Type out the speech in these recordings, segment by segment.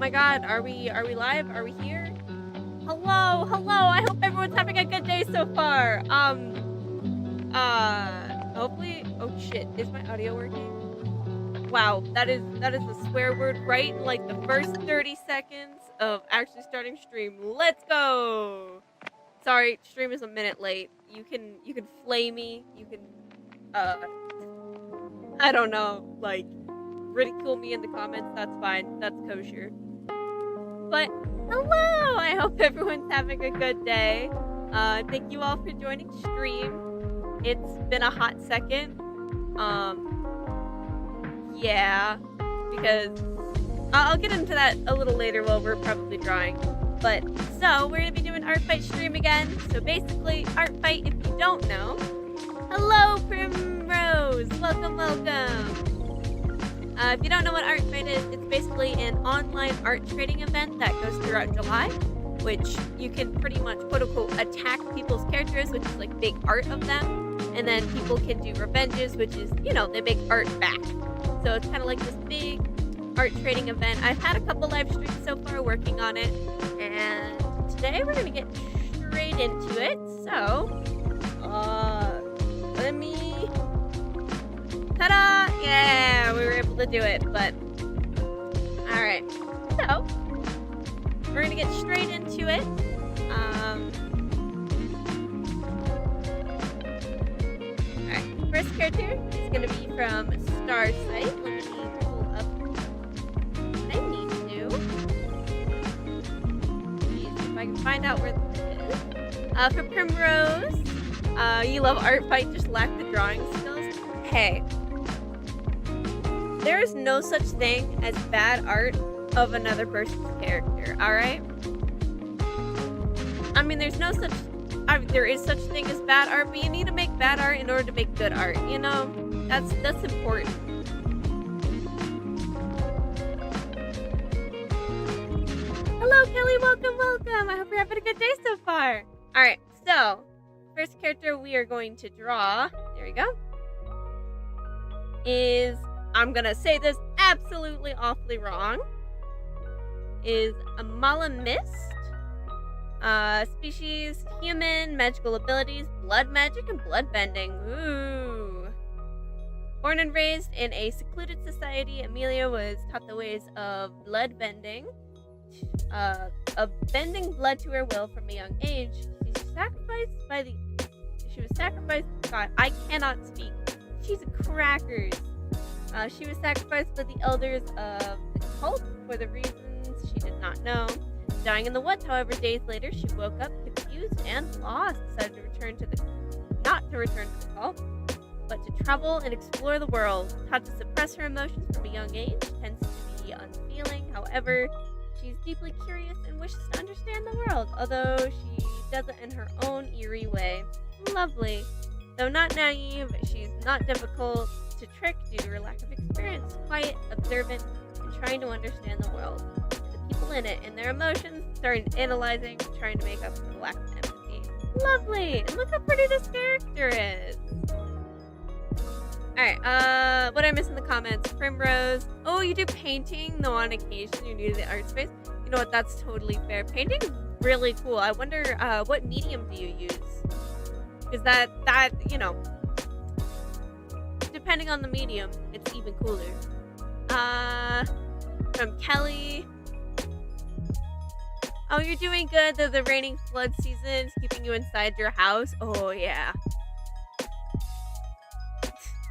my god, are we live? Are we here? Hello, hello. I hope everyone's having a good day so far. Hopefully. Oh shit, is my audio working? Wow, that is a swear word right in like the first 30 seconds of actually starting stream. Let's go. Sorry, stream is a minute late. You can flay me. You can I don't know, like ridicule me in the comments. That's fine. That's kosher. But hello! I hope everyone's having a good day. Thank you all for joining stream. It's been a hot second. Yeah, because I'll get into that a little later while we're probably drawing. But so we're gonna be doing art fight stream again. So basically, art fight. If you don't know, hello Primrose, welcome, welcome. If you don't know what art fight is, it's basically an online art trading event that goes throughout July, which you can pretty much quote unquote attack people's characters, which is like big art of them, and then people can do revenges, which is, you know, they make art back. So it's kind of like this big art trading event. I've had a couple live streams so far working on it, and today we're gonna get straight into it. So, let me. Ta-da! Yeah, we were able to do it. But all right, so we're gonna get straight into it. All right, first character is gonna be from Star Site. Let me pull up what I need to. See if I can find out where this is. For Primrose, you love art fight, just lack the drawing skills. Hey, there is no such thing as bad art of another person's character. All right. I mean, there's no such. There is such thing as bad art, but you need to make bad art in order to make good art. You know, that's important. Hello, Kelly. Welcome, welcome. I hope you're having a good day so far. All right. So, first character we are going to draw. There we go. Is, I'm gonna say this absolutely awfully wrong, is a Malamist. Species, human, magical abilities, blood magic, and blood bending. Ooh. Born and raised in a secluded society, Amelia was taught the ways of blood bending, of bending blood to her will from a young age. She was sacrificed by, I cannot speak. She's a crackers. She was sacrificed by the elders of the cult for the reasons she did not know. Dying in the woods, however, days later, she woke up confused and lost. Decided to not to return to the cult, but to travel and explore the world. Taught to suppress her emotions from a young age, tends to be unfeeling. However, she's deeply curious and wishes to understand the world, although she does it in her own eerie way. Lovely. Though not naive, she's not difficult to trick due to her lack of experience. Quiet, observant, and trying to understand the world, the people in it, and their emotions, starting analyzing, trying to make up for the lack of empathy. Lovely! And look how pretty this character is! Alright, what I missed in the comments? Primrose. Oh, you do painting? No, on occasion you're new to the art space. You know what, that's totally fair. Painting is really cool. I wonder, what medium do you use? Because that, you know, depending on the medium, it's even cooler. From Kelly. Oh, you're doing good. The raining flood season is keeping you inside your house. Oh, yeah.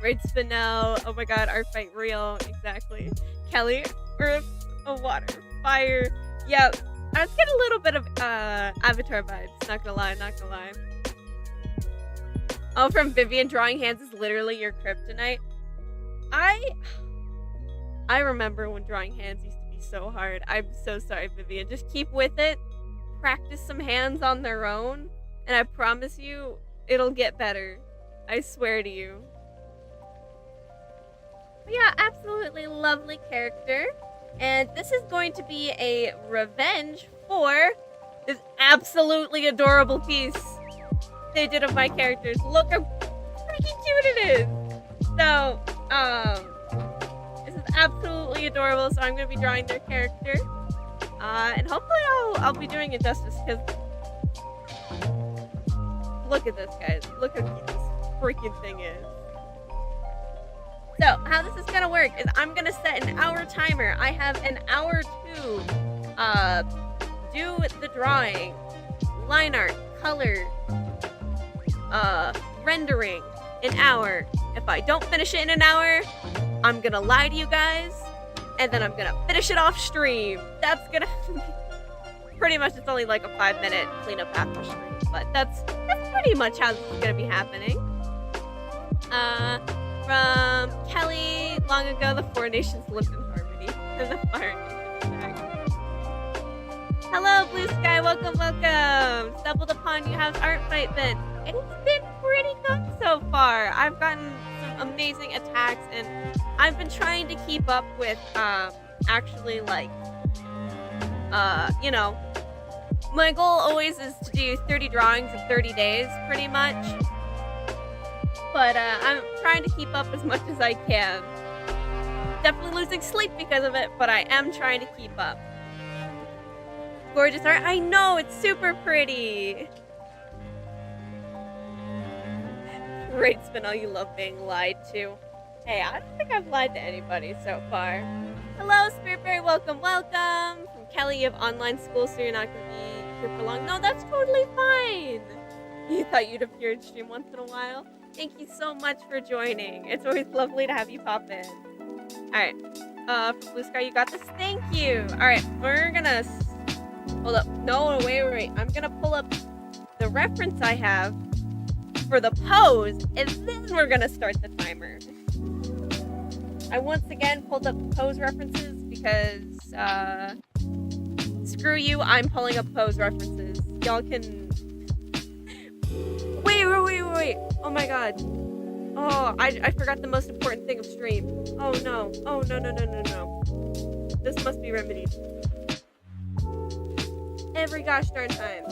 Raid Spinel. Oh my god, art fight real. Exactly. Kelly. Earth. Oh, water. Fire. Yeah. I was getting a little bit of Avatar vibes. Not gonna lie, not gonna lie. Oh, from Vivian, drawing hands is literally your kryptonite. I remember when drawing hands used to be so hard. I'm so sorry, Vivian. Just keep with it. Practice some hands on their own, and I promise you, it'll get better. I swear to you. But yeah, absolutely lovely character. And this is going to be a revenge for this absolutely adorable piece they did of my characters. Look how freaking cute it is. So, this is absolutely adorable. So I'm going to be drawing their character. And hopefully I'll be doing it justice, because look at this, guys. Look how cute this freaking thing is. So, how this is gonna work is I'm gonna set an hour timer. I have an hour to do the drawing, line art, color, rendering, an hour. If I don't finish it in an hour, I'm gonna lie to you guys, and then I'm gonna finish it off stream. That's gonna pretty much, it's only like a 5-minute cleanup after stream, but that's pretty much how this is gonna be happening. From Kelly, long ago the four nations lived in harmony, and the fire nation attacked. Hello, Blue Sky, welcome, welcome. Stumbled upon you. How's art fight been? It's been pretty good so far. I've gotten some amazing attacks, and I've been trying to keep up with, actually, like, you know, my goal always is to do 30 drawings in 30 days, pretty much. But, I'm trying to keep up as much as I can. Definitely losing sleep because of it, but I am trying to keep up. Gorgeous art. I know, it's super pretty. Great Spinel, you love being lied to. Hey, I don't think I've lied to anybody so far. Hello, Spiritberry, welcome, welcome. From Kelly, you have online school, so you're not going to be here for long. No, that's totally fine. You thought you'd appear in stream once in a while? Thank you so much for joining. It's always lovely to have you pop in. Alright, from Blue Sky, you got this? Thank you. Alright, we're gonna... Hold up. No, wait. I'm gonna pull up the reference I have for the pose, and then we're gonna start the timer. I once again pulled up the pose references because, screw you, I'm pulling up pose references. Y'all can... Wait. Oh my god. Oh, I forgot the most important thing of stream. Oh no. Oh, no. This must be remedied. Every gosh darn time.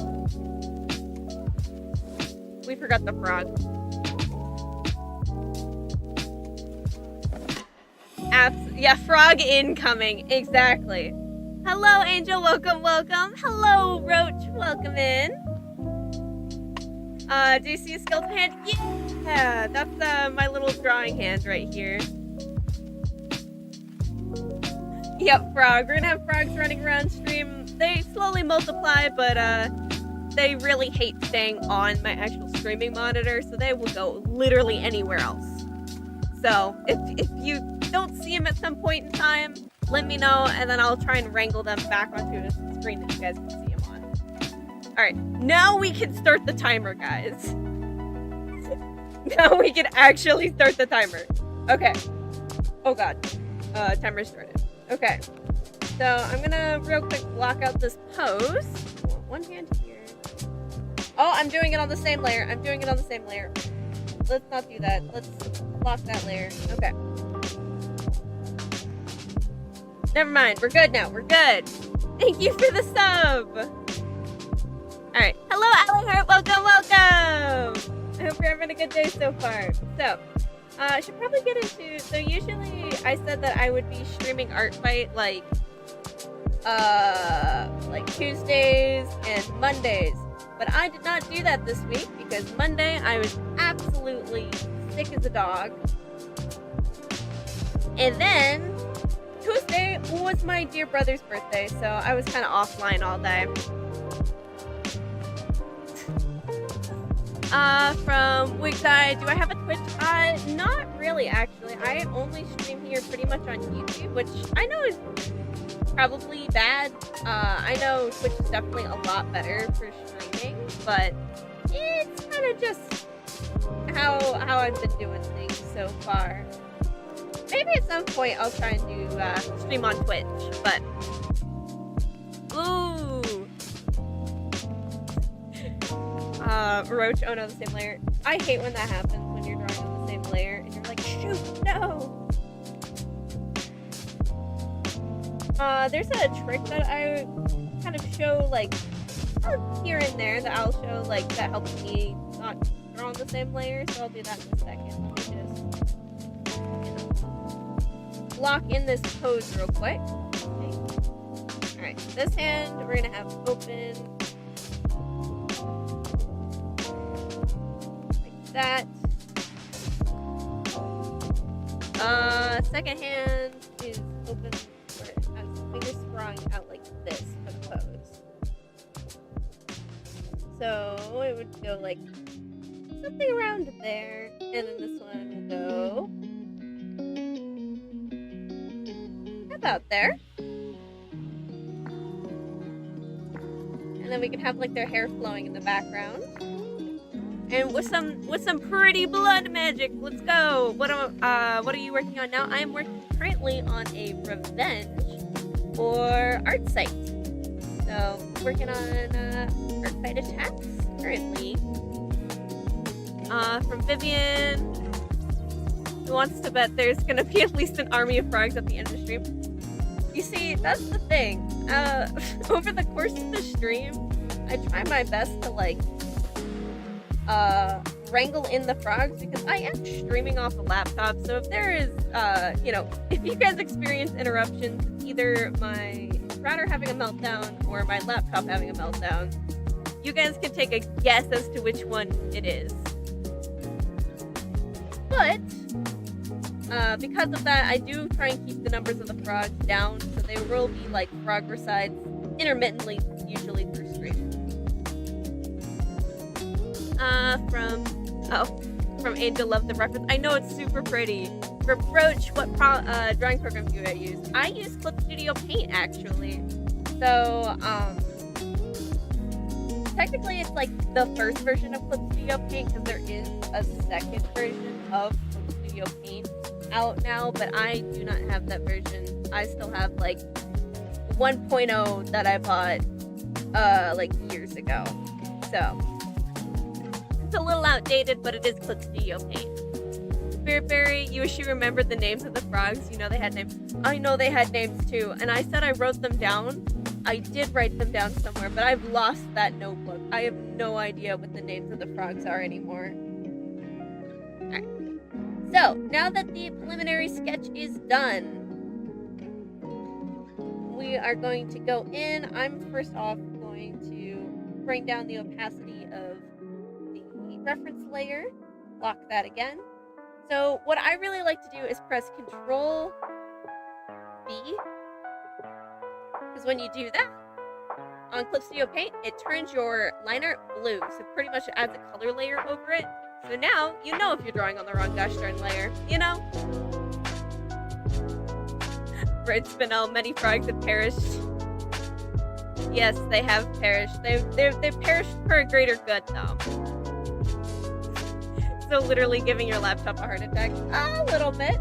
We forgot the frog. Yeah, frog incoming. Exactly. Hello, Angel. Welcome. Hello, Roach. Welcome in. Do you see a skeleton hand? Yeah, that's my little drawing hand right here. Yep, frog. We're gonna have frogs running around stream. They slowly multiply, but they really hate staying on my actual streaming monitor, so they will go literally anywhere else. So if you don't see them at some point in time, let me know, and then I'll try and wrangle them back onto a screen that you guys can see them on. Alright, now we can start the timer, guys. Now we can actually start the timer. Okay. Oh god. Timer started. Okay. So I'm gonna real quick block out this pose. One hand here. Oh, I'm doing it on the same layer. Let's not do that. Let's block that layer. Okay. Never mind. We're good now. We're good. Thank you for the sub. Alright. Hello, Alan Hart. Welcome. I hope you're having a good day so far. So, I should probably get into... So usually I said that I would be streaming Art Fight like Tuesdays and Mondays. But I did not do that this week because Monday I was absolutely sick as a dog. And then Tuesday was my dear brother's birthday, so I was kind of offline all day. From Wig's Eye, do I have a Twitch? Not really, actually. I only stream here pretty much on YouTube, which I know is probably bad. I know Twitch is definitely a lot better for streaming, but it's kind of just how I've been doing things so far. Maybe at some point I'll try and do stream on Twitch, but ooh. Roach, oh no, the same layer. I hate when that happens, when you're drawing on the same layer and you're like, shoot, no! There's a trick that I kind of show, like, here and there that I'll show, like, that helps me not draw on the same layer, so I'll do that in a second. Let me just lock in this pose real quick. Okay. Alright. this hand, we're gonna have open like that. Second hand is open where it has fingers sprawling out like this for the pose. So it would go like something around there, and then this one will go about there. And then we can have like their hair flowing in the background. And with some pretty blood magic, let's go. What are you working on now? I am working currently on a revenge for art site. So working on art site attacks currently. From Vivian, who wants to bet there's gonna be at least an army of frogs at the end of the stream. You see, that's the thing. Over the course of the stream, I try my best to like wrangle in the frogs because I am streaming off a laptop. So if there is, if you guys experience interruptions, either my router having a meltdown or my laptop having a meltdown, you guys can take a guess as to which one it is. But because of that, I do try and keep the numbers of the frogs down, so they will be like frog resides intermittently, usually through stream. From Angel, love the reference. I know it's super pretty. Reproach, what drawing program do I use? I use Clip Studio Paint actually. So technically it's like the first version of Clip Studio Paint because there is a second version of Clip Studio Paint out now, but I do not have that version. I still have like 1.0 that I bought like years ago. So it's a little outdated, but it is Clip Studio Paint. Spiritberry, you wish you remembered the names of the frogs. You know they had names. I know they had names too, and I said I wrote them down. I did write them down somewhere, but I've lost that notebook. I have no idea what the names of the frogs are anymore. Alright. So, now that the preliminary sketch is done, we are going to go in. I'm first off going to bring down the opacity of the reference layer, lock that again. So what I really like to do is press Control B, because when you do that on Clip Studio Paint, it turns your line art blue, so pretty much it adds a color layer over it. So now you know if you're drawing on the wrong gosh darn layer, you know? Red Spinel, many frogs have perished. Yes, they have perished. They've perished for a greater good, though. So literally giving your laptop a heart attack. A little bit.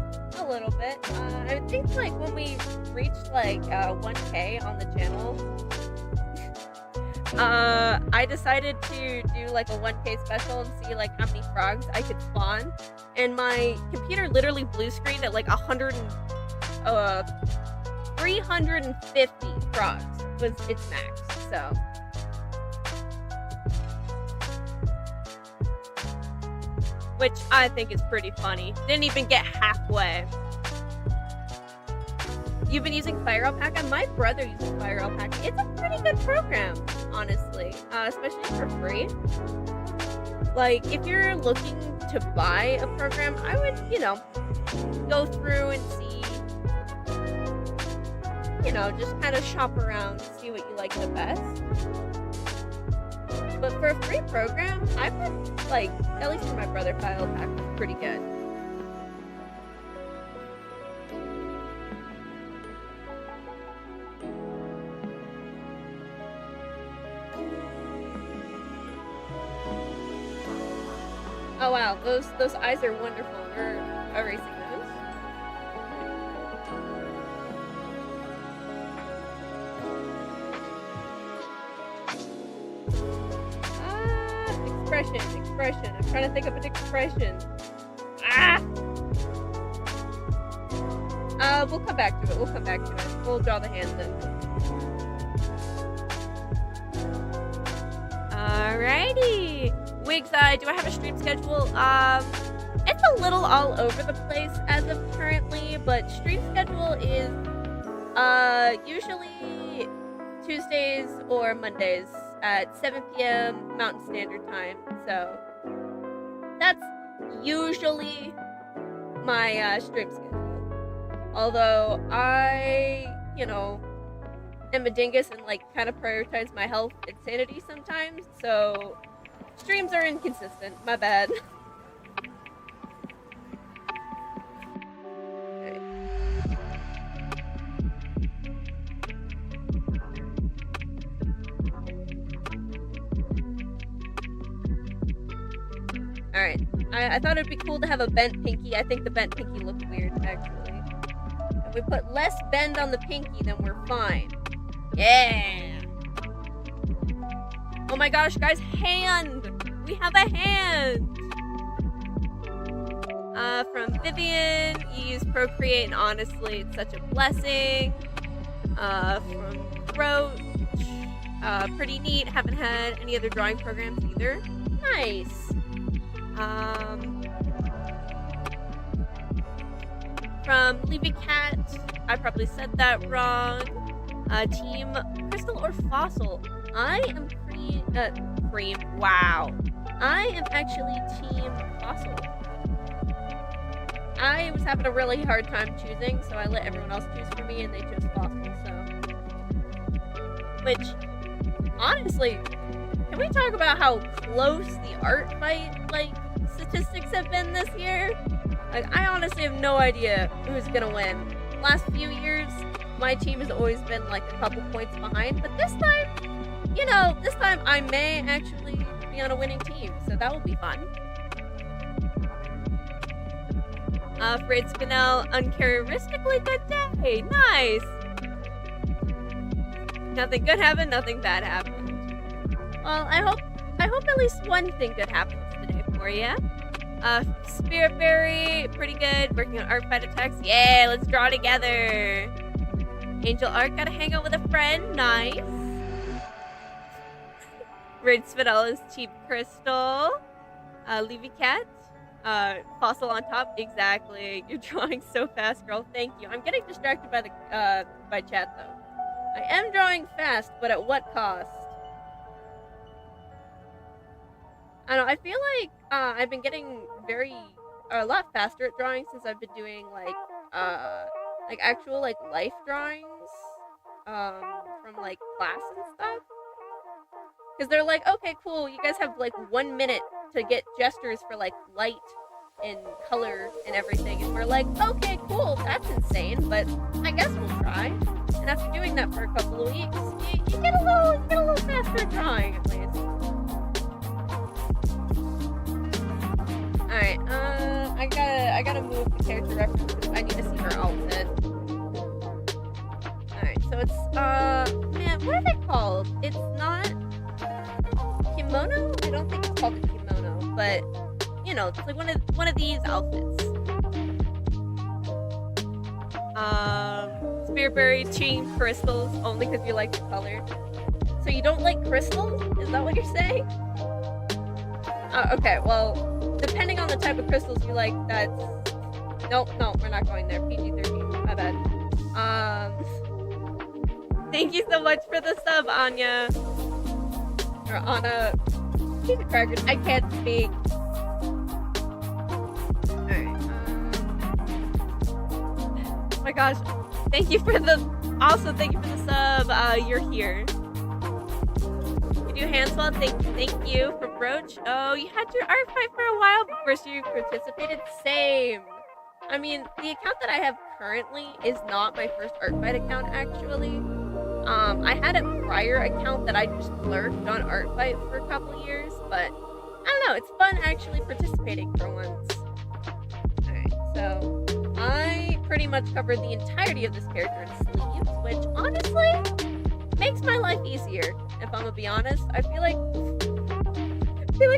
I think like when we reached like 1K on the channel, I decided to do like a 1K special and see like how many frogs I could spawn. And my computer literally blue screened at like 350 frogs was its max, so. Which I think is pretty funny. Didn't even get halfway. You've been using Fire Alpaca? My brother uses Fire Alpaca. It's a pretty good program, honestly. Especially for free. Like, if you're looking to buy a program, I would, go through and see, just kind of shop around, see what you like the best. But for a free program, I would, like, at least for my brother, Fire Alpaca is pretty good. Oh wow, those eyes are wonderful. We're erasing those. Expression. I'm trying to think of an expression. We'll come back to it. We'll draw the hands in. Alrighty. Wigs, do I have a stream schedule? It's a little all over the place as of currently, but stream schedule is usually Tuesdays or Mondays at 7 p.m. Mountain Standard Time. So that's usually my stream schedule. Although I, am a dingus and like kind of prioritize my health and sanity sometimes. So streams are inconsistent. My bad. Alright, I thought it'd be cool to have a bent pinky. I think the bent pinky looked weird, actually. If we put less bend on the pinky, then we're fine. Yeah! Oh my gosh, guys, hand! We have a hand! From Vivian, you use Procreate, and honestly, it's such a blessing. From Roach, pretty neat. Haven't had any other drawing programs either. Nice! From Leavy Cat, I probably said that wrong. Team Crystal or Fossil. I am cream. Wow. I am actually Team Fossil. I was having a really hard time choosing, so I let everyone else choose for me, and they chose Fossil. So, which, honestly, can we talk about how close the art fight statistics have been this year? I honestly have no idea who's gonna win. Last few years, my team has always been a couple points behind, but this time I may actually be on a winning team, so that will be fun. Fred Spinell, uncharacteristically good day. Nice. Nothing good happened, nothing bad happened. Well, I hope at least one thing good happens today for you. Spirit Berry, pretty good. Working on art fight attacks. Yeah, let's draw together. Angel Art, gotta hang out with a friend. Nice. Red Spinell is Cheap Crystal. Leavy Cat. Fossil on top. Exactly. You're drawing so fast, girl. Thank you. I'm getting distracted by the by chat though. I am drawing fast, but at what cost? I don't know, I feel like I've been getting a lot faster at drawing since I've been doing actual life drawings from class and stuff. Because they're like, okay, cool, you guys have 1 minute to get gestures for light and color and everything, and we're like, okay, cool, that's insane, but I guess we'll try. And after doing that for a couple of weeks, you get a little faster at drawing at least. Alright, I gotta move the character reference because I need to see her outfit. Alright, so it's, man, what are they called? It's not kimono? I don't think it's called a kimono, but, it's one of these outfits. Spearberry Team Crystals, only because you like the color. So you don't like crystals? Is that what you're saying? Okay, well, depending on the type of crystals you like, that's... Nope, no, we're not going there. PG-13, my bad. Thank you so much for the sub, Anya. Or Anna. She's a cracker. I can't speak. Alright, oh my gosh. Thank you for the... Also, thank you for the sub. You're here. You hand swell, thank you for Roach. Oh, you had your art fight for a while before you participated. Same. I mean, the account that I have currently is not my first art fight account, actually. I had a prior account that I just lurked on art fight for a couple years, but I don't know, it's fun actually participating for once. Alright, so I pretty much covered the entirety of this character in sleeves, which honestly makes my life easier, if I'm gonna be honest. I feel like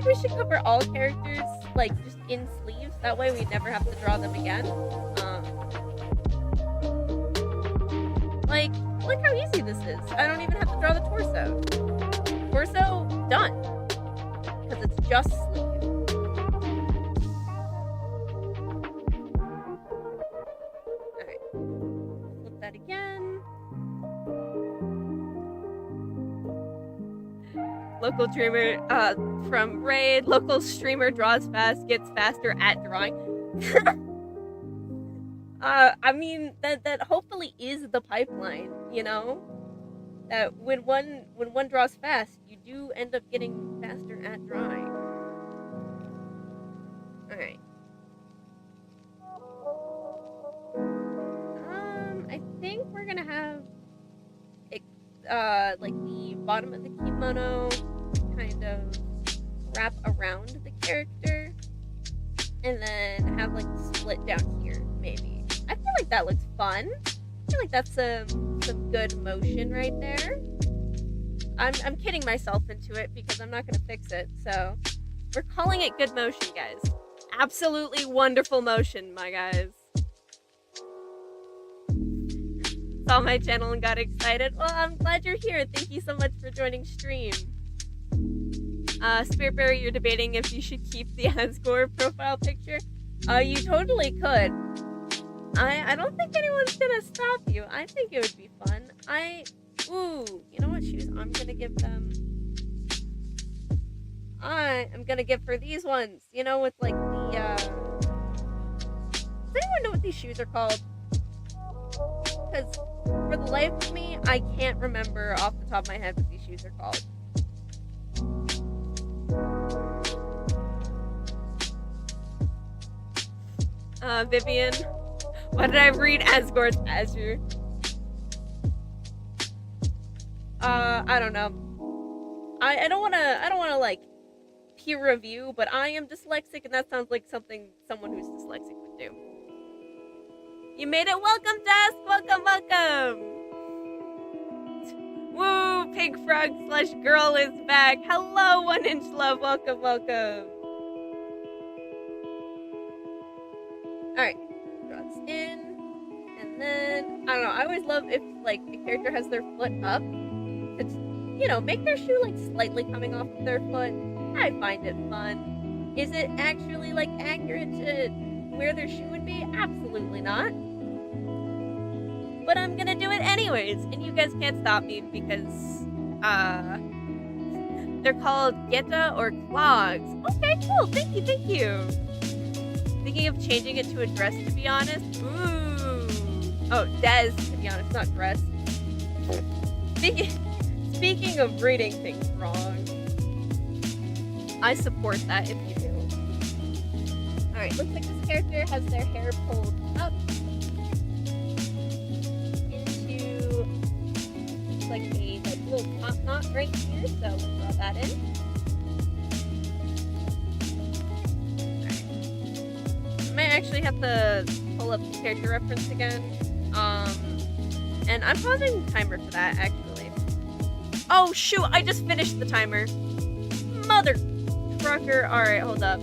we should cover all characters just in sleeves. That way we never have to draw them again. Look how easy this is. I don't even have to draw the torso. Torso done, because it's just sleeve. All right, flip that again. Local streamer, from Raid, local streamer draws fast, gets faster at drawing. I mean, that hopefully is the pipeline, you know? That when one draws fast, you do end up getting faster at drawing. Alright. I think we're gonna have like the bottom of the kimono kind of wrap around the character, and then have like the split down here, maybe. I feel like that looks fun. I feel like that's some good motion right there. I'm kidding myself into it because I'm not gonna fix it, so we're calling it good motion, guys. Absolutely wonderful motion, my guys. Saw my channel and got excited. Well, I'm glad you're here. Thank you so much for joining stream. Spiritberry, you're debating if you should keep the Asgore profile picture. You totally could. I don't think anyone's gonna stop you. I think it would be fun. Ooh, you know what shoes I'm gonna give them? I am gonna give for these ones. You know, with like the, does anyone know what these shoes are called? Because for the life of me, I can't remember off the top of my head what these shoes are called. Vivian. Why did I read Asgore's Azure? I don't know. I don't wanna like peer review, but I am dyslexic, and that sounds like something someone who's dyslexic would do. You made it. Welcome, Dusk. Welcome, welcome. Woo, pink frog / girl is back. Hello, 1 inch love. Welcome, welcome. Alright, draw this in. And then, I don't know, I always love if, like, a character has their foot up. It's, you know, make their shoe, like, slightly coming off of their foot. I find it fun. Is it actually, like, accurate to where their shoe would be? Absolutely not. But I'm gonna do it anyways, and you guys can't stop me because, they're called geta or clogs. Okay, cool, thank you, thank you. Thinking of changing it to a dress, to be honest. Ooh. Oh, Des, to be honest, not dress. Speaking of reading things wrong, I support that if you do. Alright, looks like this character has their hair pulled up into like a little top knot right here, so we'll draw that in. Alright. I might actually have to pull up the character reference again. And I'm pausing the timer for that, actually. Oh, shoot, I just finished the timer. Mother trucker. Alright, hold up.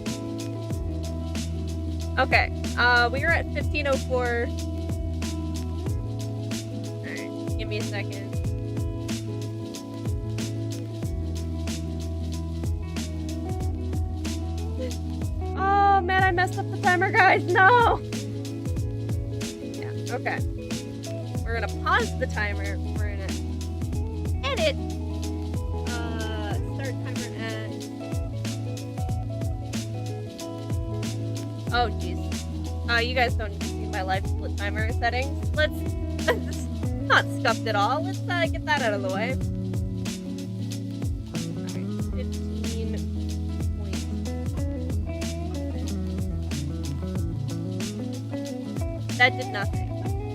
Okay, we were at 15:04. Alright, give me a second. Oh, man, I messed up the timer, guys. No! Yeah, okay. We're gonna pause the timer. We're gonna edit. Start timer at... Oh, jeez. You guys don't need to see my live split timer settings. Let's not scuffed at all. Let's get that out of the way. Alright, 15 points. That did nothing.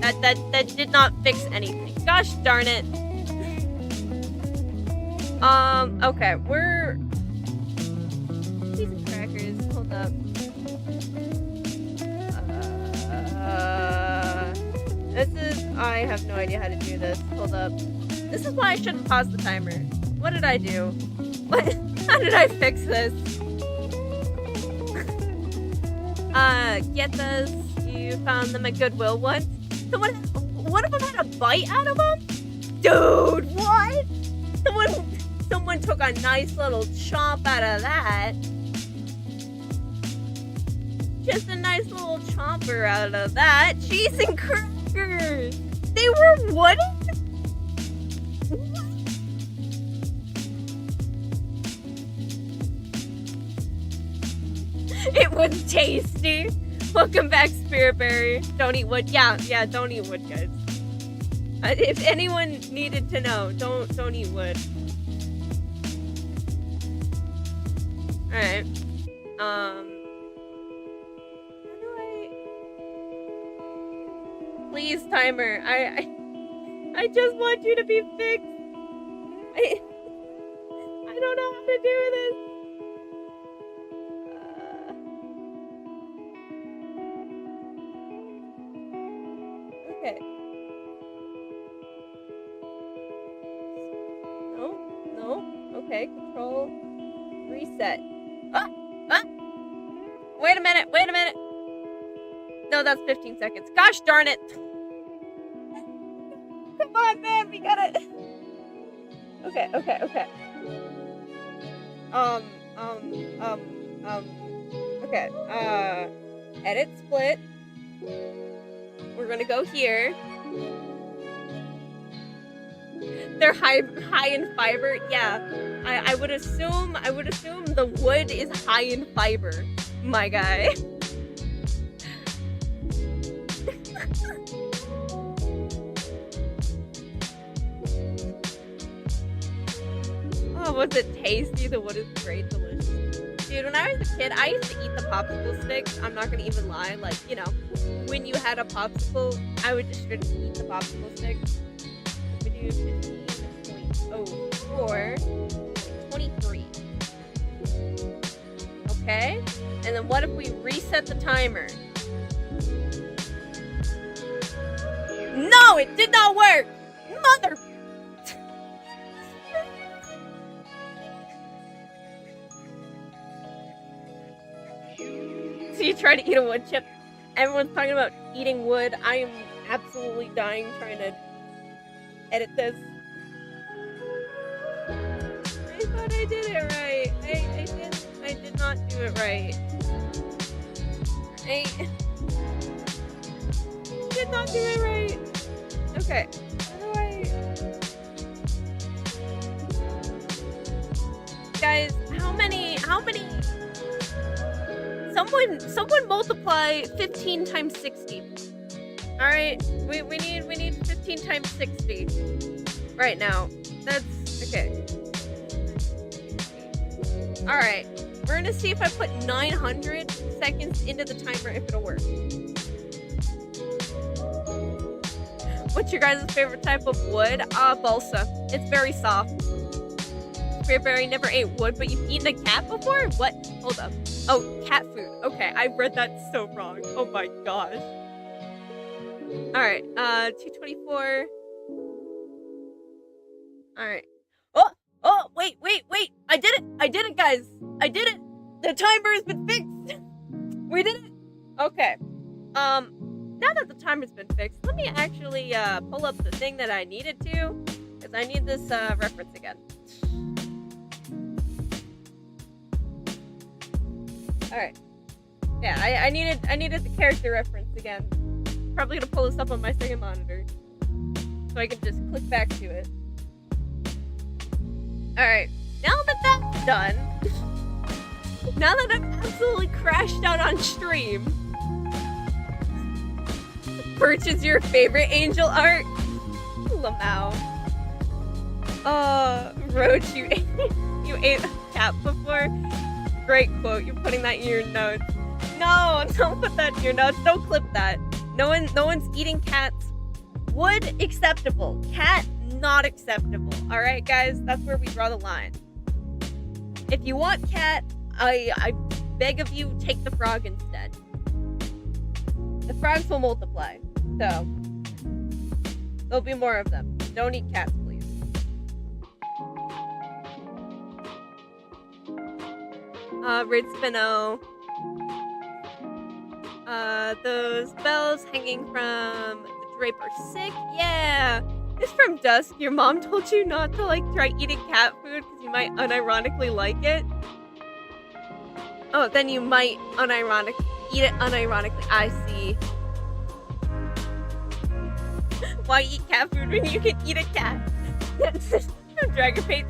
That did not fix anything. Gosh darn it. Okay, we're... Cheese and crackers, hold up. This is... I have no idea how to do this. Hold up. This is why I shouldn't pause the timer. What did I do? What? How did I fix this? Get this. You found them at Goodwill once. Someone... One of them had a bite out of them? Dude, what? Someone took a nice little chomp out of that. Just a nice little chomper out of that. Cheese and crackers. They were wooden? It was tasty. Welcome back, Spirit Berry. Don't eat wood. Yeah, don't eat wood, guys. If anyone needed to know, don't eat wood. Alright. How do I... Please, timer. I just want you to be fixed. I don't know how to do this. Okay. No. Okay, control. Reset. Ah! Wait a minute. No, that's 15 seconds. Gosh darn it. Come on, man, we got it. Okay. Okay. Edit split. We're gonna go here. They're high in fiber. Yeah, I would assume the wood is high in fiber, my guy. Oh, was it tasty? The wood is great, delicious. Dude, when I was a kid, I used to eat the popsicle sticks. I'm not gonna even lie. Like, you know, when you had a popsicle, I would just straight eat the popsicle sticks. We do 15.04, 23. Okay, and then what if we reset the timer? No, it did not work! Mother... So you try to eat a wood chip. Everyone's talking about eating wood. I am absolutely dying trying to edit this. I thought I did it right. I did not do it right. I did not do it right. Okay. How do I... Guys, how many... Someone multiply 15 times 60. Alright, we need 15 times 60 right now. That's okay. Alright, we're gonna see if I put 900 seconds into the timer if it'll work. What's your guys' favorite type of wood? Balsa. It's very soft. Spirit Berry never ate wood, but you've eaten a cat before? What? Hold up. Oh, cat food. Okay, I read that so wrong. Oh my gosh. Alright, 224. Alright. Oh, wait. I did it, guys. I did it. The timer has been fixed. We did it. Okay. Now that the timer's been fixed, let me actually, pull up the thing that I needed to, because I need this, reference again. Alright. Yeah, I needed the character reference again. Probably gonna pull this up on my second monitor, so I can just click back to it. Alright, now that that's done, now that I've absolutely crashed out on stream, purchase your favorite angel art? Lamau. Roach, you ate a cat before? Great quote. You're putting that in your notes. No, don't put that in your notes. Don't clip that. No one's eating cats. Wood acceptable. Cat not acceptable. All right, guys. That's where we draw the line. If you want cat, I beg of you, take the frog instead. The frogs will multiply, so there'll be more of them. Don't eat cats, please. Red Spino. Those bells hanging from the drape are sick. Yeah. It's from Dusk. Your mom told you not to try eating cat food because you might unironically like it. Oh, then you might eat it unironically. I see. Why eat cat food when you can eat a cat? Dragon Page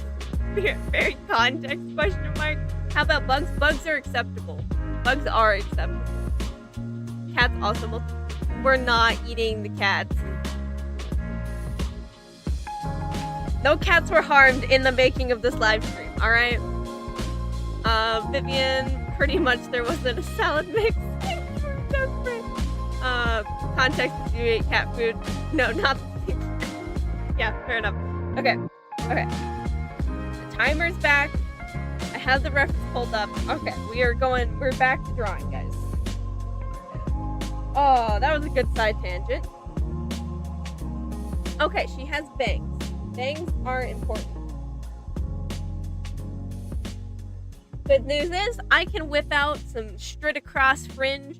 very context question mark. How about bugs? Bugs are acceptable. Bugs are acceptable. Cats also. We're not eating the cats. No cats were harmed in the making of this live stream, alright? Vivian, pretty much there wasn't a salad mix. Desperate. Context is you ate cat food. No, not. Yeah, fair enough. Okay. The timer's back. I have the reference pulled up. Okay, we're back to drawing, guys. Oh, that was a good side tangent. Okay, she has bangs. Bangs are important. Good news is, I can whip out some straight across fringe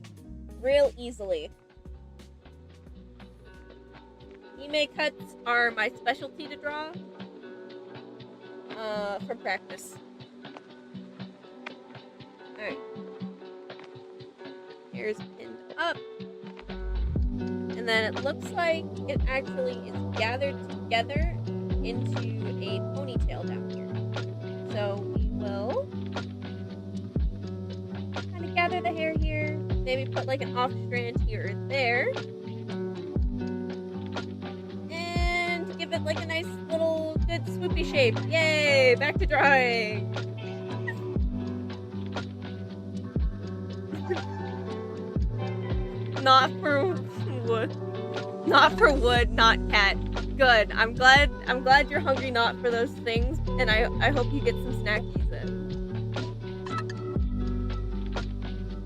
real easily. Hime cuts are my specialty to draw. From practice. Alright. Here's pinned up. And then it looks like it actually is gathered together into a ponytail down here. So we will kind of gather the hair here. Maybe put like an off strand here or there. And give it like a nice little good swoopy shape. Yay! Back to drawing! Not for wood. Not for wood, not cat. Good. I'm glad you're hungry not for those things, and I hope you get some snackies in.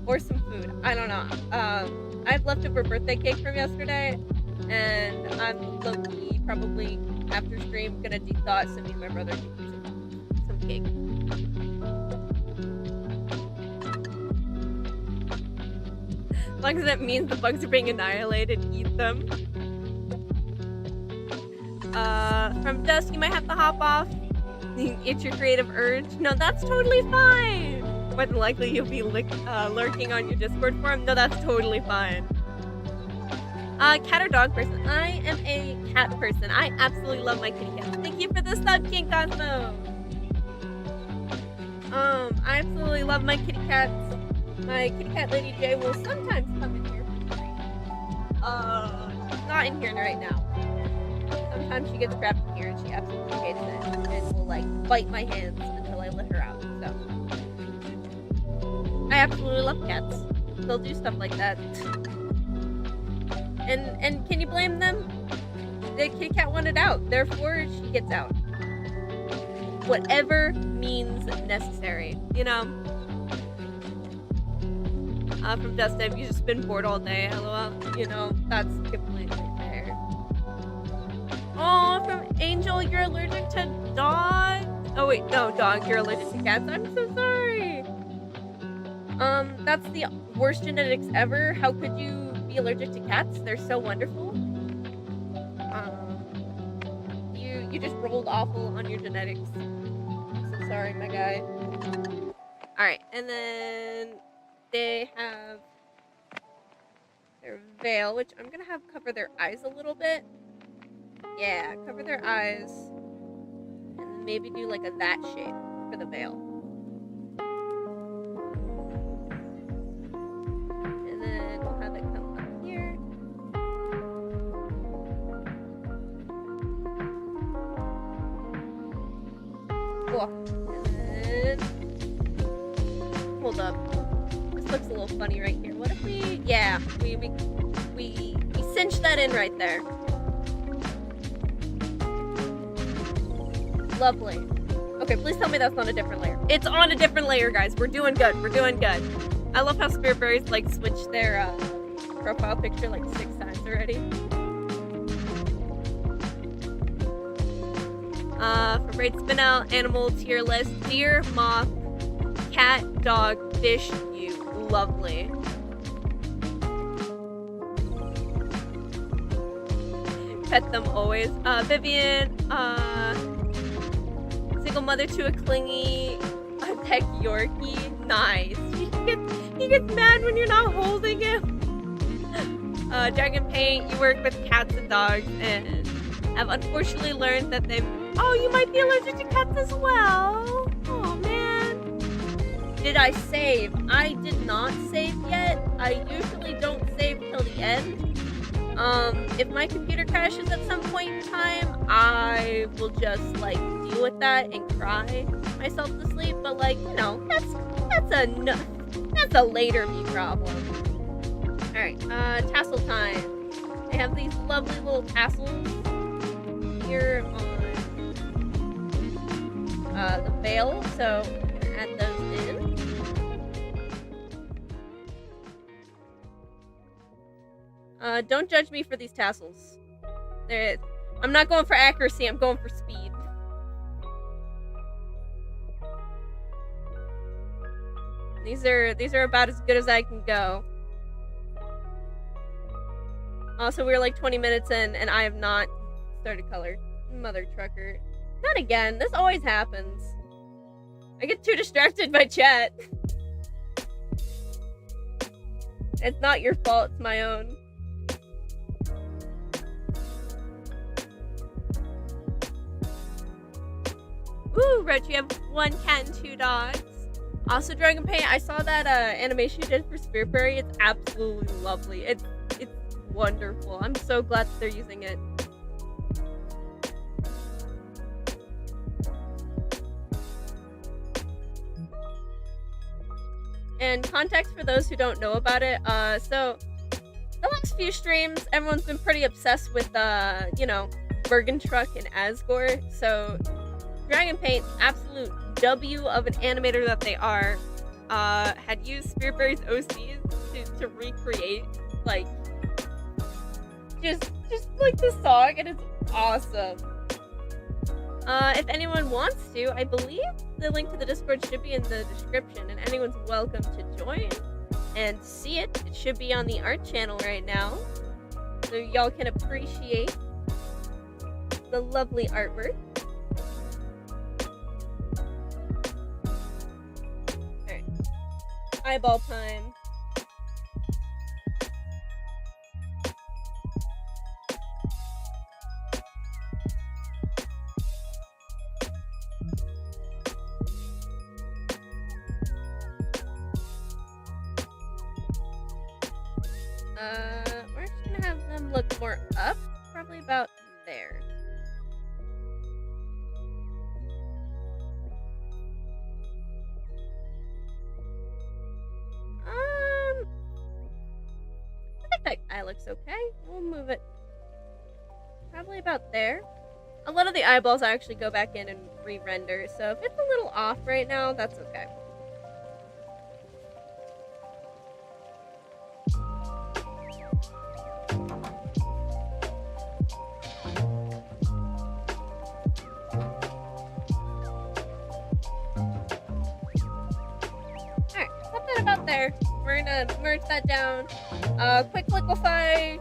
Or some food. I don't know. I have leftover birthday cake from yesterday, and I'm low-key probably after stream gonna de-thaw so me and my brother can eat some cake. As long as it means the bugs are being annihilated, eat them. From dusk, you might have to hop off. It's your creative urge. No, that's totally fine. More than likely, you'll be lurking on your Discord forum. No, that's totally fine. Cat or dog person? I am a cat person. I absolutely love my kitty cats. Thank you for the sub, King Cosmo. I absolutely love my kitty cats. My kitty cat Lady J will sometimes come in here for free. Not in here right now. Sometimes she gets trapped in here and she absolutely hates it and will like bite my hands until I let her out. So I absolutely love cats. They'll do stuff like that. And can you blame them? The kitty cat wanted out, therefore she gets out. Whatever means necessary, you know. From Dust, have you just been bored all day? LOL. You know, that's completely fair. Oh, from Angel, you're allergic to dogs? Oh wait, no, dog, you're allergic to cats. I'm so sorry. That's the worst genetics ever. How could you be allergic to cats? They're so wonderful. You just rolled awful on your genetics. I'm so sorry, my guy. Alright, and then they have their veil, which I'm gonna have cover their eyes a little bit. Yeah, cover their eyes. And then maybe do like a that shape for the veil. And then we'll have it come up here. Cool. And then hold up. This looks a little funny right here. What if we cinch that in right there. Lovely. Okay, please tell me that's not a different layer. It's on a different layer, guys. We're doing good. We're doing good. I love how Spirit Berries like switched their profile picture like 6 times already. From Raid Spinel, animal tier list: deer, moth, cat, dog, fish, you. Lovely. Pet them always. Vivian, single mother to a clingy pet Yorkie. Nice. He gets mad when you're not holding him. Dragon Paint, you work with cats and dogs and have unfortunately learned that you might be allergic to cats as well. Oh man. Did I save? I did not save yet. I usually don't save till the end. If my computer crashes at some point in time, I will just, like, deal with that and cry myself to sleep. But, like, you know, that's a later me problem. Alright, tassel time. I have these lovely little tassels here on the veil, so I'm gonna add those in. Don't judge me for these tassels. I'm not going for accuracy, I'm going for speed. These are about as good as I can go. Also, we're like 20 minutes in, and I have not started color. Mother trucker. Not again. This always happens. I get too distracted by chat. It's not your fault, it's my own. Woo, Roach, you have 1 cat and 2 dogs. Also, Dragon Paint, I saw that animation you did for Spirit Fairy. It's absolutely lovely. It's wonderful. I'm so glad that they're using it. And context for those who don't know about it, so the last few streams, everyone's been pretty obsessed with, you know, Bergen Truck and Asgore. So Dragon Paint, absolute W of an animator that they are, had used Spirit Fairy's OCs to recreate, like, just like the song, and it's awesome. If anyone wants to, I believe the link to the Discord should be in the description, and anyone's welcome to join and see it. It should be on the art channel right now, so y'all can appreciate the lovely artwork. Alright, eyeball time. We're just gonna have them look more up, probably about there. I think that eye looks okay. We'll move it probably about there. A lot of the eyeballs I actually go back in and re-render, so if it's a little off right now, that's okay. About there. We're gonna merge that down. Quick liquefy.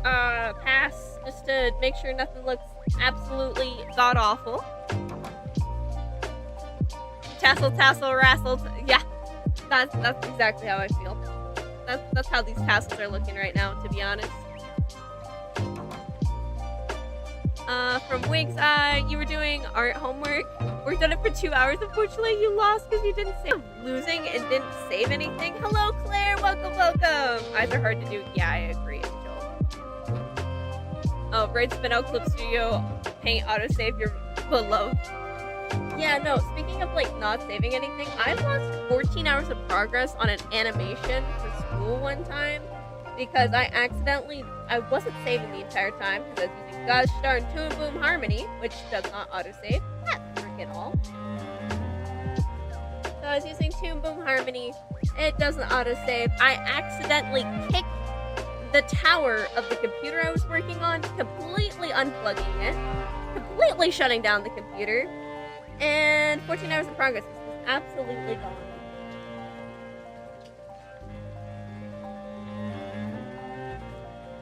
Pass, just to make sure nothing looks absolutely god awful. Tassel, rassle. Yeah, that's exactly how I feel. That's how these tassels are looking right now, to be honest. From Wink's Eye, you were doing art homework. Worked on it for 2 hours. Unfortunately, you lost because you didn't save. Losing and didn't save anything. Hello, Claire. Welcome. Eyes are hard to do. Yeah, I agree, Angel. Oh, Braid Spin Out Clip Studio. Paint autosave your beloved. Yeah, no, speaking of, like, not saving anything, I lost 14 hours of progress on an animation for school one time because I wasn't saving the entire time because I was using gosh darn Toon Boom Harmony, which does not autosave at freaking all. So I was using Toon Boom Harmony, it doesn't autosave. I accidentally kicked the tower of the computer I was working on, completely unplugging it, completely shutting down the computer, and 14 hours of progress is absolutely gone.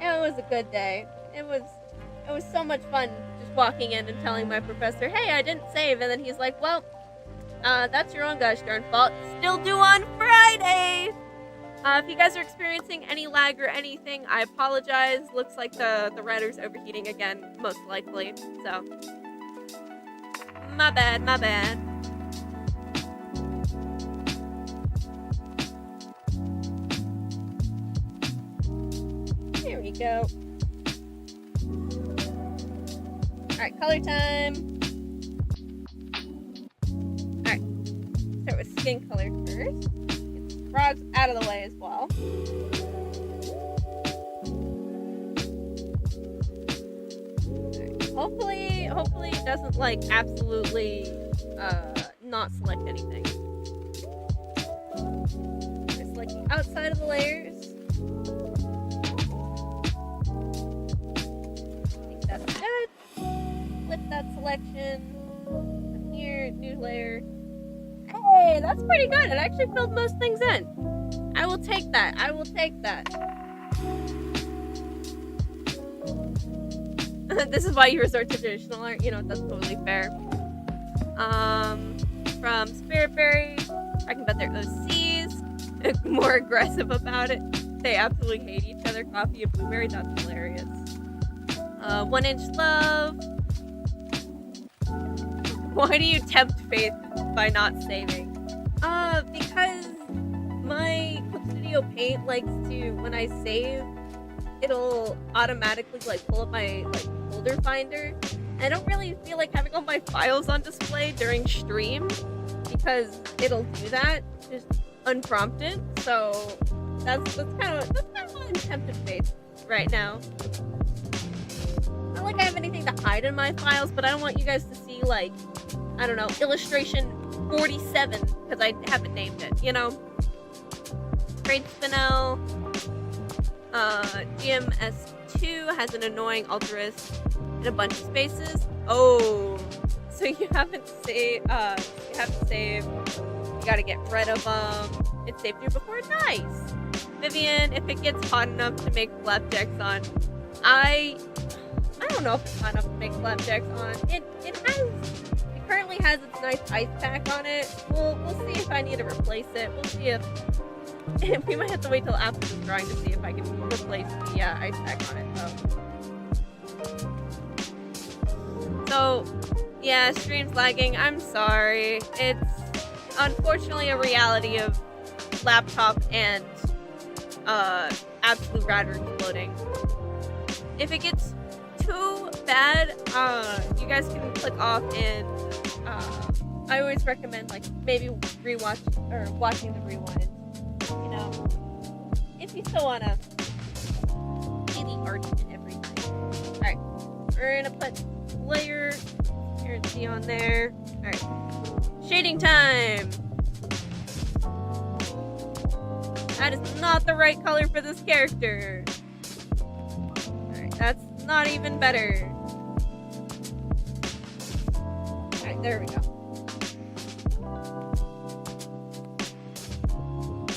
It was a good day. It was so much fun just walking in and telling my professor, hey, I didn't save, and then he's like, well, that's your own gosh darn fault. Still due on Friday! If you guys are experiencing any lag or anything, I apologize. Looks like the router's overheating again, most likely, so. My bad. There we go. Alright, color time. Alright, start with skin color first. Get the frogs out of the way as well. Alright, hopefully it doesn't like absolutely not select anything. Just select the outside of the layers. I think that's good. Flip that selection. From here, new layer. Hey, that's pretty good. It actually filled most things in. I will take that. I will take that. This is why you resort to traditional art. You know, that's totally fair. From Spirit Berry, I can bet they're OCs. More aggressive about it. They absolutely hate each other. Coffee and Blueberry, that's hilarious. 1 Inch Love. Why do you tempt fate by not saving? Because my Clip Studio Paint likes to, when I save, it'll automatically like pull up my like folder finder. I don't really feel like having all my files on display during stream because it'll do that just unprompted. So that's kind of why I'm tempted fate right now. Not like I have anything to hide in my files, but I don't want you guys to see like, I don't know, illustration 47 because I haven't named it, you know? Trade Spinel. GMS2 has an annoying Alterus in a bunch of spaces. Oh, so you haven't saved, you have to save, you gotta get rid of them. It's saved here before, nice. Vivian, if it gets hot enough to make flapjacks on, I don't know if it's hot enough to make flapjacks on. It currently has its nice ice pack on it. We'll see if I need to replace it. We'll see if we might have to wait till after the drawing to see if I can replace the ice pack on it, though. So, yeah, stream's lagging. I'm sorry. It's unfortunately a reality of laptop and absolute router exploding. If it gets too bad, you guys can click off and I always recommend like maybe rewatch or watching the rewind. You know, if you still wanna see the art and everything. Alright, we're gonna put layer transparency on there. Alright, shading time. That is not the right color for this character. Alright, that's not even better. Alright, there we go.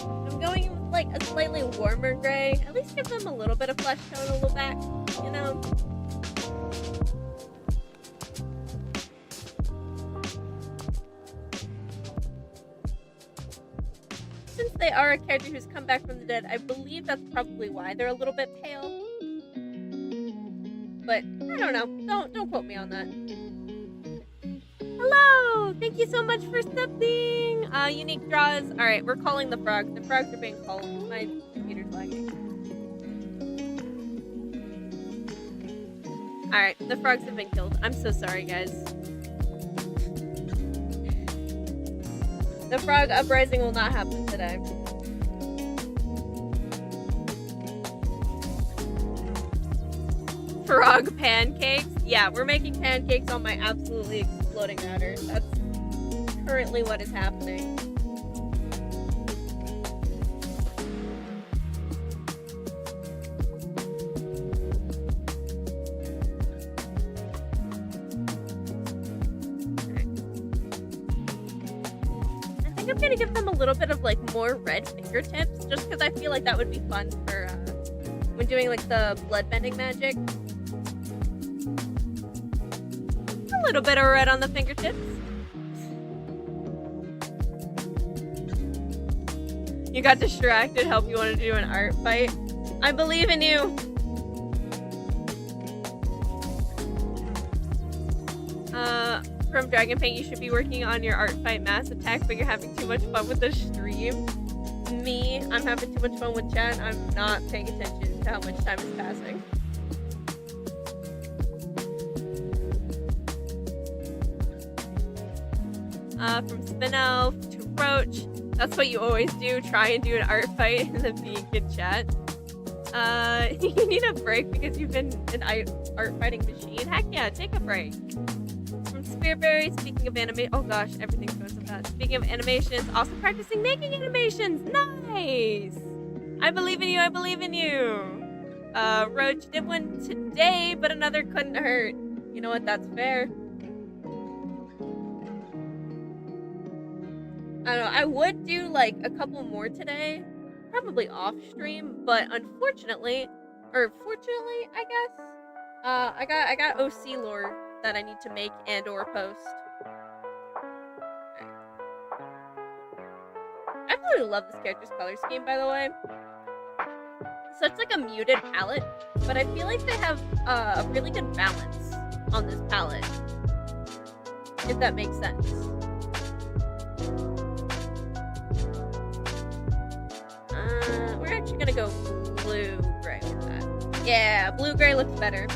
I'm going with like a slightly warmer gray. At least give them a little bit of flesh tone a little back, you know? Since they are a character who's come back from the dead, I believe that's probably why they're a little bit pale. But I don't know. Don't quote me on that. Hello! Thank you so much for subbing! Unique draws. Alright, we're calling the frogs. The frogs are being called. My computer's lagging. Alright, the frogs have been killed. I'm so sorry, guys. The frog uprising will not happen today. Frog pancakes? Yeah, we're making pancakes on my absolutely exploding router. That's currently what is happening. I think I'm gonna give them a little bit of like more red fingertips, just because I feel like that would be fun for when doing like the blood bending magic. A little bit of red on the fingertips. You got distracted, help you wanted to do an art fight. I believe in you. From Dragon Paint, you should be working on your art fight mass attack, but you're having too much fun with the stream. Me, I'm having too much fun with chat. I'm not paying attention. to how much time is passing. From Spino to Roach. That's what you always do. Try and do an art fight and then be in good chat. You need a break because you've been an art fighting machine. Heck yeah, take a break. From Spearberry, speaking of anime. Oh gosh, everything's going so fast. Speaking of animations, also practicing making animations. Nice! I believe in you, I believe in you. Roach did one today, but another couldn't hurt. You know what, that's fair. I don't know, I would do like a couple more today, probably off stream, but unfortunately, or fortunately, I guess, I got OC lore that I need to make and or post. I really love this character's color scheme, by the way. Such like a muted palette, but I feel like they have a really good balance on this palette, if that makes sense. We're actually gonna go blue-gray with that. Yeah, blue-gray looks better.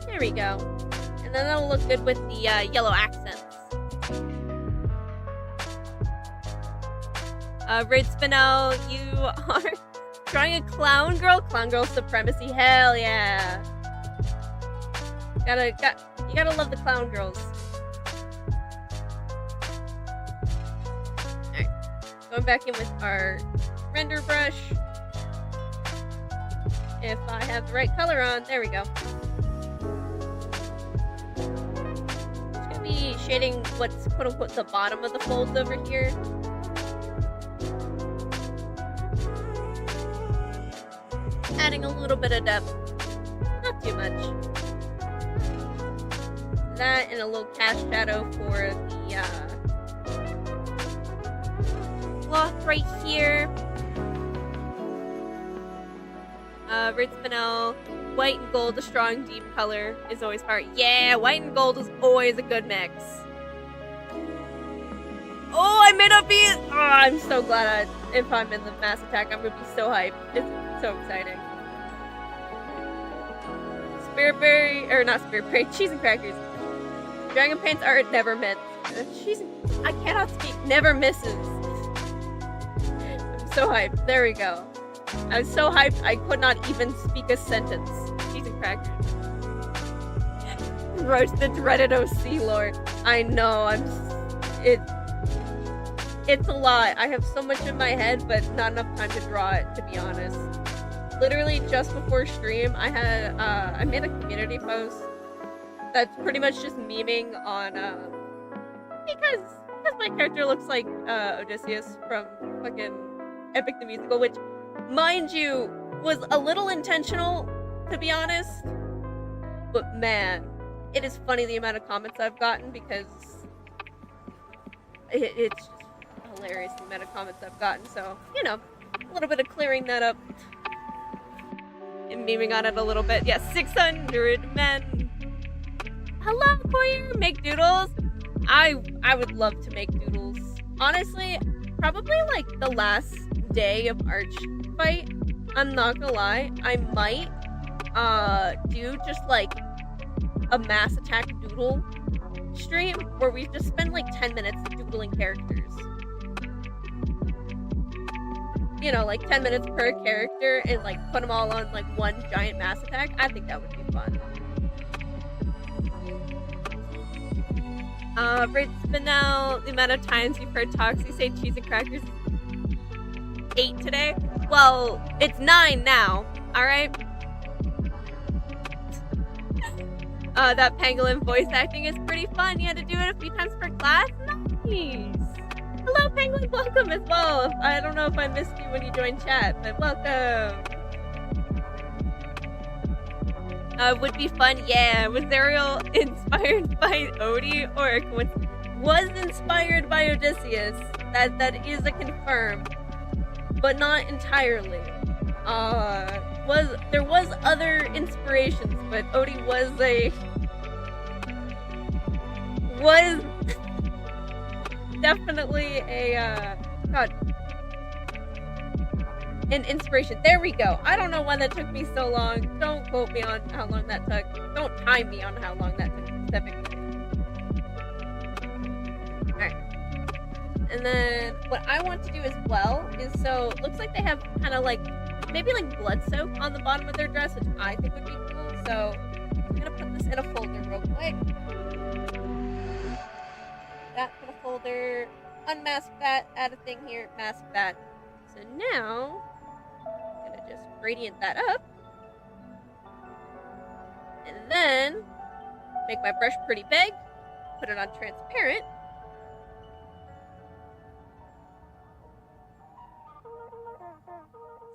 There we go. And then that'll look good with the yellow accents. Raid Spinel, you are drawing a clown girl? Clown girl supremacy, hell yeah. You gotta love the clown girls. Alright, going back in with our render brush. If I have the right color on, there we go. Just gonna be shading what's quote-unquote the bottom of the folds over here. Adding a little bit of depth, not too much. That and a little cast shadow for the cloth right here. Red Spinel, white and gold, a strong deep color is always part. Yeah, white and gold is always a good mix. Oh, I may not be. Oh, I'm so glad if I'm in the mass attack, I'm gonna be so hyped. It's so exciting. Spearberry, or not Spearberry, cheese and crackers. Dragon Paint's art never missed. I cannot speak. Never misses. I'm so hyped. There we go. I was so hyped I could not even speak a sentence. Cheese and crackers. Roach the dreaded OC Lord. I know. It's a lot. I have so much in my head, but not enough time to draw it, to be honest. Literally just before stream, I made a community post that's pretty much just memeing on because my character looks like Odysseus from fucking Epic the Musical, which, mind you, was a little intentional, to be honest. But man, it is funny the amount of comments I've gotten because it's just hilarious the amount of comments I've gotten. So, you know, a little bit of clearing that up and memeing on it a little bit. Yes, 600 men. Hello, Courier. Make doodles. I would love to make doodles. Honestly, probably like the last day of Arch fight. I'm not gonna lie. I might do just like a mass attack doodle stream where we just spend like 10 minutes doodling characters. You know, like 10 minutes per character and like put them all on like one giant mass attack. I think that would be fun. Red Spinel, the amount of times you've heard Toxie say cheese and crackers is 8 today. Well, it's 9 now, alright? That pangolin voice acting is pretty fun. You had to do it a few times per class? Nice! Hello, Penguin, welcome as well. I don't know if I missed you when you joined chat, but welcome. Would be fun, yeah. Was Ariel inspired by Odie or was inspired by Odysseus? That is a confirmed, but not entirely. There was other inspirations, but Odie was definitely a God. and inspiration. There we go. I don't know why that took me so long. Don't quote me on how long that took. Don't time me on how long that took specifically. Alright. And then what I want to do as well is, so it looks like they have kind of like, maybe like blood soap on the bottom of their dress, which I think would be cool. So I'm going to put this in a folder real quick. That in a folder. Unmask that. Add a thing here. Mask that. So now I'm going to just gradient that up. And then make my brush pretty big. Put it on transparent.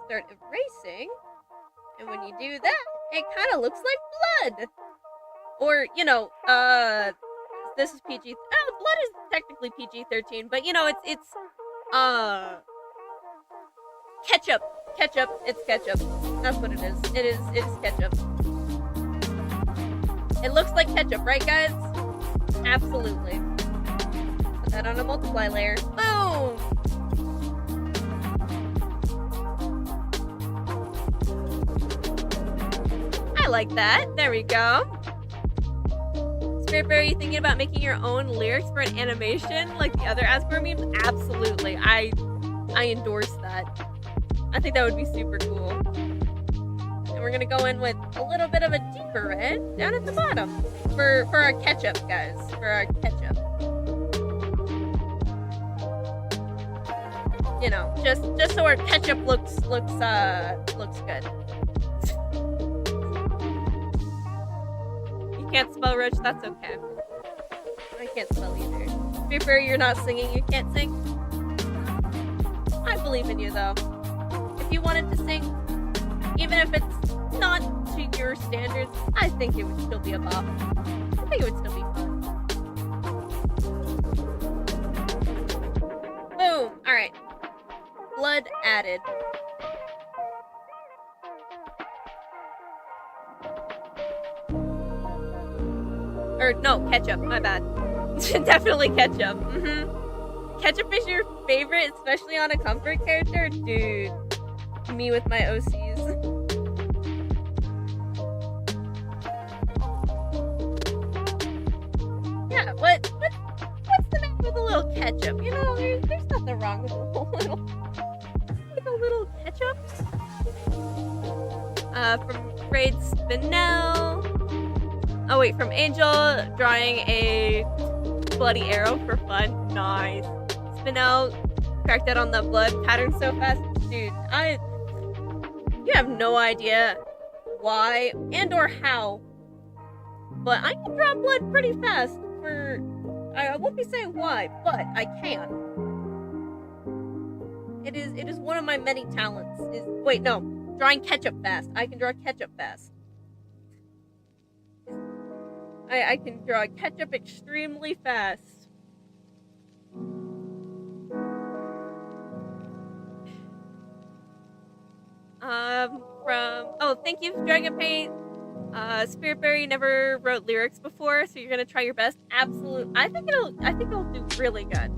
Start erasing, and when you do that, it kind of looks like blood. Or, you know, this is PG. Blood is technically PG-13, but you know, it's ketchup. Ketchup. It's ketchup. That's what it is. It is ketchup. It looks like ketchup, right, guys? Absolutely. Put that on a multiply layer. Boom. I like that. There we go. Spiritberry, you thinking about making your own lyrics for an animation like the other Asper memes? Absolutely. I endorse that. I think that would be super cool. And we're gonna go in with a little bit of a deeper red down at the bottom for our ketchup, guys. For our ketchup. You know, just so our ketchup looks good. Can't spell Roach, that's okay. I can't spell either. Spiritberry, you're not singing, you can't sing. I believe in you though. If you wanted to sing, even if it's not to your standards, I think it would still be a bop. I think it would still be fun. Boom! Alright. Blood added. Or, no, ketchup. My bad. Definitely ketchup. Ketchup is your favorite, especially on a comfort character? Dude. Me with my OCs. Yeah, what's the matter with a little ketchup? You know, there's nothing wrong with a little ketchup. From Grade Spinell. Oh wait, from Angel, drawing a bloody arrow for fun. Nice. Spinell cracked that on the blood pattern so fast. Dude, you have no idea why and or how, but I can draw blood pretty fast I won't be saying why, but I can. It is one of my many talents. Wait, no. Drawing ketchup fast. I can draw ketchup fast. I can draw ketchup extremely fast. Thank you, Dragon Paint. Spiritberry never wrote lyrics before, so you're gonna try your best. Absolutely. I think it'll do really good.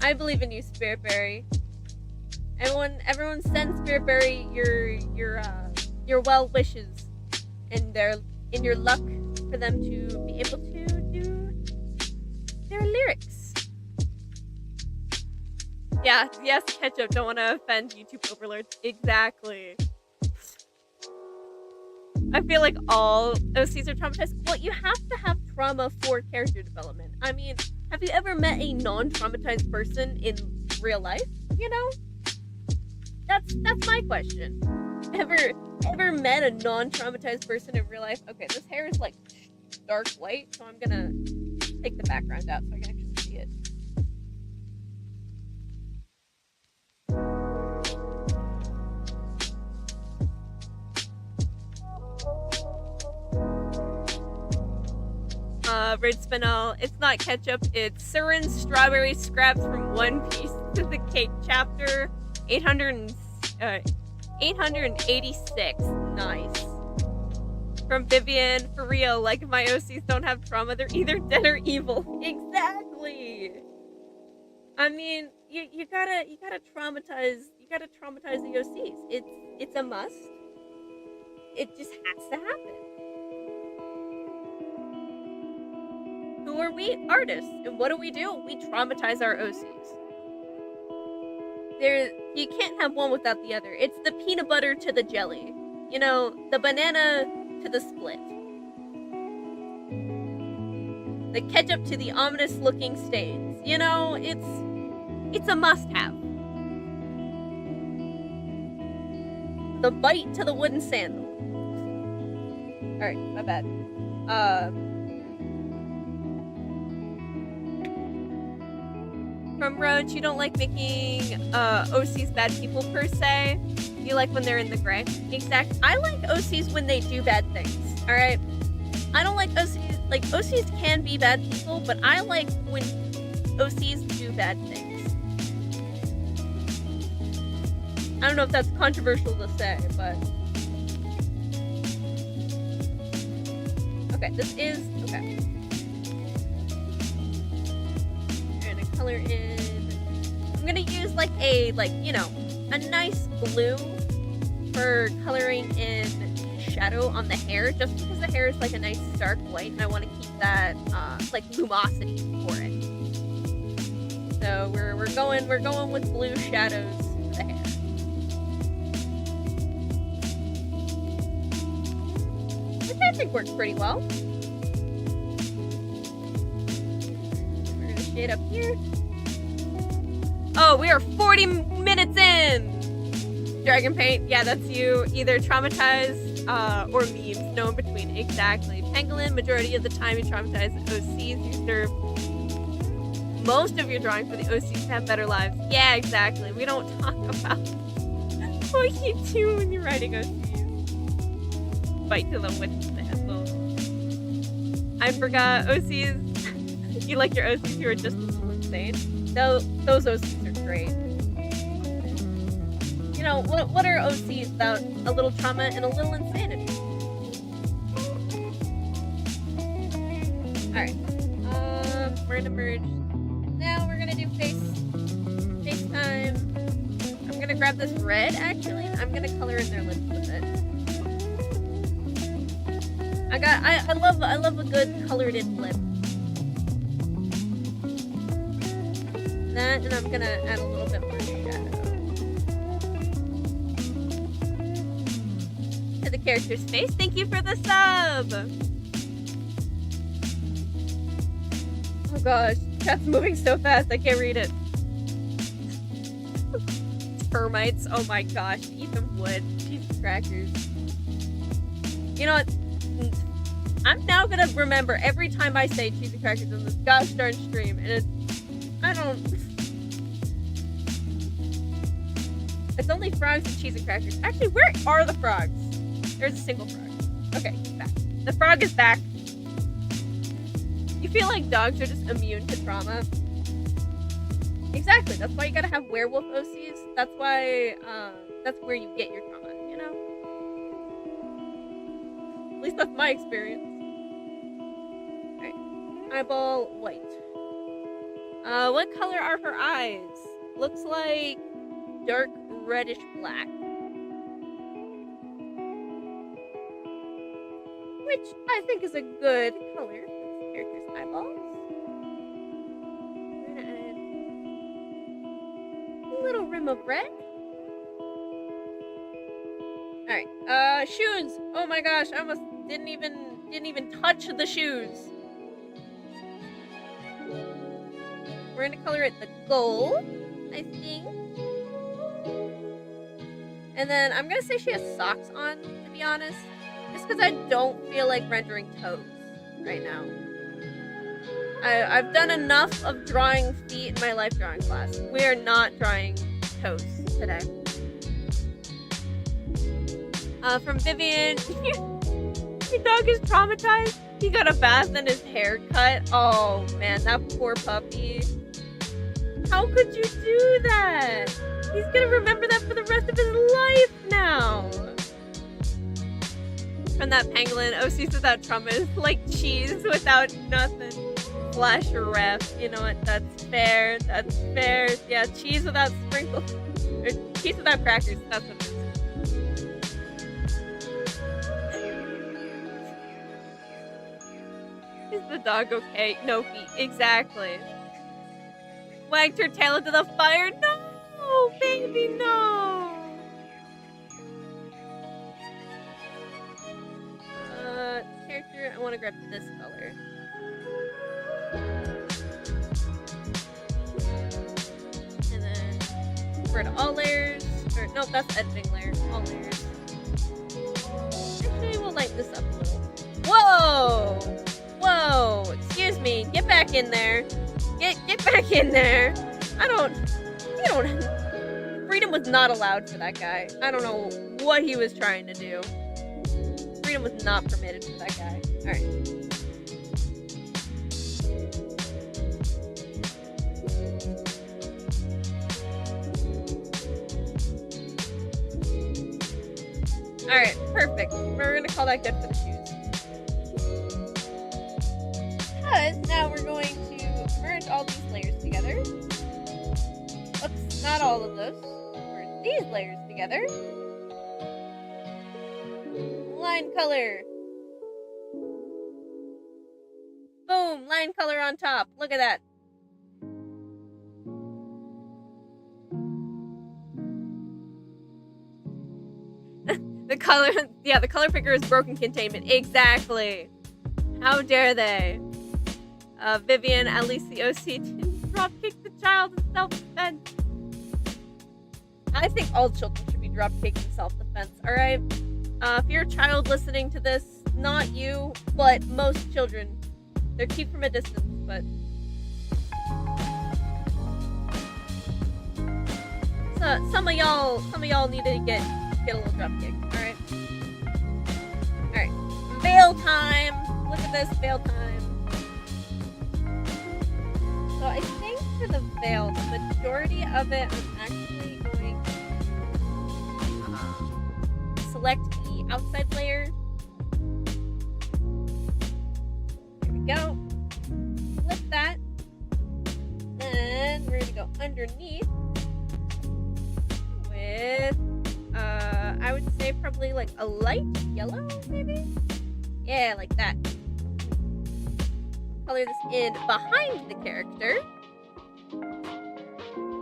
I believe in you, Spiritberry. Everyone send Spiritberry your well wishes and in your luck for them to be able to do their lyrics. Yeah, yes, ketchup. Don't want to offend YouTube overlords. Exactly. I feel like all OCs are traumatized. Well, you have to have trauma for character development. I mean, have you ever met a non-traumatized person in real life? You know? That's my question. Ever met a non-traumatized person in real life? Okay, this hair is like dark white, so I'm gonna take the background out so I can actually see it. Red Spinel, it's not ketchup, it's Siren strawberry scraps from One Piece to the Cake chapter 886. Nice. From Vivian, for real, like my OCs don't have trauma, they're either dead or evil. Exactly. I mean, you gotta gotta traumatize the OCs. It's a must. It just has to happen. Who are we? Artists. And what do? We traumatize our OCs. You can't have one without the other. It's the peanut butter to the jelly. You know, the banana to the split. The ketchup to the ominous looking stains. You know, it's a must-have. The bite to the wooden sandal. Alright, my bad. From Roach, you don't like making OCs bad people per se. You like when they're in the gray. Exact. I like OCs when they do bad things. Alright? I don't like OCs. Like, OCs can be bad people, but I like when OCs do bad things. I don't know if that's controversial to say, but... Okay, this is... Okay. I'm gonna color in... I'm gonna use, like, a nice blue for coloring in shadow on the hair, just because the hair is, like, a nice stark white, and I want to keep that, like, lumosity for it. So, we're going with blue shadows for the hair. Which I think works pretty well. We're gonna shade up here. Oh, we are 40 minutes in! Dragon paint, yeah, that's you. Either traumatized or memes, no in between. Exactly. Pangolin, majority of the time you traumatize OCs, you serve most of your drawing for the OCs to have better lives. Yeah, exactly. We don't talk about what you do when you're writing OCs. Bite to the witch sandal. I forgot OCs. You like your OCs who are just insane. Those OCs are great. You know, what are OCs without a little trauma and a little insanity? Alright. We're gonna merge. Now we're gonna do FaceTime. I'm gonna grab this red, actually. I'm gonna color in their lips with it. I love a good colored in lip. That, and I'm gonna add a little bit more shadow to the character's face. Thank you for the sub! Oh gosh, chat's moving so fast, I can't read it. Termites, oh my gosh, eat them wood. Jesus crackers. You know what? I'm now gonna remember every time I say cheesy crackers in this gosh darn stream, and it's only frogs and cheesy crackers. Actually, where are the frogs? There's a single frog. Okay, he's back. The frog is back. You feel like dogs are just immune to trauma? Exactly. That's why you gotta have werewolf OCs. That's why, that's where you get your trauma, you know? At least that's my experience. Alright. Eyeball white. What color are her eyes? Looks like dark reddish black. Which I think is a good color for this character's eyeballs. We're gonna add a little rim of red. Alright, shoes! Oh my gosh, I almost didn't even touch the shoes. We're gonna color it the gold, I think. And then I'm gonna say she has socks on, to be honest. Just because I don't feel like rendering toes right now. I've done enough of drawing feet in my life drawing class. We are not drawing toes today. From Vivian, your dog is traumatized. He got a bath and his hair cut. Oh man, that poor puppy. How could you do that? He's gonna remember that for the rest of his life now. From that pangolin, OCs without trauma is like cheese without nothing. Flash ref, you know what? That's fair. That's fair. Yeah, cheese without sprinkles. Or cheese without crackers, that's what it is. Is the dog okay? No feet. Exactly. Wagged her tail into the fire. No, baby, no. Character, I want to grab this color. And then convert to all layers. Or nope, that's editing layer. All layers. Actually, we'll lighten this up a little. Whoa! Whoa! Excuse me. Get back in there. Get back in there. You don't. Freedom was not allowed for that guy. I don't know what he was trying to do. Freedom was not permitted for that guy. Alright. Alright, perfect. We're gonna call that good for the shoes. Because now we're going to merge all these layers together. Oops, not all of those. Merge these layers together. Line color. Boom, line color on top. Look at that. The color picker is broken containment. Exactly. How dare they? Vivian, at least the OC didn't dropkick the child in self-defense. I think all children should be dropkicked in self-defense, alright? If you're a child listening to this, not you, but most children, they're cute from a distance, but... So, some of y'all need to get a little dropkick, alright? Alright, veil time! Look at this, veil time. So I think for the veil, the majority of it, I'm actually going to select the outside layer. There we go. Flip that. Then we're going to go underneath with, I would say probably like a light yellow, maybe? Yeah, like that. Color this in behind the character.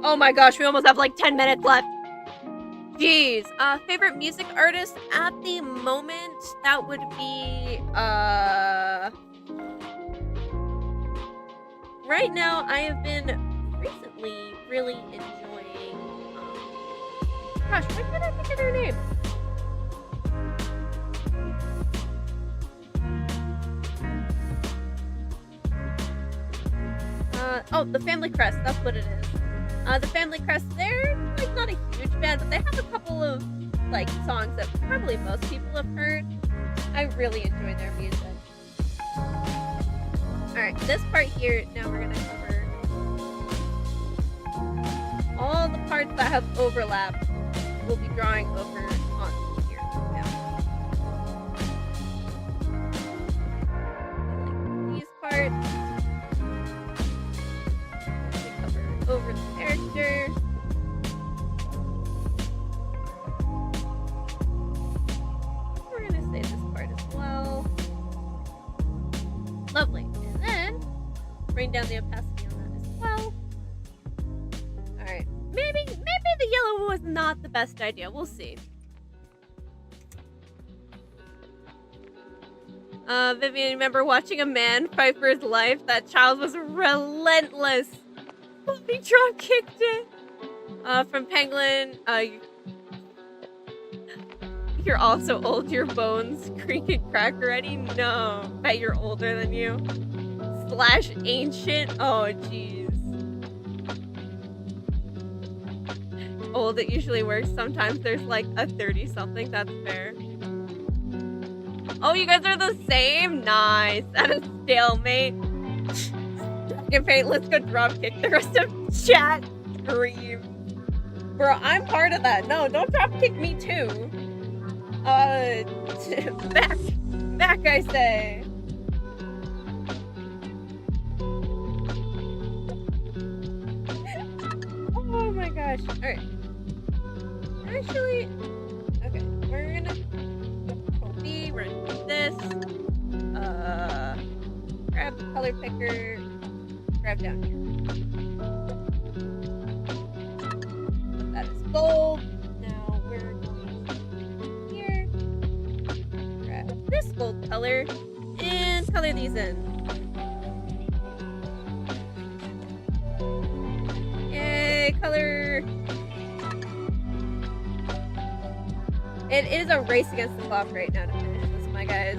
Oh my gosh, we almost have like 10 minutes left. Jeez. Favorite music artist at the moment, that would be, right now I have been recently really enjoying, gosh, why can't I think of their name? Oh, the Family Crest, that's what it is. The Family Crest, they're like not a huge band, but they have a couple of like songs that probably most people have heard. I really enjoy their music. Alright, this part here, now we're gonna cover all the parts that have overlap. We'll be drawing over on here now. Like these parts. Over the character. We're gonna say this part as well. Lovely. And then bring down the opacity on that as well. Alright. Maybe the yellow was not the best idea. We'll see. Vivian, remember watching a man fight for his life? That child was relentless. He drop kicked it. From Penguin, you're also old, your bones creak and crack already? No. Bet you're older than you. Slash ancient? Oh, jeez. Old, it usually works. Sometimes there's like a 30-something, that's fair. Oh, you guys are the same? Nice. At a stalemate. Okay, let's go dropkick the rest of chat. Scream. Bro, I'm part of that. No, don't dropkick me too. Back, I say. Oh my gosh. Alright. Actually, okay, we're gonna copy, we're gonna do this. Grab the color picker, grab down here. That is gold. Now we're going to here, grab this gold color, and color these in. Yay, color. It is a race against the clock right now to finish this, my guys.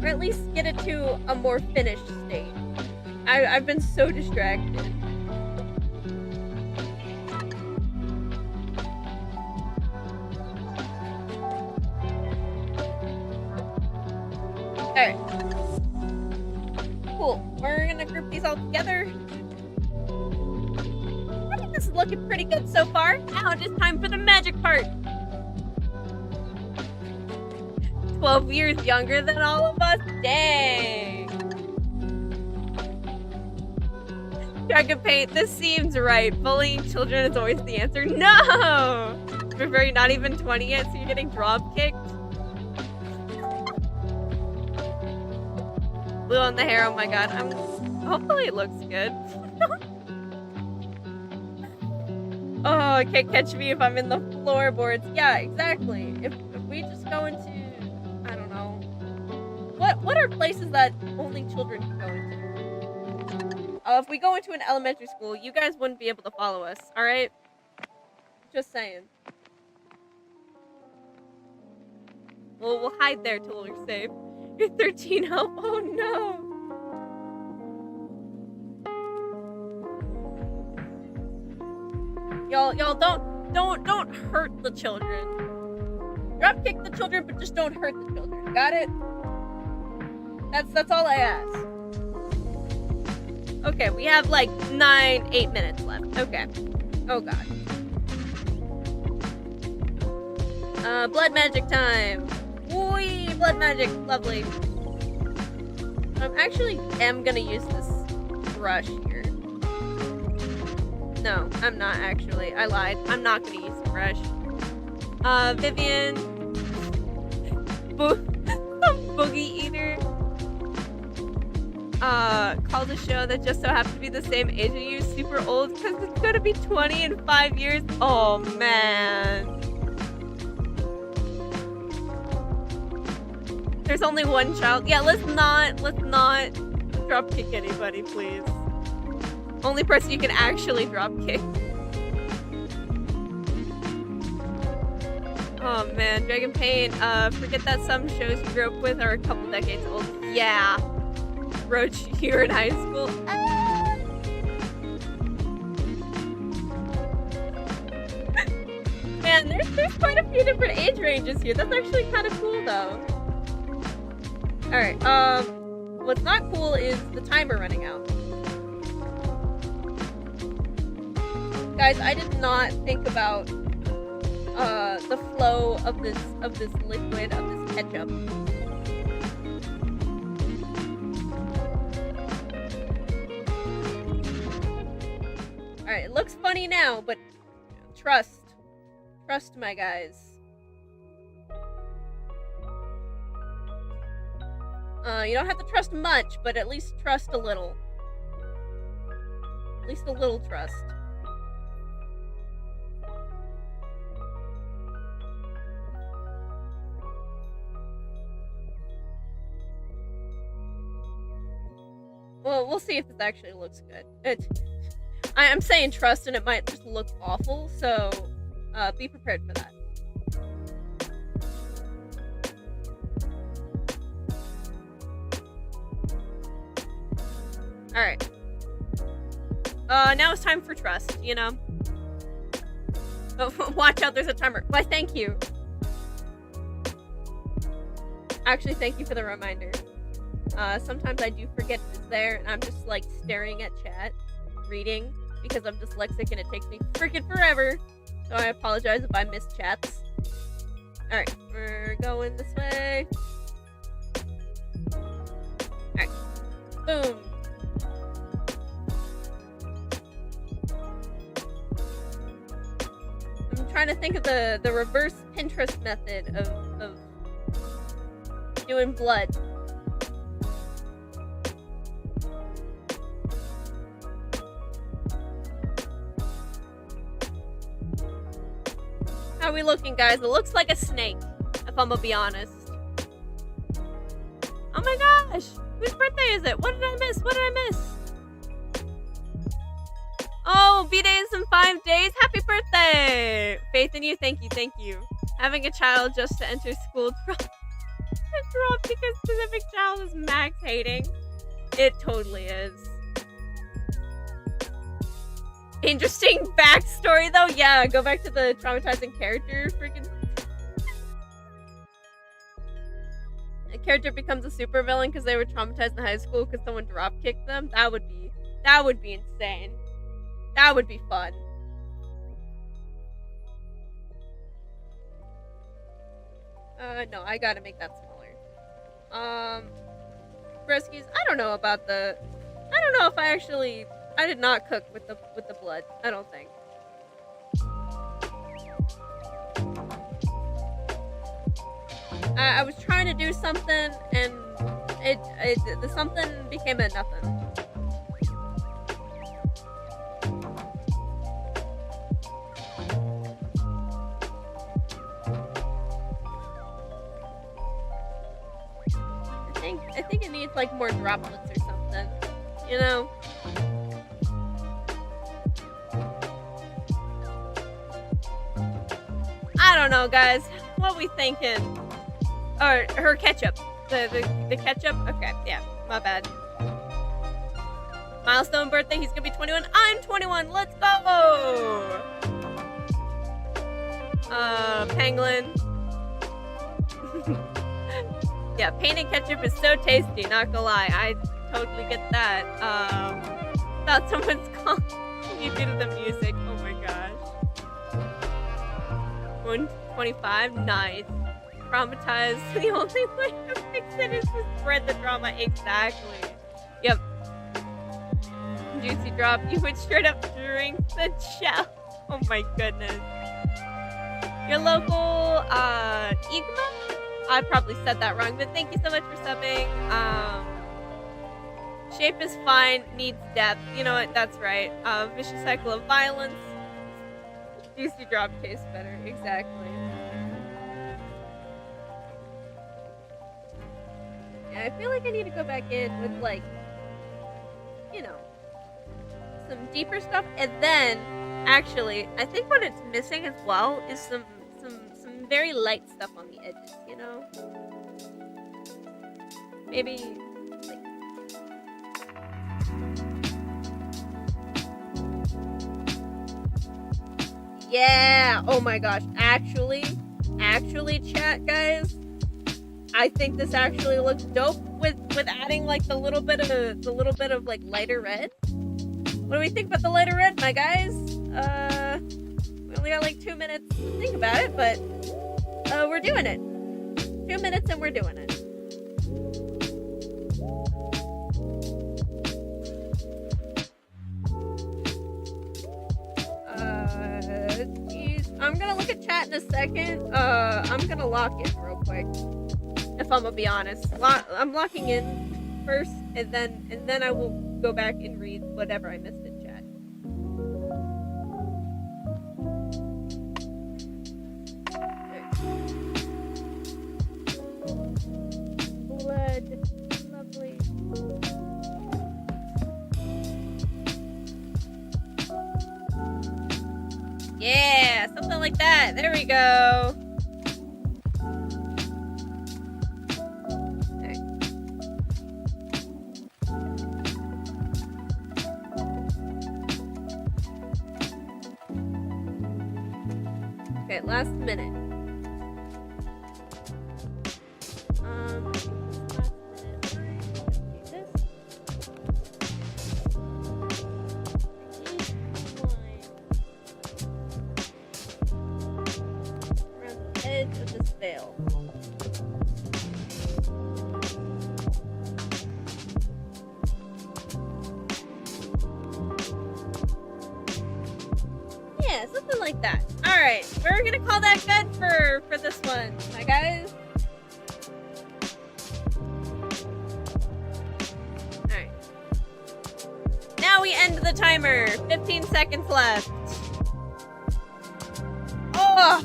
Or at least get it to a more finished state. I've been so distracted. Alright. Cool. We're gonna group these all together. I think this is looking pretty good so far. Now it is time for the magic part. 12 years younger than all of us? Dang. Dragon Paint, this seems right. Bullying children is always the answer. No! Remember, you're not even 20 yet, so you're getting drop kicked. Blue on the hair, oh my god. Hopefully it looks good. Oh, I can't catch me if I'm in the floorboards. Yeah, exactly. If we just go into, I don't know. What are places that only children can go into? If we go into an elementary school, you guys wouldn't be able to follow us, alright? Just saying. Well, we'll hide there till we're safe. You're 13, help. Oh no! Y'all don't hurt the children. Drop kick the children, but just don't hurt the children. Got it? That's all I ask. Okay, we have like 8 minutes left. Okay. Oh god. Blood magic time. Whee! Blood magic. Lovely. Actually am gonna use this brush here. No, I'm not actually. I lied. I'm not gonna use the brush. Vivian. Boogie Eater. Calls a show that just so happens to be the same age as you, super old, because it's gonna be 20 in 5 years. Oh, man. There's only one child. Yeah, let's not drop kick anybody, please. Only person you can actually drop kick. Oh man, Dragon Paint, forget that some shows you grew up with are a couple decades old. Yeah. Roach, you were in high school. Man, there's quite a few different age ranges here. That's actually kind of cool though. Alright, what's not cool is the timer running out. Guys, I did not think about the flow of this liquid, of this ketchup. Alright, it looks funny now, but trust my guys. You don't have to trust much, but at least trust a little. At least a little trust. Well, we'll see if this actually looks good. I'm saying trust, and it might just look awful, so be prepared for that. Alright. Now it's time for trust, you know? Oh, watch out, there's a timer. Why, thank you. Actually, thank you for the reminder. Sometimes I do forget it's there, and I'm just, like, staring at chat, reading, because I'm dyslexic and it takes me freaking forever. So I apologize if I miss chats. Alright, we're going this way. Alright. Boom. I'm trying to think of the reverse Pinterest method of doing blood. How are we looking, guys? It looks like a snake, if I'm gonna be honest. Oh my gosh! Whose birthday is it? What did I miss? What did I miss? Oh, B-Day is in 5 days. Happy birthday! Faith in you. Thank you. Thank you. Having a child just to enter school dropped because specific child is max hating. It totally is. Interesting backstory though. Yeah, go back to the traumatizing character. Freaking a character becomes a supervillain because they were traumatized in high school because someone drop kicked them. That would be insane. That would be fun. No, I gotta make that smaller. Briskies, I don't know if I did not cook with the blood. I don't think. I was trying to do something and the something became a nothing. I think it needs like more droplets or something, you know? I don't know, guys. What we thinking? Or her ketchup. The ketchup? Okay, yeah, my bad. Milestone birthday, he's gonna be 21. I'm 21, let's go! Pangolin. Yeah, painted ketchup is so tasty, not gonna lie. I totally get that. Thought someone's calling you due to the music. Oh my gosh. 125, nice. Traumatized. The only way to fix it is to spread the drama. Exactly. Yep. Juicy drop. You would straight up drink the shell. Oh my goodness. Your local, Igma? I probably said that wrong, but thank you so much for subbing. Shape is fine, needs depth. You know what? That's right. Vicious cycle of violence. Juicy drop tastes better. Exactly. Yeah, I feel like I need to go back in with, like, you know, some deeper stuff. And then, actually, I think what it's missing as well is some very light stuff on the edges, you know? Maybe, like... Yeah! Oh my gosh. Actually, chat, guys, I think this actually looks dope with adding, like, the little bit of, like, lighter red. What do we think about the lighter red, my guys? We only got, like, 2 minutes to think about it, but... we're doing it. 2 minutes and we're doing it. Geez. I'm gonna look at chat in a second. I'm gonna lock in real quick. If I'm gonna be honest. I'm locking in first, and then I will go back and read whatever I missed in chat. Lovely. Yeah, something like that. There we go. Okay, last minute. Alright, we're gonna call that good for this one, my guys. Alright. Now we end the timer. 15 seconds left. Oh!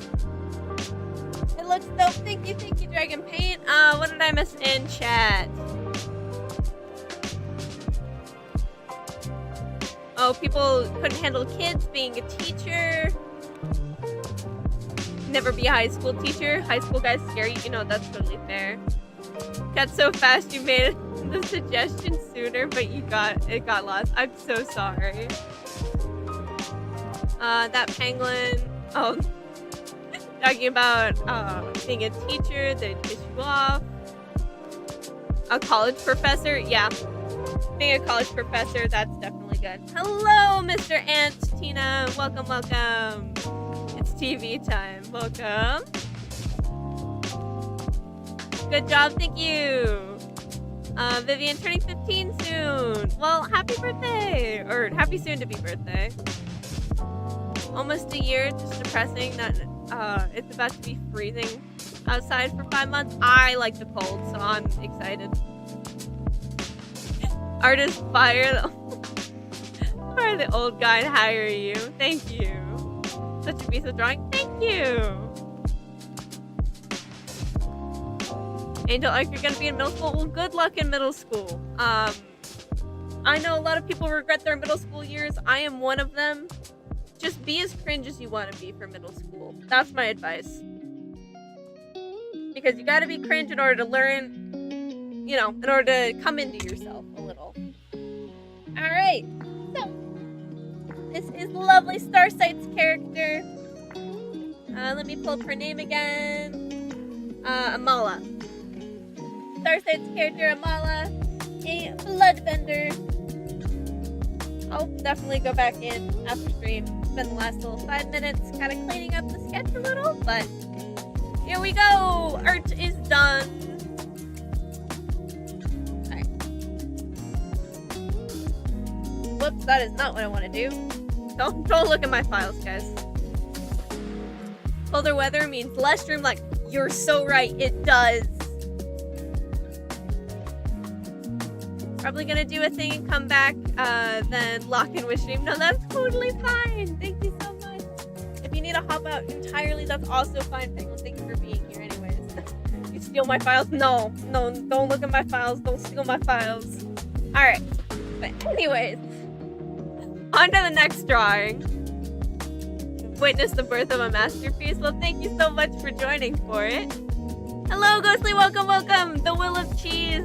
It looks dope. Thank you, Dragon Paint. What did I miss in chat? Oh, people couldn't handle kids, being a teacher. Never be a high school teacher. High school guys scare you. You know, that's totally fair. Got so fast you made the suggestion sooner, but it got lost. I'm so sorry. That penguin. Oh, talking about being a teacher, they piss you off. A college professor, yeah. Being a college professor, that's definitely good. Hello, Mr. Ant Tina. Welcome, welcome. It's TV time. Welcome. Good job, thank you. Vivian turning 15 soon. Well, happy birthday, or happy soon-to-be birthday. Almost a year. Just depressing that it's about to be freezing outside for 5 months. I like the cold, so I'm excited. Artist fire the old guy to hire you. Thank you. Such a piece of drawing. Thank you. Angel Arc, you're gonna be in middle school. Well, good luck in middle school. I know a lot of people regret their middle school years. I am one of them. Just be as cringe as you want to be for middle school. That's my advice. Because you gotta be cringe in order to learn, you know, in order to come into yourself a little. Alright, so this is lovely Starsight's character. Let me pull up her name again. Amala. Starsight's character, Amala, a bloodbender. I'll definitely go back in after stream. Spend the last little 5 minutes kind of cleaning up the sketch a little, but here we go. Art is done. Alright. Whoops, that is not what I want to do. Don't look at my files, guys. Colder weather means less stream. Like, you're so right, it does. Probably gonna do a thing and come back, then lock in with stream. No, that's totally fine. Thank you so much. If you need to hop out entirely, that's also fine. Thank you for being here anyways. You steal my files? No, don't look at my files. Don't steal my files. Alright. But anyways, on to the next drawing. Witness the birth of a masterpiece. Well, thank you so much for joining for it. Hello, Ghostly. Welcome, welcome. The Will of Cheese.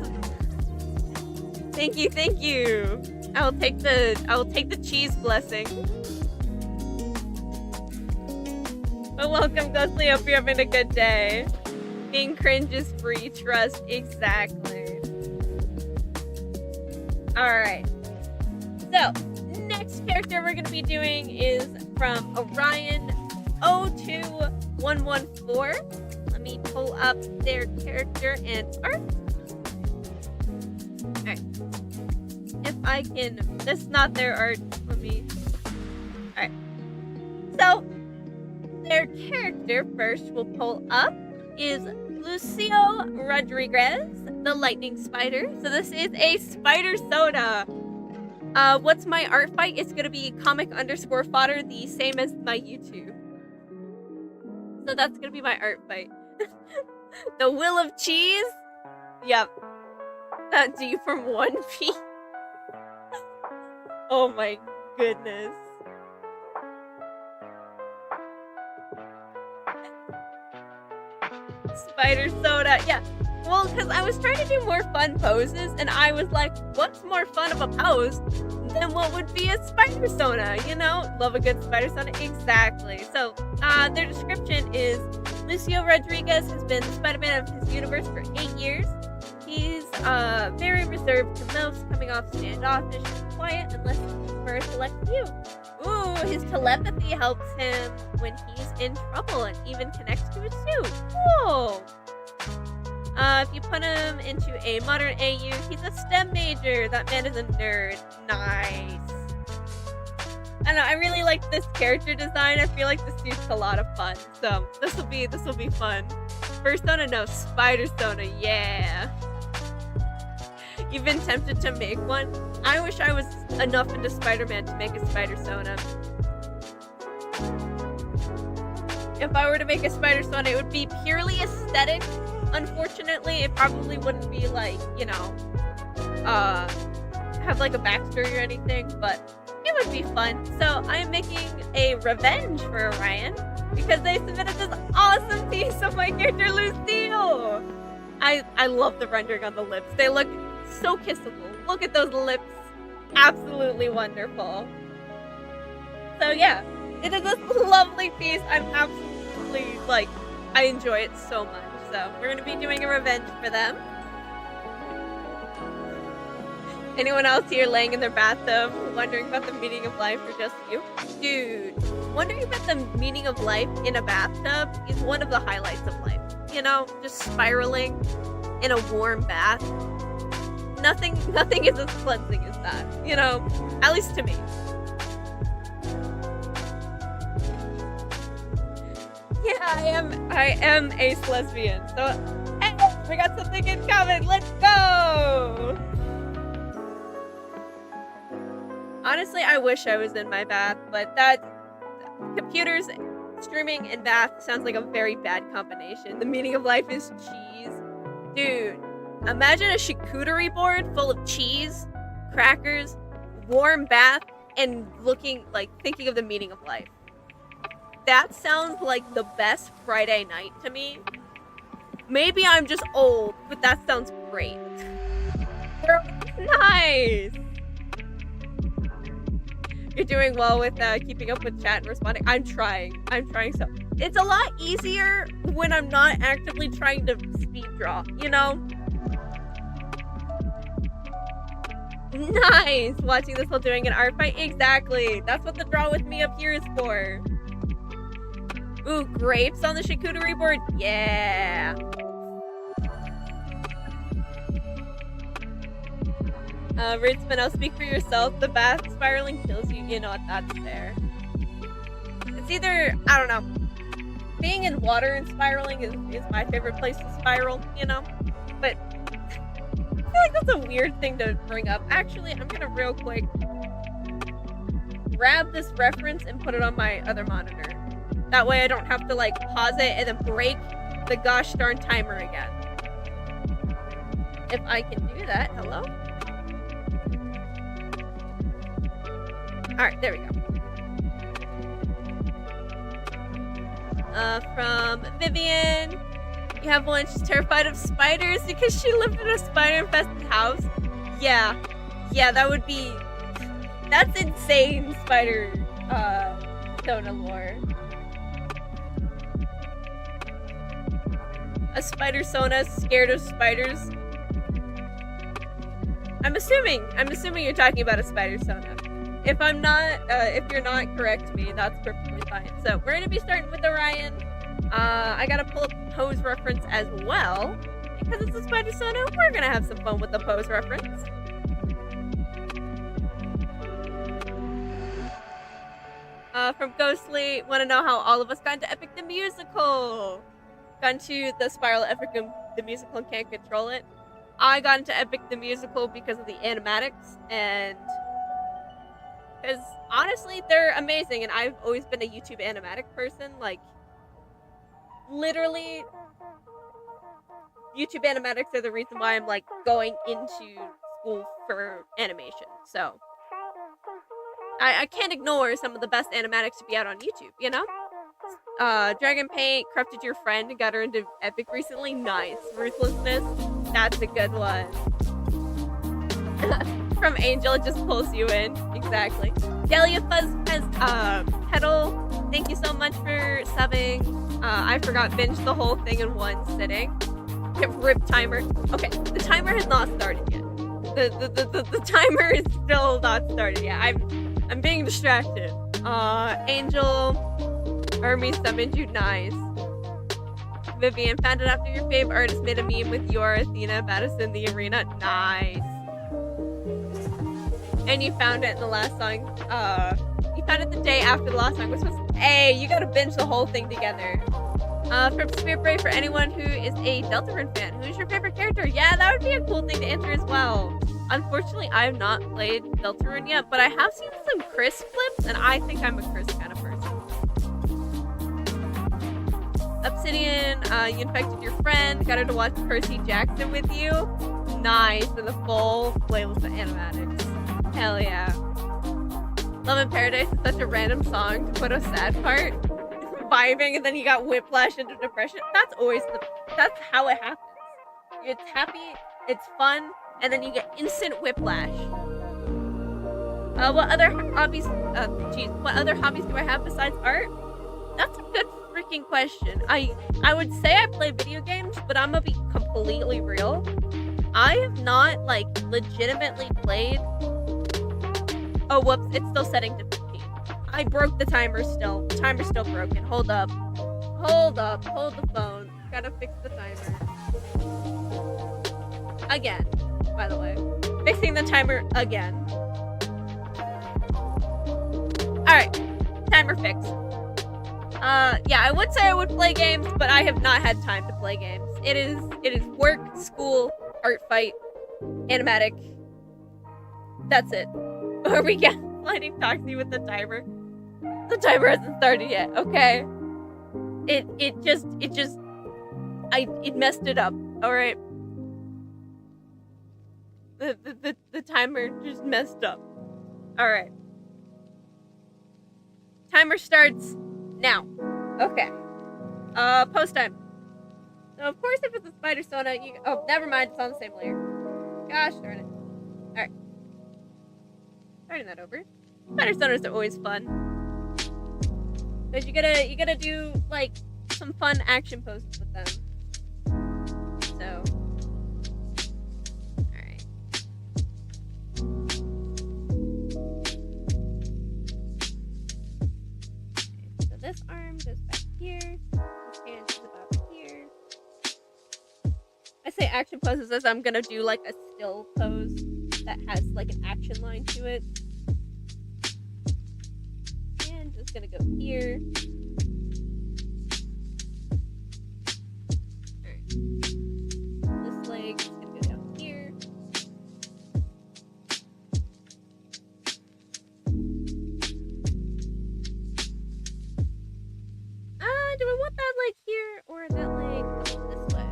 Thank you. I will take the cheese blessing. But welcome, Ghostly. Hope you're having a good day. Being cringe is free. Trust. Exactly. Alright. So, next character we're going to be doing is from Orion 02114. Let me pull up their character and art. Alright. If I can... This is not their art. Let me... Alright. So, their character first we'll pull up is Lucio Rodriguez, the Lightning Spider. So this is a Spider Soda. What's my art fight? It's gonna be comic_fodder, the same as my YouTube. So that's gonna be my art fight. The Will of Cheese? Yep. That's you from One Piece. Oh my goodness. Spider Soda. Yeah. Well, because I was trying to do more fun poses, and I was like, what's more fun of a pose than what would be a Spider Soda? You know? Love a good Spider Soda. Exactly. So, their description is, Lucio Rodriguez has been the Spider-Man of his universe for 8 years. He's very reserved to most, coming off standoffish and quiet unless for a select few. Ooh, his telepathy helps him when he's in trouble and even connects to his suit. Cool. If you put him into a modern AU, he's a STEM major. That man is a nerd. Nice. I don't know, I really like this character design. I feel like this dude's a lot of fun. So this will be fun. Persona, no, Spider-Sona, yeah. You've been tempted to make one? I wish I was enough into Spider-Man to make a Spider-Sona. If I were to make a Spider-Sona, it would be purely aesthetic. Unfortunately, it probably wouldn't be like, you know, have like a backstory or anything, but it would be fun. So I am making a revenge for Orion because they submitted this awesome piece of my character Lucille. I love the rendering on the lips. They look so kissable. Look at those lips. Absolutely wonderful. So yeah, it is this lovely piece. I'm absolutely, like, I enjoy it so much. So we're going to be doing a revenge for them. Anyone else here laying in their bathtub wondering about the meaning of life or just you? Dude, wondering about the meaning of life in a bathtub is one of the highlights of life. You know, just spiraling in a warm bath. Nothing is as cleansing as that, you know, at least to me. Yeah, I am ace lesbian, so hey, we got something in common, let's go! Honestly, I wish I was in my bath, but that computers, streaming, and bath sounds like a very bad combination. The meaning of life is cheese. Dude, imagine a charcuterie board full of cheese, crackers, warm bath, and thinking of the meaning of life. That sounds like the best Friday night to me. Maybe I'm just old, but that sounds great. Nice! You're doing well with keeping up with chat and responding. I'm trying so. It's a lot easier when I'm not actively trying to speed draw, you know? Nice! Watching this while doing an art fight. Exactly! That's what the draw with me up here is for. Ooh, grapes on the charcuterie board? Yeah! Ritzman, I'll speak for yourself. The bath spiraling kills you. You know what? That's fair. It's either, I don't know. Being in water and spiraling is my favorite place to spiral, you know? But I feel like that's a weird thing to bring up. Actually, I'm gonna real quick grab this reference and put it on my other monitor. That way I don't have to, like, pause it and then break the gosh darn timer again. If I can do that. Hello? Alright, there we go. From Vivian. You have one, she's terrified of spiders because she lived in a spider-infested house. Yeah, that would be... That's insane, spider, Sona lore. A spider-sona scared of spiders. I'm assuming you're talking about a spider-sona. If I'm not, if you're not, correct me. That's perfectly fine. So we're gonna be starting with Orion. I gotta pull up the pose reference as well because it's a spider-sona. We're gonna have some fun with the pose reference. From Ghostly, want to know how all of us got into Epic the Musical? Got into the Spiral Epic the Musical and can't control it. I got into Epic the Musical because of the animatics and because honestly they're amazing, and I've always been a YouTube animatic person. Like, literally YouTube animatics are the reason why I'm like going into school for animation. So I can't ignore some of the best animatics to be out on YouTube, you know? Dragon Paint, corrupted your friend and got her into Epic recently. Nice. Ruthlessness, that's a good one. From Angel, it just pulls you in. Exactly. Delia Fuzz has Petal, thank you so much for subbing. I forgot, binge the whole thing in one sitting. Rip timer. Okay, the timer has not started yet. The timer is still not started yet. I'm being distracted. Angel, Hermes summoned you. Nice. Vivian, found it after your fave artist made a meme with your Athena about us in the arena. Nice. And you found it in the last song. You found it the day after the last song, which was, hey, you gotta binge the whole thing together. From Spirit Brave, for anyone who is a Deltarune fan, who's your favorite character? Yeah, that would be a cool thing to answer as well. Unfortunately, I have not played Deltarune yet, but I have seen some Chris clips, and I think I'm a Chris kind of person. Obsidian, you infected your friend, got her to watch Percy Jackson with you. Nice, for the full playlist of animatics. Hell yeah. Love in Paradise is such a random song to put a sad part. Vibing, and then you got whiplash into depression. That's how it happens. It's happy, it's fun, and then you get instant whiplash. What other hobbies do I have besides art? That's a good freaking question. I would say I play video games, but I'm gonna be completely real. I have not, like, legitimately played... Oh, whoops, it's still setting to 15. I broke the timer still. The timer's still broken. Hold up. Hold the phone. Gotta fix the timer. Again, by the way. Fixing the timer again. Alright, timer fixed. Yeah, I would say I would play games, but I have not had time to play games. It is work, school, art fight, animatic. That's it. Are we gaslighting Toxie with the timer? The timer hasn't started yet, okay? It messed it up, alright? The timer just messed up. Alright. Timer starts now. Okay. Post time. So of course if it's a spider sona, oh, never mind, it's on the same layer. Gosh darn it. Alright. Starting that over. Spider sonas are always fun. Because you gotta do, like, some fun action poses with them. So. Alright. Okay, so this arm goes back here. This hand goes about here. I say action poses as I'm gonna do, like, a still pose that has, like, an action line to it. And just gonna go here. Alright. This leg is gonna go down here. Do I want that leg here or that leg this way?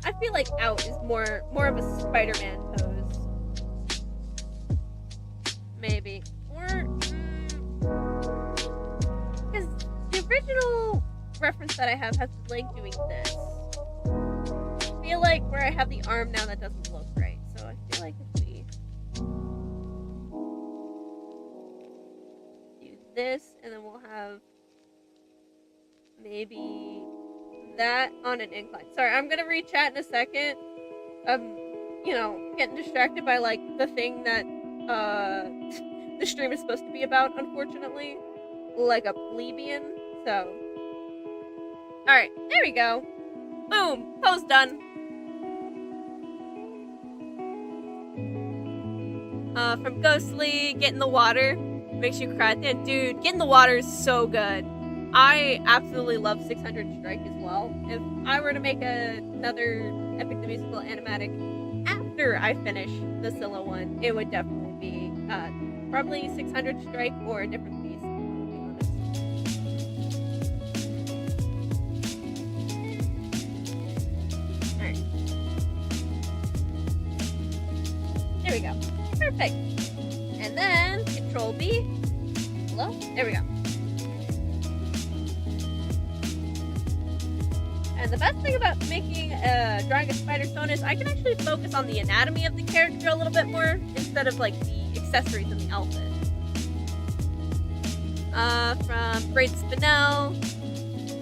I feel like out is more of a Spider-Man pose. Maybe. Or, because the original reference that I have has the leg doing this. I feel like where I have the arm now, that doesn't look right. So I feel like if we do this, and then we'll have maybe that on an incline. Sorry, I'm gonna read chat in a second. You know, getting distracted by, like, the thing that the stream is supposed to be about, unfortunately. Like a plebeian. So. Alright, there we go. Boom! Pose done. From Ghostly, get in the water. Makes you cry. Dude, get in the water is so good. I absolutely love 600 Strike as well. If I were to make another Epic the Musical animatic after I finish the Scylla one, it would definitely be probably 600 Strike or a different piece, to be honest. Alright. There we go. Perfect. And then, Control B. Hello? There we go. And the best thing about drawing a spider sona is I can actually focus on the anatomy of the character a little bit more instead of, like, the accessories and the outfit. From Great Spinel,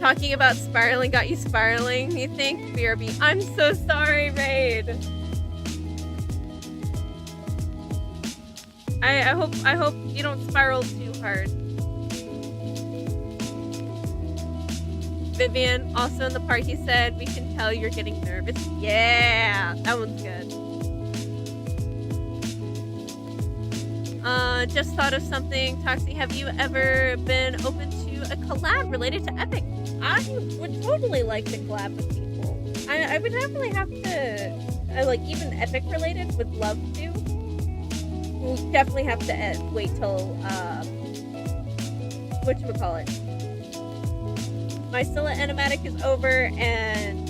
talking about spiraling got you spiraling. You think? BRB. I'm so sorry, Raid. I hope you don't spiral too hard. Vivian, also in the part he said, we can tell you're getting nervous. Yeah, that one's good. Just thought of something. Toxie, have you ever been open to a collab related to Epic? I would totally like to collab with people. I would definitely have to, like, even Epic related, would love to. We'll definitely have to wait till, whatchamacallit. My Scylla animatic is over, and,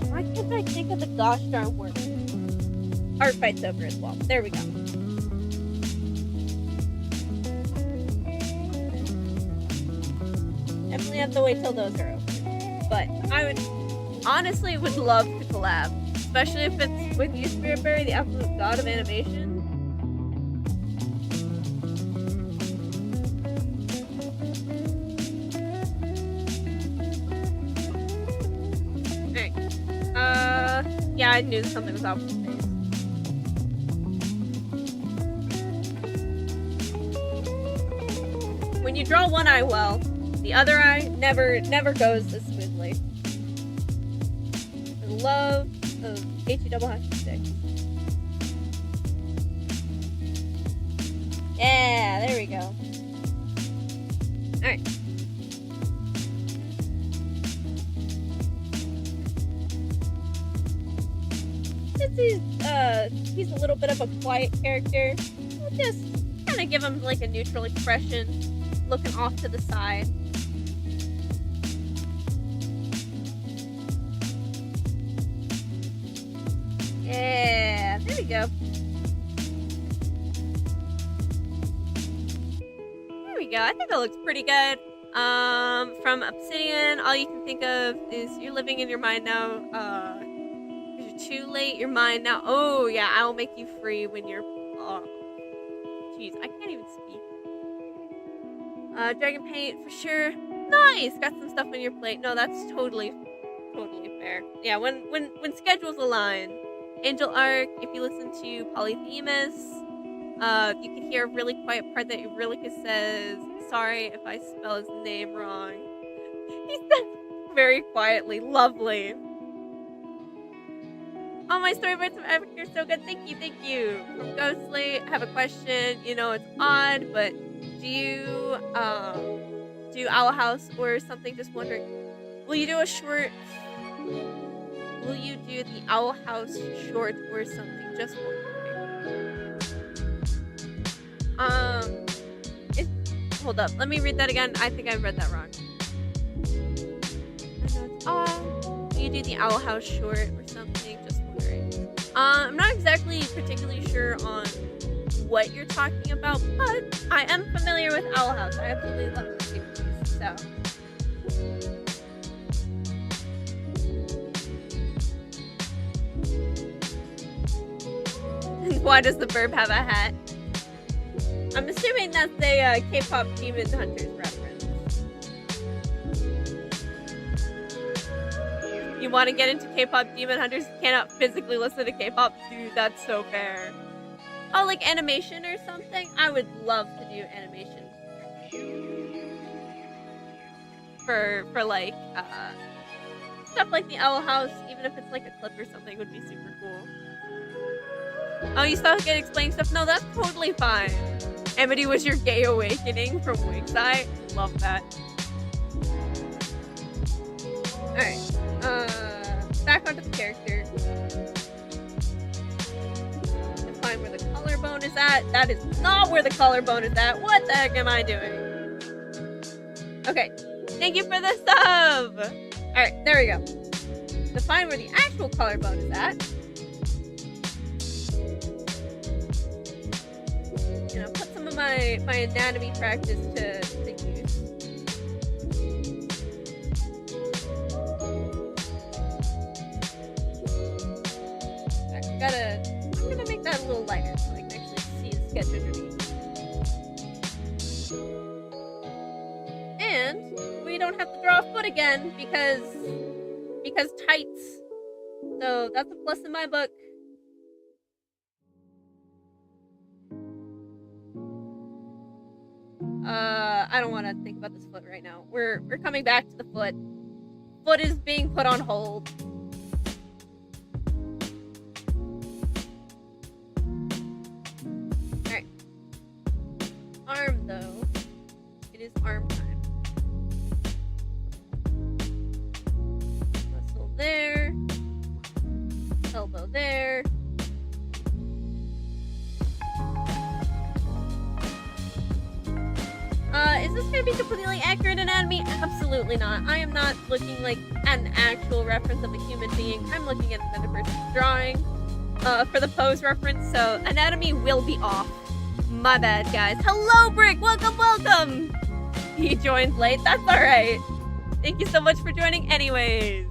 why can't I think of the gosh darn word? Art fight's over as well. There we go. Definitely have to wait till those are over. But I honestly would love to collab. Especially if it's with you, Spiritberry, the absolute god of animation. Alright. Yeah, I knew something was off with the face. When you draw one eye well, the other eye never goes as smoothly. For the love of HE-6. Yeah, there we go. Alright. Since he's a little bit of a quiet character, we'll just kind of give him like a neutral expression, looking off to the side. Yeah, there we go. There we go. I think that looks pretty good. From Obsidian, all you can think of is you're living in your mind now. You're too late. Your mind now. Oh yeah, I will make you free when you're. Oh, jeez, I can't even speak. Dragon paint for sure. Nice. Got some stuff on your plate. No, that's totally fair. Yeah, when schedules align. Angel Arc, if you listen to Polyphemus, you can hear a really quiet part that Eurylicus says, sorry if I spell his name wrong. He said very quietly, lovely. Oh, my storyboards from Epic are so good. Thank you. From Ghostly, I have a question. You know, it's odd, but do you, do Owl House or something? Just wondering. Will you do a short... Will you do the Owl House short or something? Just wondering. Hold up. Let me read that again. I think I read that wrong. Will you do the Owl House short or something? Just wondering. I'm not exactly particularly sure on what you're talking about, but I am familiar with Owl House. I absolutely love the series, so... Why does the burb have a hat? I'm assuming that's a K-pop Demon Hunters reference. You want to get into K-pop Demon Hunters? Cannot physically listen to K-pop? Dude, that's so fair. Oh, like animation or something? I would love to do animation. For like, stuff like the Owl House, even if it's like a clip or something, would be super cool. Oh, you still get explaining stuff? No, that's totally fine. Amity was your gay awakening from Wingside. Love that. Alright. Back onto the character. Define where the collarbone is at. That is not where the collarbone is at. What the heck am I doing? Okay. Thank you for the sub! Alright, there we go. Define where the actual collarbone is at. You know, put some of my anatomy practice to use. I'm gonna make that a little lighter so I can actually see the sketch underneath. And we don't have to draw a foot again because tights. So that's a plus in my book. I don't want to think about this foot right now. We're coming back to the foot. Foot is being put on hold. arm time. Muscle there. Elbow there. Is this going to be completely accurate anatomy? Absolutely not. I am not looking like an actual reference of a human being. I'm looking at another person's drawing for the pose reference, so anatomy will be off. My bad, guys. Hello, Brick! Welcome, welcome! He joined late. That's alright. Thank you so much for joining anyways.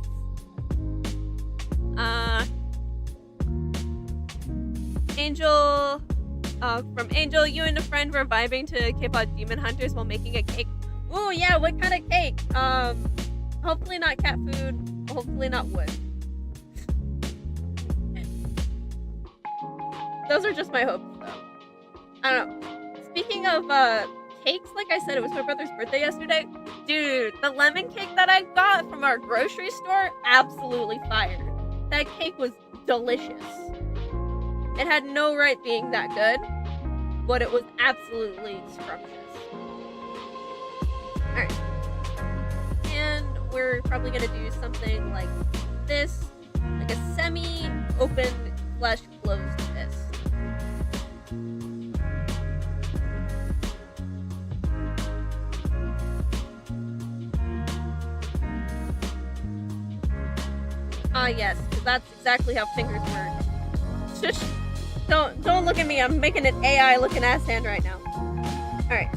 Angel... from Angel, you and a friend were vibing to K-pop Demon Hunters while making a cake. Ooh, yeah, what kind of cake? Hopefully not cat food. Hopefully not wood. Those are just my hopes, though. I don't know. Speaking of, cakes, like I said, it was my brother's birthday yesterday. Dude, the lemon cake that I got from our grocery store, absolutely fire. That cake was delicious. It had no right being that good, but it was absolutely scrumptious. Alright. And we're probably gonna do something like this, like a semi-open slash closed fist. Yes, because that's exactly how fingers work. Shush. Don't look at me. I'm making an AI looking ass hand right now. Alright.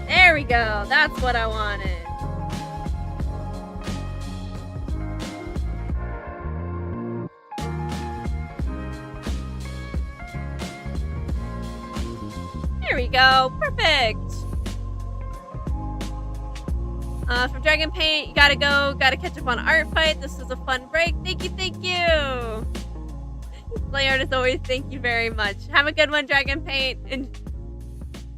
There we go. That's what I wanted. There we go. Perfect. From Dragon Paint, you gotta go. Gotta catch up on Art Fight. This was a fun break. Thank you, thank you. Play artist always, thank you very much. Have a good one, Dragon Paint. And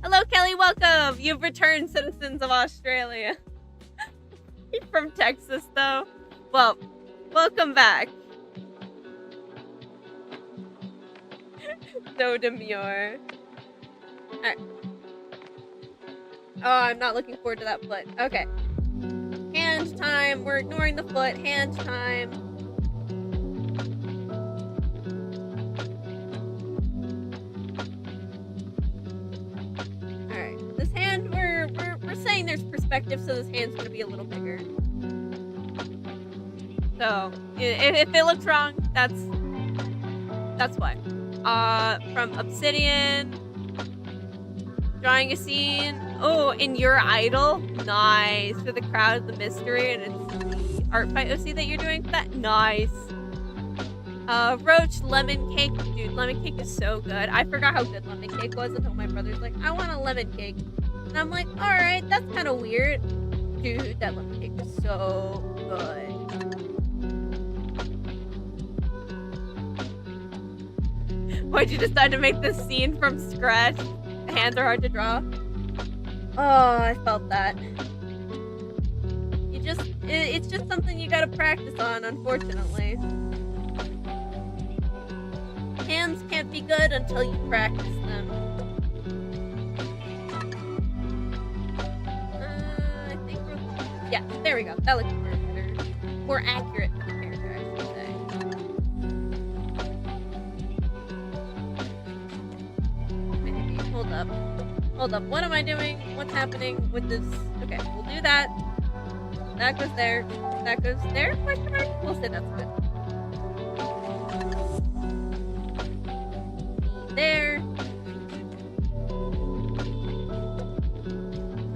hello, Kelly, welcome. You've returned, citizens of Australia. You're from Texas, though. Well, welcome back. So demure. Alright. Oh, I'm not looking forward to that foot. Okay. Hand time. We're ignoring the foot. Hand time. Alright. This hand, we're saying there's perspective, so this hand's gonna be a little bigger. So, if it looks wrong, that's why. From Obsidian. Drawing a scene. Oh, in your idol? Nice. For the crowd, the mystery, and it's the art fight OC that you're doing. That nice. Roach lemon cake. Dude, lemon cake is so good. I forgot how good lemon cake was until my brother's like, I want a lemon cake. And I'm like, alright, that's kind of weird. Dude, that lemon cake is so good. Why'd you decide to make this scene from scratch? Hands are hard to draw. Oh, I felt that. It's just something you gotta practice on, unfortunately. Hands can't be good until you practice them. I think yeah, there we go. That looks more better. More accurate for the character, I should say. Maybe. Hold up. Hold up. What am I doing? What's happening with this? Okay, we'll do that. That goes there. That goes there? Question mark? We'll say that's good. There.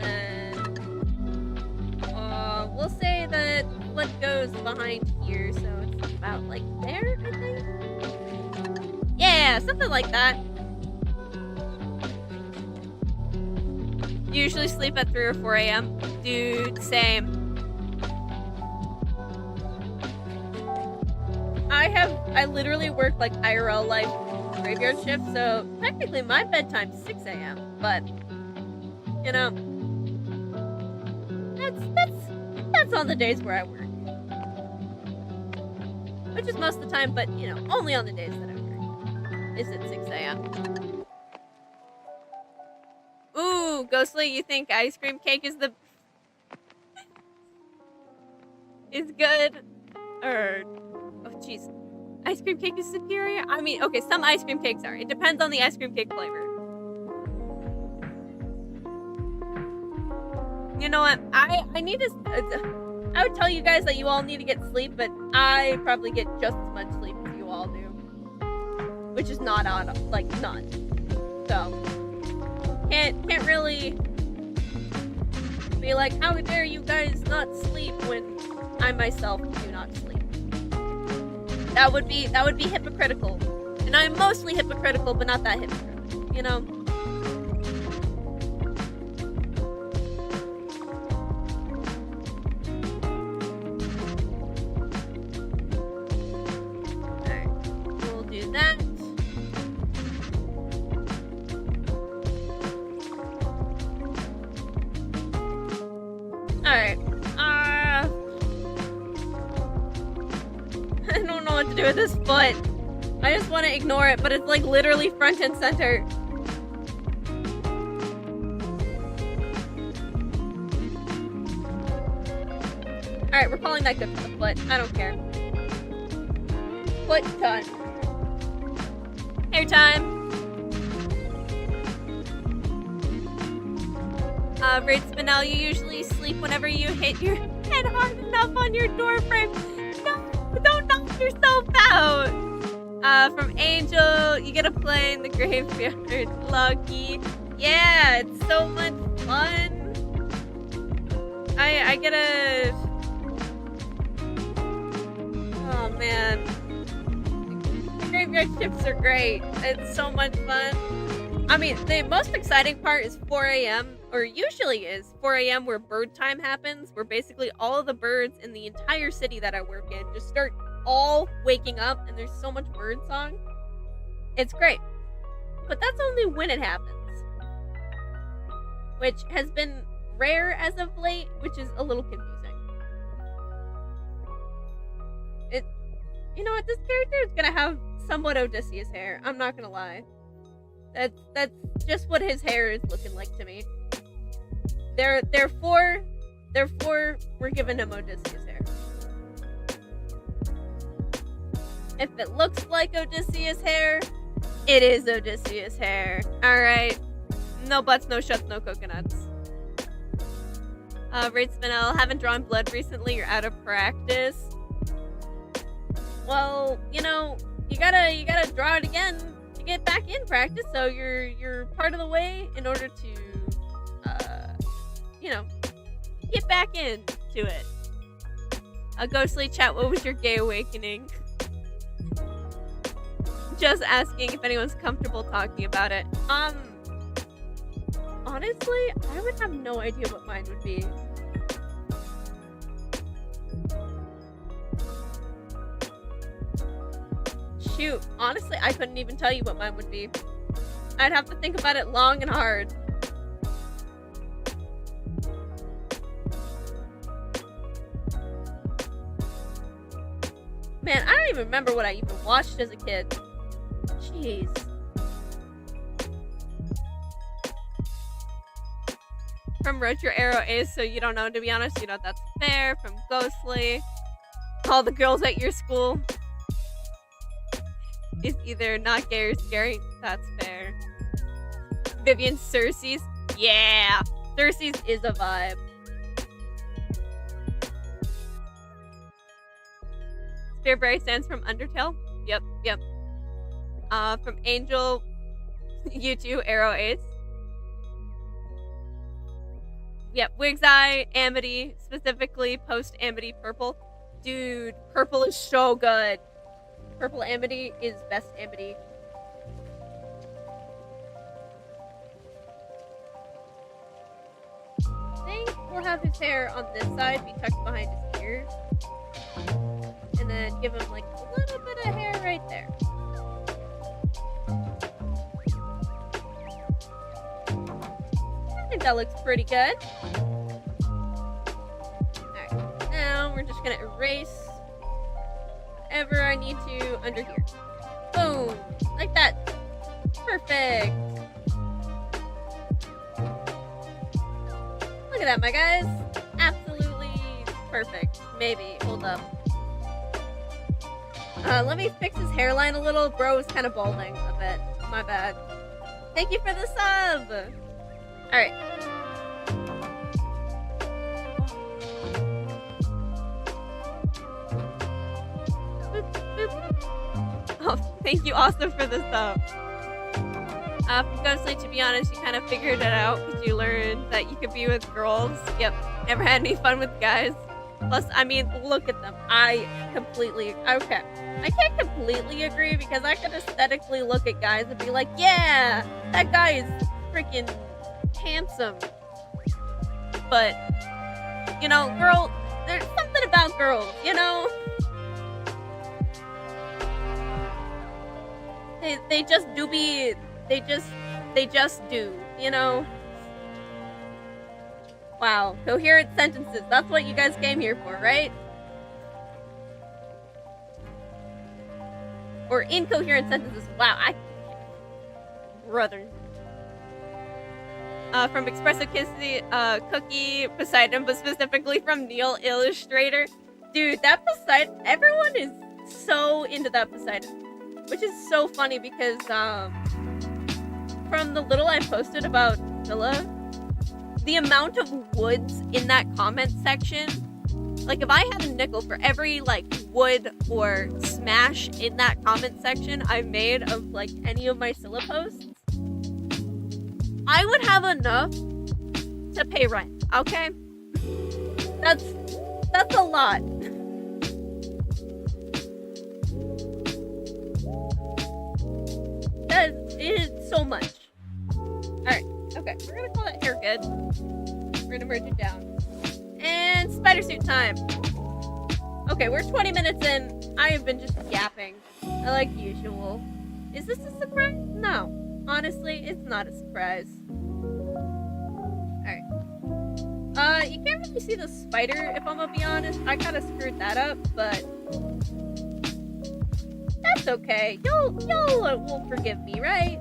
And we'll say that what goes behind here, so it's about like there, I think. Yeah, something like that. Usually sleep at 3 or 4 a.m. Dude, same. I literally work like IRL life graveyard shift, so technically my bedtime's 6 a.m. But you know, that's on the days where I work, which is most of the time. But you know, only on the days that I work is at 6 a.m. Ooh. Ooh, Ghostly, you think ice cream cake is the... is good? Or... oh, jeez. Ice cream cake is superior? I mean, okay, some ice cream cakes are. It depends on the ice cream cake flavor. You know what? I need to... I would tell you guys that you all need to get sleep, but I probably get just as much sleep as you all do. Which is not on, like, none. So... Can't really be like, how dare you guys not sleep when I myself do not sleep. That would be hypocritical. And I'm mostly hypocritical, but not that hypocritical, you know? Alright, we'll do that. Alright. I don't know what to do with this foot. I just want to ignore it, but it's like literally front and center. Alright, we're calling that good for the foot. I don't care. Foot done. Hair time. Raid Spinel, you usually sleep whenever you hit your head hard enough on your door frame. No, don't knock yourself out. From Angel, you get to play in the graveyard. Lucky. Yeah, it's so much fun. I get a... oh man. The graveyard shifts are great. It's so much fun. I mean, the most exciting part is 4 a.m. or usually is 4 a.m. where bird time happens, where basically all of the birds in the entire city that I work in just start all waking up, and there's so much bird song. It's great. But that's only when it happens. Which has been rare as of late, which is a little confusing. You know what, this character is gonna have somewhat Odysseus hair. I'm not gonna lie. That's just what his hair is looking like to me. Therefore, we're giving him Odysseus hair. If it looks like Odysseus hair, it is Odysseus hair. Alright. No butts, no shuts, no coconuts. Raid Spinel, haven't drawn blood recently, you're out of practice. Well, you know, you gotta draw it again to get back in practice, so you're part of the way in order to you know, get back into it. Ghostly chat, what was your gay awakening? Just asking if anyone's comfortable talking about it. Honestly, I would have no idea what mine would be. Shoot, honestly, I couldn't even tell you what mine would be. I'd have to think about it long and hard. Man, I don't even remember what I even watched as a kid. Jeez. From Roach Your Arrow is so you don't know, to be honest, you know, that's fair. From Ghostly. All the girls at your school is either not gay or scary. That's fair. Vivian Cersei's. Yeah! Cersei's is a vibe. Spearberry stands from Undertale. Yep. From Angel, you too, Arrow Ace. Yep, Wig's Eye, Amity, specifically post Amity Purple. Dude, Purple is so good. Purple Amity is best Amity. I think we'll have his hair on this side be tucked behind his ears. And then give him like a little bit of hair right there. I think that looks pretty good. Alright, now we're just gonna erase whatever I need to under here. Boom! Like that. Perfect. that, my guys. Absolutely perfect. Maybe. Hold up. Let me fix his hairline a little. Bro is kind of balding a bit. My bad. Thank you for the sub. Alright. Oh, thank you also for the sub. From Ghostly, to be honest, you kind of figured it out because you learned that you could be with girls. Yep, never had any fun with guys. Plus, I mean, look at them. I can't completely agree because I could aesthetically look at guys and be like, yeah, that guy is freaking handsome. But, you know, there's something about girls, you know? They just do, you know? Wow, coherent sentences. That's what you guys came here for, right? Or incoherent sentences. Wow, brother. From Expressive Cookie Poseidon, but specifically from Neil Illustrator. Dude, that Poseidon, everyone is so into that Poseidon. Which is so funny because, from the little I posted about Villa, the amount of woods in that comment section, like if I had a nickel for every like wood or smash in that comment section I made of like any of my Scylla posts, I would have enough to pay rent, okay? That's a lot. That is so much. Alright, okay, we're gonna call that hair good. We're gonna merge it down. And spider suit time. Okay, we're 20 minutes in. I have been just yapping, like usual. Is this a surprise? No. Honestly, it's not a surprise. Alright. You can't really see the spider, if I'm gonna be honest. I kinda screwed that up, but that's okay. Y'all will forgive me, right?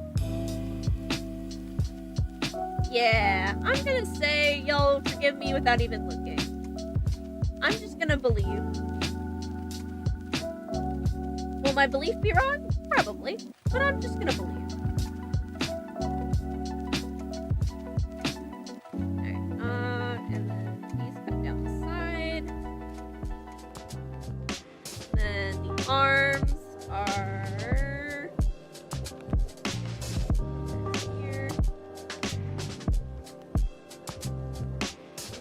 Yeah, I'm gonna say y'all forgive me without even looking. I'm just gonna believe. Will my belief be wrong? Probably. But I'm just gonna believe. Alright, and then these come down the side. Then the arms are here.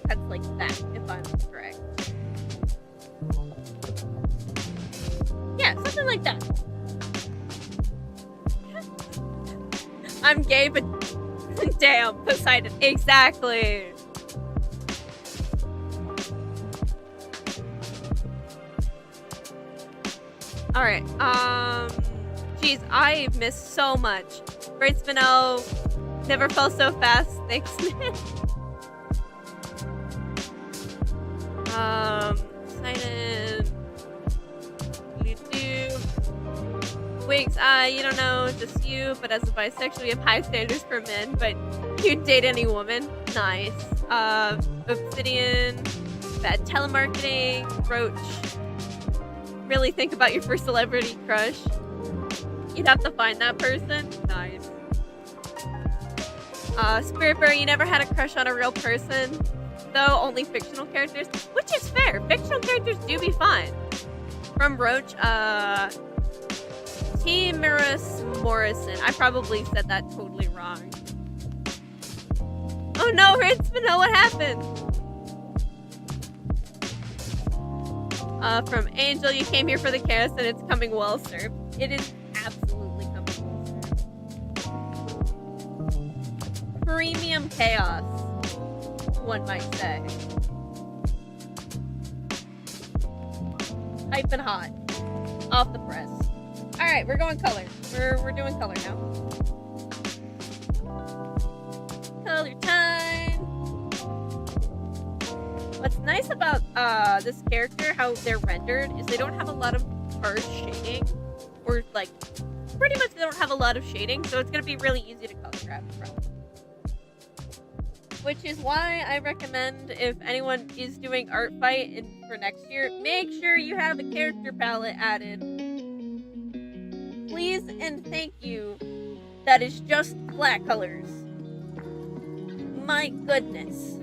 Cuts like that, if I'm correct. Yeah, something like that. I'm gay, but damn, Poseidon. Exactly. Alright, geez, I missed so much. Great Spinel, never fell so fast, thanks. Poseidon, Wigs, you don't know, just you, but as a bisexual, you have high standards for men, but you'd date any woman. Nice. Obsidian, bad telemarketing, Roach. Really think about your first celebrity crush. You'd have to find that person. Nice. Spirit Bird, you never had a crush on a real person, though only fictional characters, which is fair. Fictional characters do be fine. From Roach, T. Miris Morrison. I probably said that totally wrong. Oh no, Rinspino, what happened? From Angel, you came here for the chaos and it's coming well served. It is absolutely coming well served. Premium chaos, one might say. Hype and hot. Off the press. Alright, we're going color. We're doing color now. Color time. What's nice about this character, how they're rendered, is they don't have a lot of harsh shading. Or like, pretty much they don't have a lot of shading, so it's gonna be really easy to color grab from. Which is why I recommend, if anyone is doing art fight for next year, make sure you have a character palette added. Please and thank you. That is just flat colors. My goodness.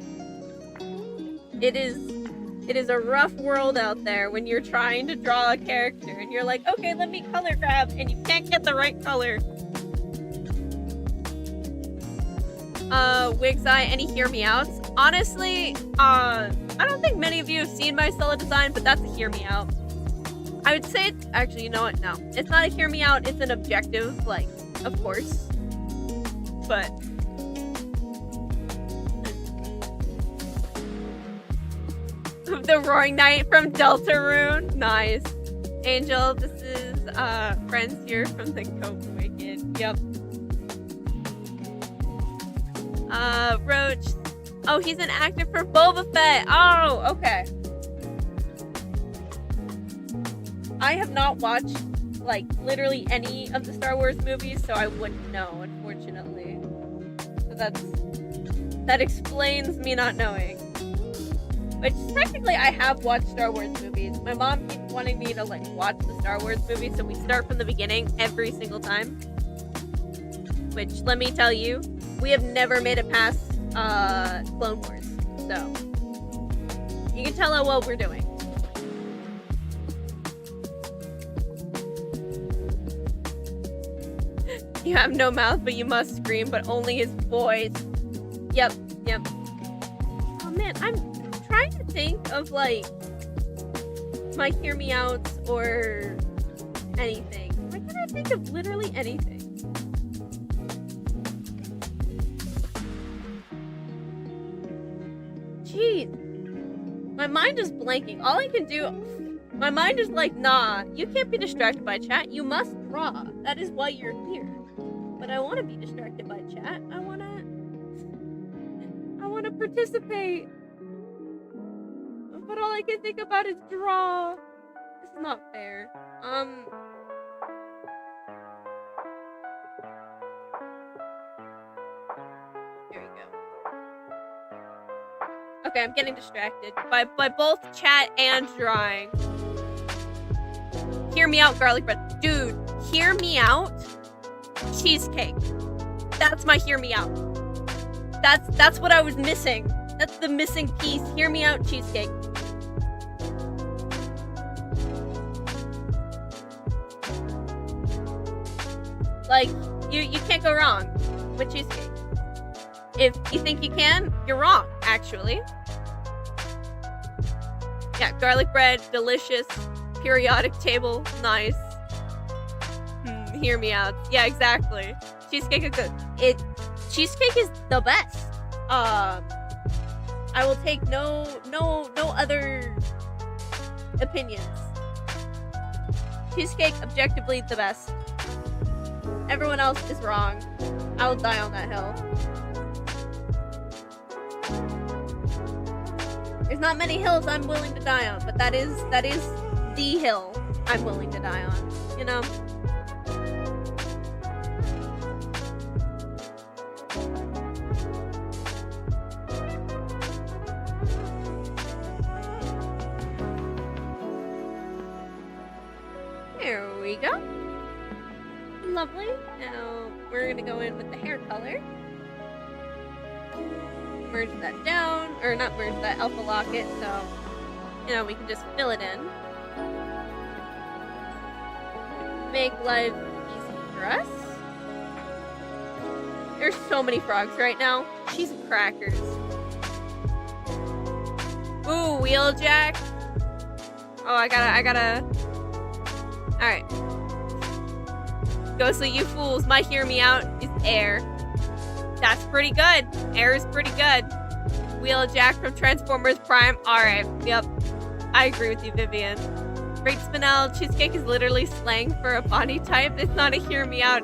It is a rough world out there when you're trying to draw a character and you're like, okay, let me color grab, and you can't get the right color. Wig's Eye, any hear me outs? Honestly, I don't think many of you have seen my Stella design, but that's a hear me out. I would say it's, actually, you know what? No. It's not a hear me out, it's an objective, like, of course. But the Roaring Knight from Deltarune. Nice. Angel, this is friends here from the Cope Wicked. Yep. Roach. Oh, he's an actor for Boba Fett. Oh, okay. I have not watched, like, literally any of the Star Wars movies, so I wouldn't know, unfortunately. So that explains me not knowing. Which, technically, I have watched Star Wars movies. My mom keeps wanting me to, like, watch the Star Wars movies, so we start from the beginning every single time. Which, let me tell you, we have never made it past Clone Wars. So, you can tell how well we're doing. You have no mouth, but you must scream, but only his voice. Yep. Oh man, I'm trying to think of, like, my hear me outs or anything. Why can't I think of literally anything? Jeez. My mind is blanking. All I can do... My mind is like, nah, you can't be distracted by chat. You must draw. That is why you're here. But I want to be distracted by chat. I want to participate. But all I can think about is draw. This is not fair. Here we go. Okay, I'm getting distracted by both chat and drawing. Hear me out, garlic bread. Dude, hear me out. Cheesecake. That's my hear me out. That's what I was missing. That's the missing piece. Hear me out, cheesecake. Like, you can't go wrong with cheesecake. If you think you can, you're wrong, actually. Yeah, garlic bread, delicious. Periodic table, nice. Hear me out. Yeah, exactly. Cheesecake is good. Cheesecake is the best. I will take no other opinions. Cheesecake, objectively the best. Everyone else is wrong. I will die on that hill. There's not many hills I'm willing to die on, but that is the hill I'm willing to die on, you know? There we go. Lovely. Now we're gonna go in with the hair color. Merge that down, or not merge that, alpha lock it, so, you know, we can just fill it in. Make life easy for us. There's so many frogs right now. Cheese and crackers. Ooh, Wheeljack. Oh, I gotta. Alright. Ghostly, you fools. My hear me out is air. That's pretty good. Air is pretty good. Wheeljack from Transformers Prime. Alright, yep. I agree with you, Vivian. Great Spinel, cheesecake is literally slang for a body type. It's not a hear me out.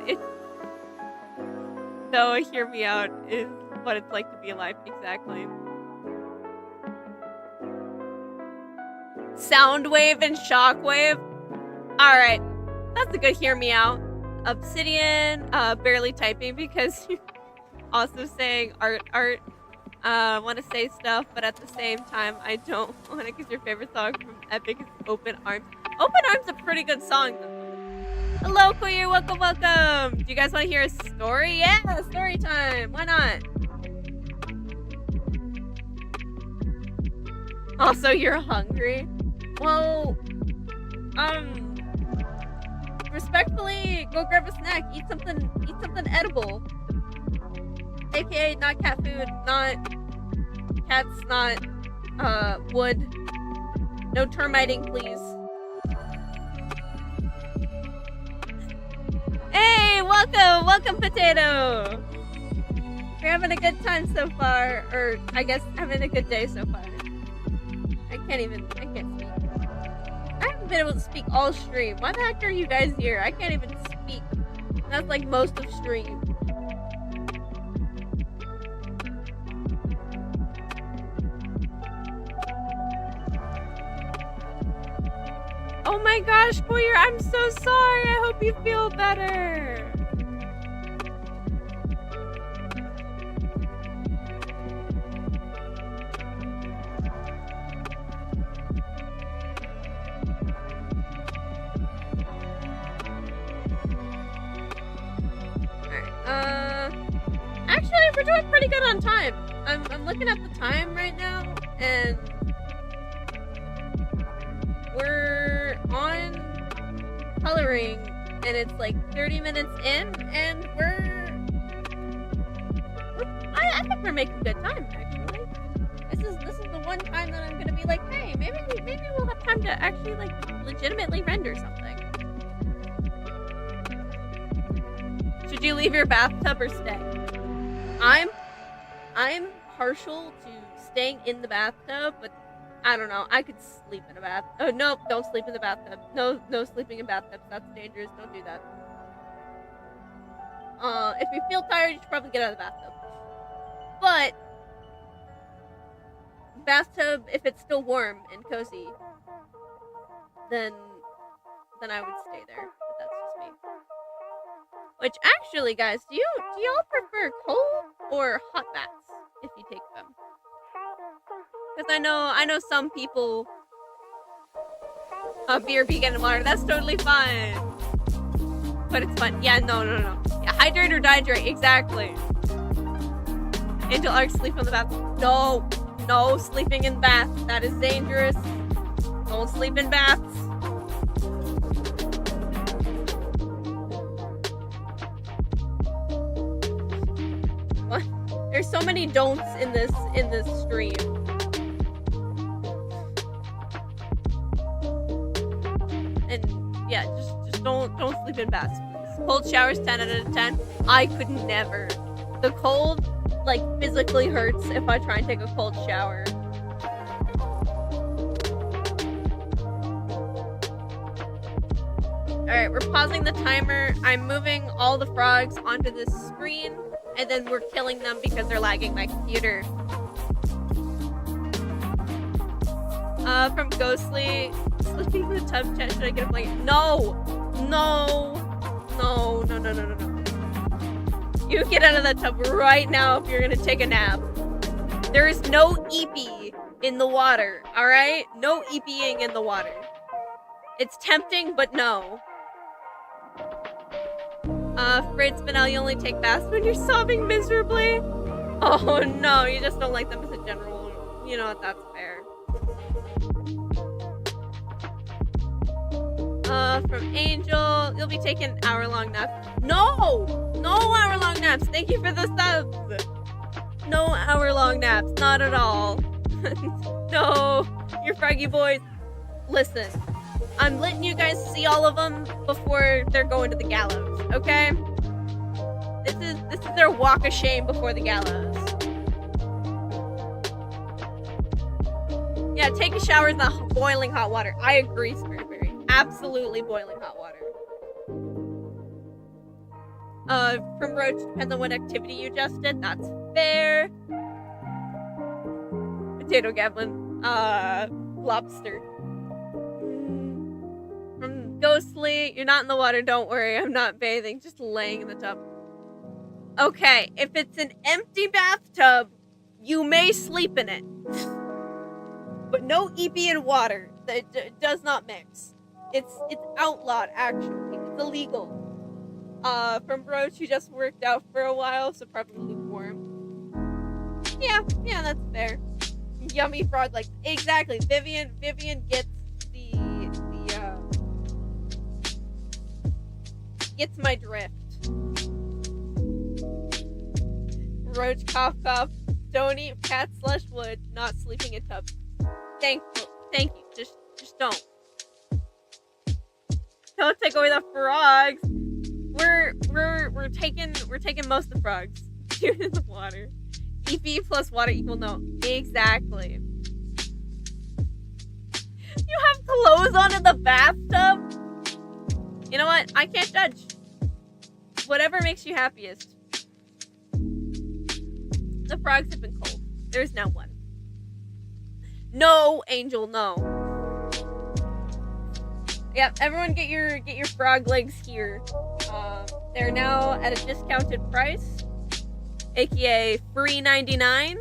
No, a hear me out is what it's like to be alive. Exactly. Soundwave and Shockwave. Alright. That's a good hear me out. Obsidian, barely typing because you're also saying art. Want to say stuff, but at the same time, I don't want to, because your favorite song from Epic is Open Arms. Open Arms is a pretty good song. Hello, queer. Welcome, welcome. Do you guys want to hear a story? Yeah, story time. Why not? Also, you're hungry? Well, respectfully, go grab a snack. Eat something edible. AKA not cat food, not cats, not wood. No termiting, please. Hey, welcome, potato. We're having a good time so far, or I guess having a good day so far. I can't speak. I haven't been able to speak all stream. Why the heck are you guys here? I can't even speak. That's like most of stream. Oh my gosh, Queer, I'm so sorry. I hope you feel better. Actually, we're doing pretty good on time. I'm looking at the time right now, and we're on coloring, and it's like 30 minutes in, and I think we're making good time, actually. This is the one time that I'm gonna be like, hey, maybe we'll have time to actually like legitimately render something. Should you leave your bathtub or stay? I'm partial to staying in the bathtub, but I don't know. I could sleep in a bath. Oh no! Don't sleep in the bathtub. No sleeping in bathtubs. That's dangerous. Don't do that. If you feel tired, you should probably get out of the bathtub. But bathtub, if it's still warm and cozy, then I would stay there. But that's just me. Which actually, guys, do y'all prefer cold or hot baths if you take them? Because I know some people beer, vegan, and water. That's totally fine. But it's fun. Yeah, no. Yeah, hydrate or dihydrate, exactly. Angel Arc, sleep in the bath. No sleeping in bath. That is dangerous. Don't sleep in baths. What? There's so many don'ts in this stream. And yeah, just don't sleep in baths, please. Cold showers, 10 out of 10. I could never. The cold like physically hurts if I try and take a cold shower. Alright, we're pausing the timer. I'm moving all the frogs onto this screen, and then we're killing them because they're lagging my computer. From Ghostly, sleeping in the tub chat, should I get a blanket? No! You get out of that tub right now if you're gonna take a nap. There is no EP in the water, alright? No EPing in the water. It's tempting, but no. Fred Spinell, you only take baths when you're sobbing miserably? Oh no, you just don't like them as a general. You know what, that's fair. From Angel, you'll be taking hour-long naps. No hour-long naps. Thank you for the subs. No hour-long naps, not at all. No, you're froggy boys. Listen, I'm letting you guys see all of them before they're going to the gallows, okay? This is their walk of shame before the gallows. Yeah, take a shower in the boiling hot water. I agree, Spiritberry. Absolutely boiling hot water. From Roach, depends on what activity you just did. That's fair. Potato Gablin. Lobster. From Ghostly, you're not in the water, don't worry. I'm not bathing, just laying in the tub. Okay, if it's an empty bathtub, You may sleep in it, but no EP and water. It does not mix. It's outlawed, actually. It's illegal. From Roach, who just worked out for a while, so probably lukewarm. Yeah, that's fair. Yummy frog legs. Exactly. Vivian gets gets my drift. Roach, cough. Don't eat cat/wood. Not sleeping in tubs. Thank you. Just don't. Don't take away the frogs. We're taking most of the frogs. Shoot in the water. EP plus water equal no. Exactly. You have clothes on in the bathtub? You know what? I can't judge. Whatever makes you happiest. The frogs have been cold. There's now one. No, Angel, no. Yep, everyone get your frog legs here. They're now at a discounted price, aka free 99.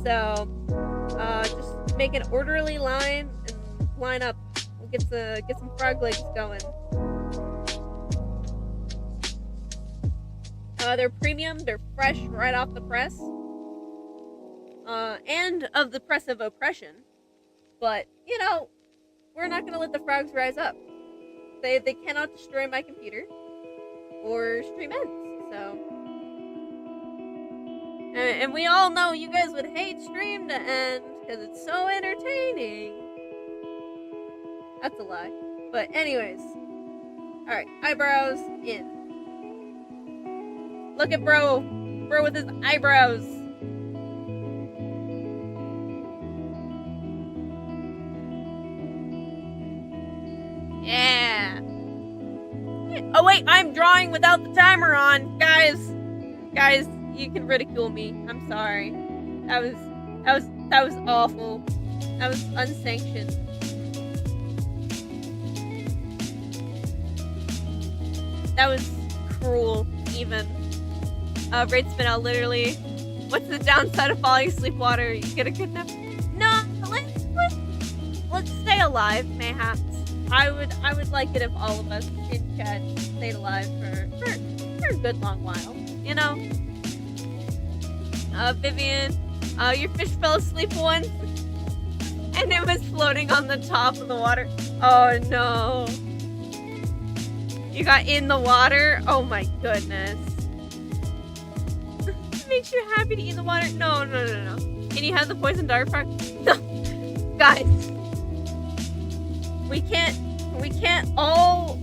So, just make an orderly line and line up. We'll get some frog legs going. They're premium. They're fresh right off the press. And of the press of oppression. But, you know, we're not gonna let the frogs rise up. They cannot destroy my computer or stream ends. So, and we all know you guys would hate stream to end because it's so entertaining. That's a lie. But anyways, all right, eyebrows in. Look at bro with his eyebrows. Yeah. Oh wait, I'm drawing without the timer on, guys. Guys, you can ridicule me. I'm sorry. That was awful. That was unsanctioned. That was cruel, even. Raid spin out literally. What's the downside of falling asleep water? You get a good nap? No, let's stay alive, mayhaps. I would like it if all of us in chat stayed alive for a good long while. You know? Vivian, your fish fell asleep once and it was floating on the top of the water. Oh no. You got in the water? Oh my goodness. It makes you happy to eat in the water? No. Can you have the poison dart frog? No. Guys. We can't all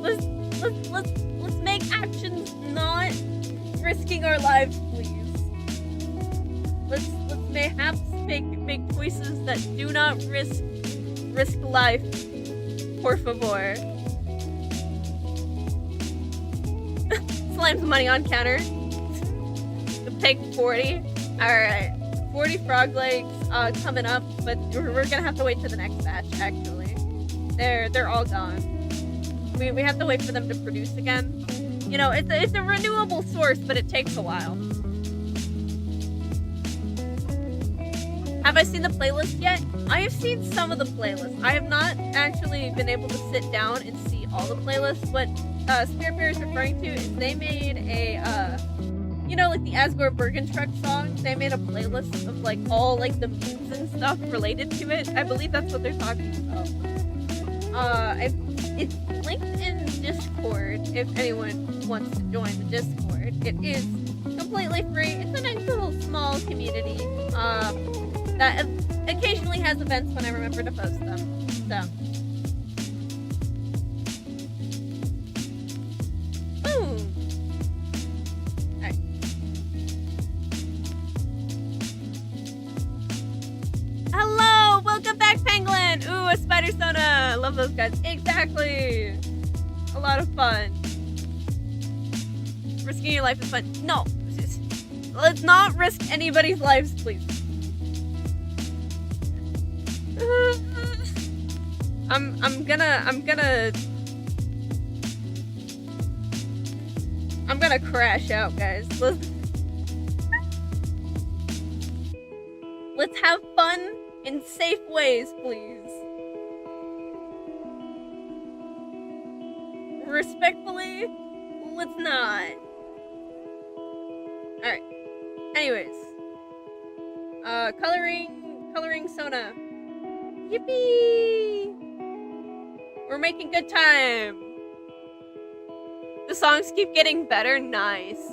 let's make actions not risking our lives, please. Let's mayhaps make choices that do not risk life. Por favor. Slime some money on counter. Take 40. Alright. 40 frog legs coming up, but we're gonna have to wait for the next batch, actually. They're all gone. We have to wait for them to produce again. You know, it's a renewable source, but it takes a while. Have I seen the playlist yet? I have seen some of the playlists. I have not actually been able to sit down and see all the playlists. What Spirit Bear is referring to is they made a, you know, like the Asgore Bergenstruck song. They made a playlist of like all like the memes and stuff related to it. I believe that's what they're talking about. It's linked in Discord if anyone wants to join the Discord. It is completely free. It's a nice little small community. That occasionally has events when I remember to post them. So. Boom! Alright. Hello! Welcome back, Penguin! Ooh, a spider soda! Love those guys. Exactly! A lot of fun. Risking your life is fun. No! Let's not risk anybody's lives, please. I'm gonna crash out, guys. Let's have fun in safe ways, please. Respectfully, let's not. Alright. Anyways. Coloring Sona. Yippee! We're making good time. The songs keep getting better. Nice.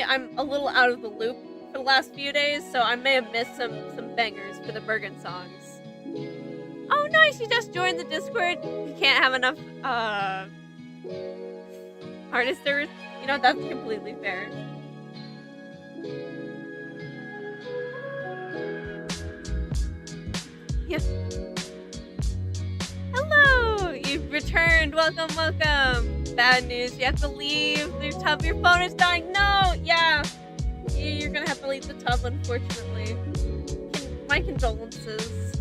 I'm a little out of the loop for the last few days, so I may have missed some bangers for the Bergen songs. Oh nice, you just joined the Discord. You can't have enough artisters. You know, that's completely fair. Yes. Hello! You've returned. Welcome, welcome. Bad news. You have to leave the tub. Your phone is dying. No! Yeah. You're gonna have to leave the tub, unfortunately. My condolences.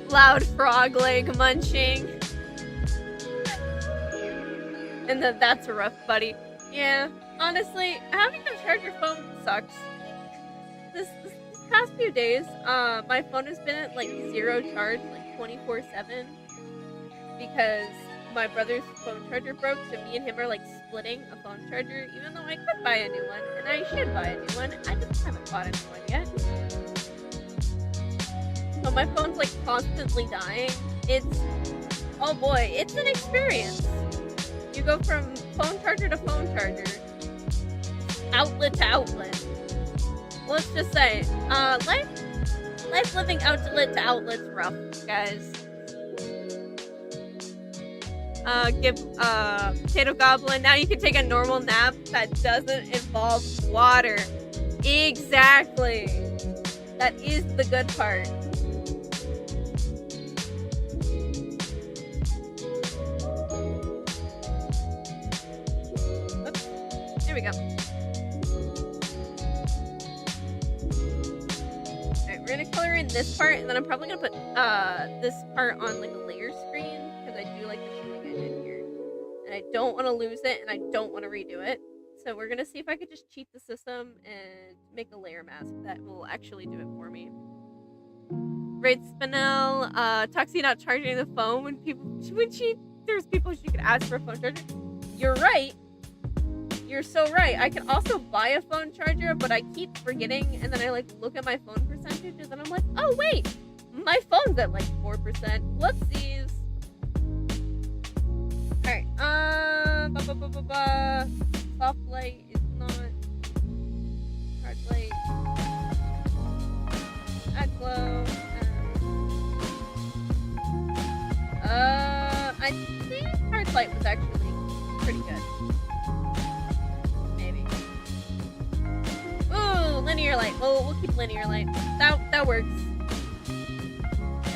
Loud frog leg munching. And then that's rough, buddy. Yeah, honestly, having to charge your phone sucks. This past few days, my phone has been at like 0 charge, like 24/7, because my brother's phone charger broke, so me and him are like splitting a phone charger, even though I could buy a new one, and I should buy a new one. I just haven't bought a new one yet. So my phone's like constantly dying. Oh boy, it's an experience. You go from phone charger to phone charger, outlet to outlet. Let's just say, life living outlet to outlet's rough, guys. Give Potato Goblin. Now you can take a normal nap that doesn't involve water. Exactly. That is the good part. There we go. Alright, we're gonna color in this part, and then I'm probably gonna put this part on like a layer screen, because I do like the shading I did here. And I don't want to lose it, and I don't want to redo it. So we're gonna see if I could just cheat the system and make a layer mask that will actually do it for me. Raid Spinel, Toxie not charging the phone when there's people she could ask for a phone charger. You're right. You're so right. I can also buy a phone charger, but I keep forgetting, and then I like look at my phone percentages, and I'm like, oh wait, my phone's at like 4%. Whoopsies. Alright, soft light is not hard light. Add glow. I think hard light was actually pretty good. Linear light. We'll keep linear light. That works.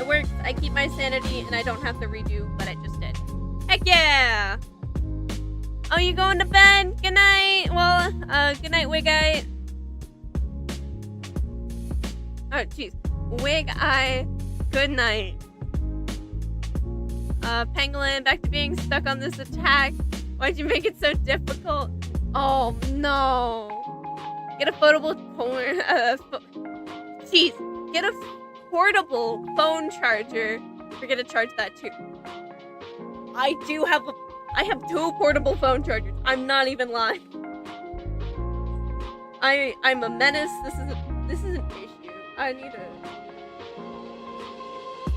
It works. I keep my sanity, and I don't have to redo what I just did. Heck yeah! Oh, you going to bed? Good night. Well, good night, Wig-Eye. Oh, jeez. Wig-Eye. Good night. Pangolin, back to being stuck on this attack. Why'd you make it so difficult? Oh, no. Get a foldable phone. Jeez, get a portable phone charger. We're gonna charge that too. I have 2 portable phone chargers. I'm not even lying. I'm a menace. This is an issue.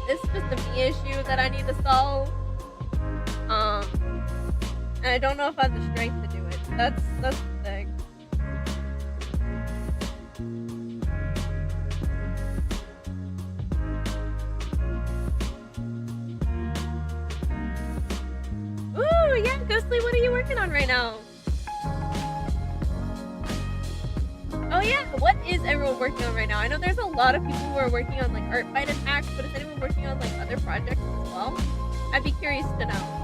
This is just a me issue that I need to solve. And I don't know if I have the strength to do it. That's the thing. Ooh, yeah, Ghostly, what are you working on right now? Oh yeah, what is everyone working working on right now? I know there's a lot of people who are working on like art fight attacks, but is anyone working on like other projects as well? I'd be curious to know.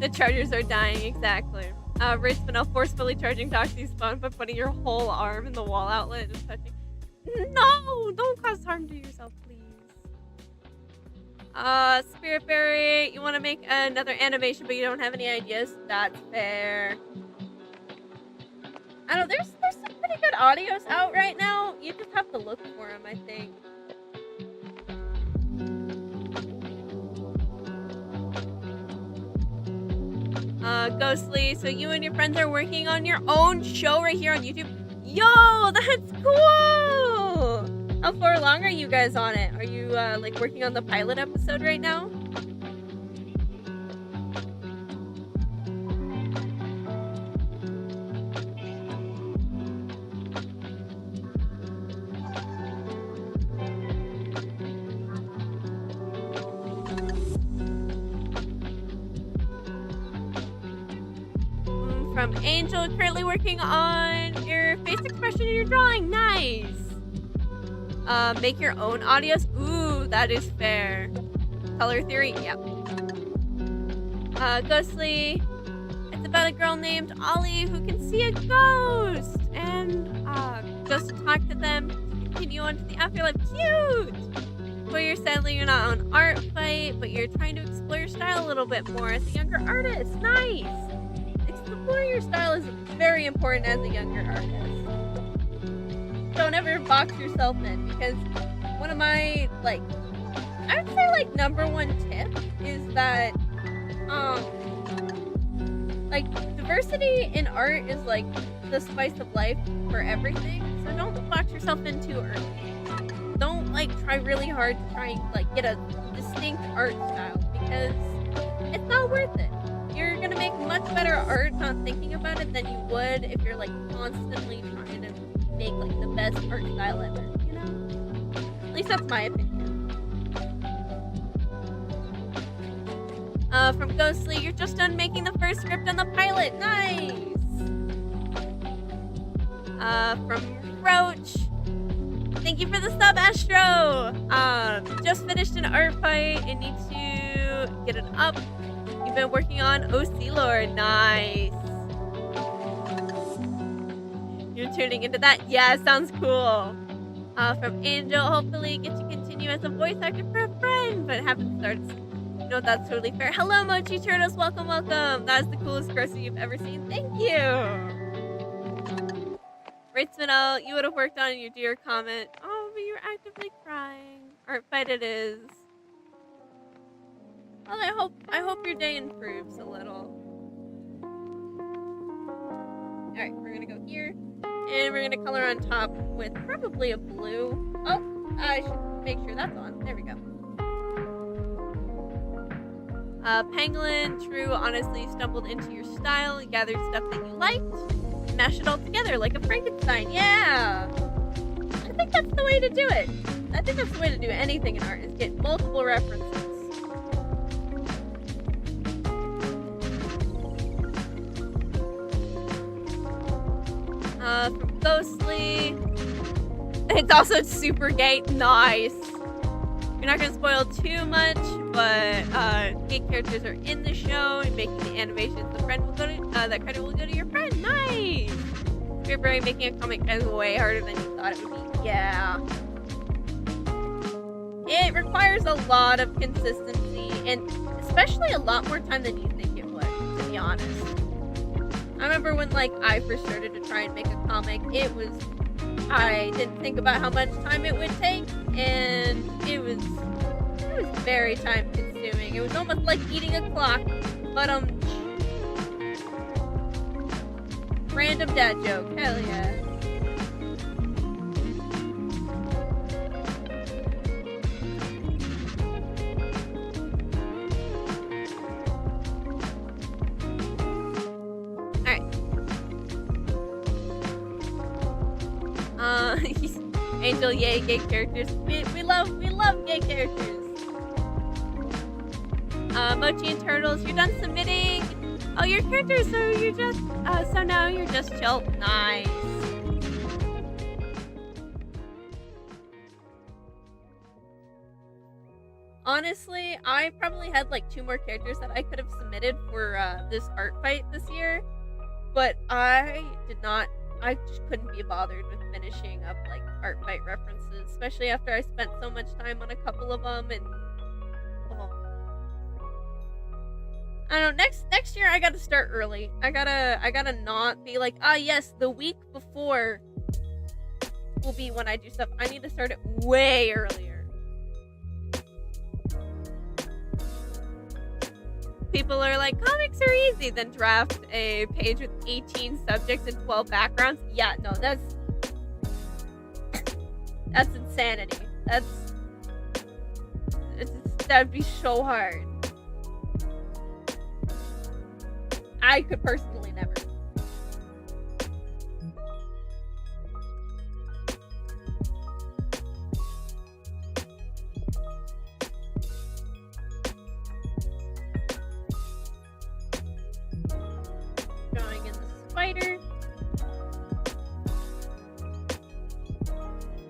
The chargers are dying, exactly. Ray Spinell forcefully charging Doxy's phone by putting your whole arm in the wall outlet and just touching. No! Don't cause harm to yourself, please. Spirit Fairy, you want to make another animation, but you don't have any ideas? That's fair. I don't know, there's some pretty good audios out right now. You just have to look for them, I think. Ghostly, so you and your friends are working on your own show right here on YouTube? Yo, that's cool! How far along are you guys on it? Are you, like, working on the pilot episode right now? From Angel, currently working on your face expression in your drawing. Nice. Make your own audios. Ooh, that is fair. Color theory, yep. Ghostly, it's about a girl named Ollie who can see a ghost and goes to talk to them to continue on to the afterlife. Cute. Well, you're not on art fight, but you're trying to explore your style a little bit more as a younger artist. Nice. Exploring your style is very important as a younger artist. Don't ever box yourself in, because one of my, like, I would say, like, #1 tip is that, like, diversity in art is, like, the spice of life for everything, so don't box yourself in too early. Don't, like, try really hard to try and, like, get a distinct art style, because it's not worth it. You're gonna make much better art not thinking about it than you would if you're like constantly trying to make like the best art style ever, you know? At least that's my opinion. From Ghostly, you're just done making the first script on the pilot. Nice! From Roach, thank you for the sub, Astro! Just finished an art fight and need to get it up. You've been working on OC Lord. Nice. You're tuning into that? Yeah, sounds cool. From Angel, hopefully get to continue as a voice actor for a friend, but haven't started. You know, that's totally fair. Hello, Mochi Turtles. Welcome, welcome. That's the coolest person you've ever seen. Thank you. Ritzmanel, you would have worked on your dear comment. Oh, but you're actively crying. Art fight it is. Well, I hope your day improves a little. Alright, we're gonna go here. And we're gonna color on top with probably a blue. Oh, I should make sure that's on. There we go. Pangolin, true, honestly stumbled into your style and gathered stuff that you liked. Mash it all together like a Frankenstein. Yeah! I think that's the way to do it. I think that's the way to do anything in art, is get multiple references. From Ghostly. It's also super gay. Nice. You're not gonna spoil too much, but gay characters are in the show and making the animations. The friend will go to that credit will go to your friend. Nice. February making a comic is way harder than you thought it would be. Yeah. It requires a lot of consistency and especially a lot more time than you think it would, to be honest. I remember when like I first started to try and make a comic, I didn't think about how much time it would take, and it was very time consuming. It was almost like eating a clock, but random dad joke, hell yeah. Angel, yay, gay characters. We love gay characters. Mochi and Turtles, you're done submitting. Oh, your character, so you're just, so now you're just chill. Nice. Honestly, I probably had like 2 more characters that I could have submitted for this art fight this year, but I just couldn't be bothered with finishing up like art fight references, especially after I spent so much time on a couple of them. And I don't know, next year I gotta start early. I gotta not be like, yes, the week before will be when I do stuff. I need to start it way earlier. People are like, comics are easy, then draft a page with 18 subjects and 12 backgrounds. Yeah, no, that's insanity. That'd be so hard. I could personally never. Drawing in the spider.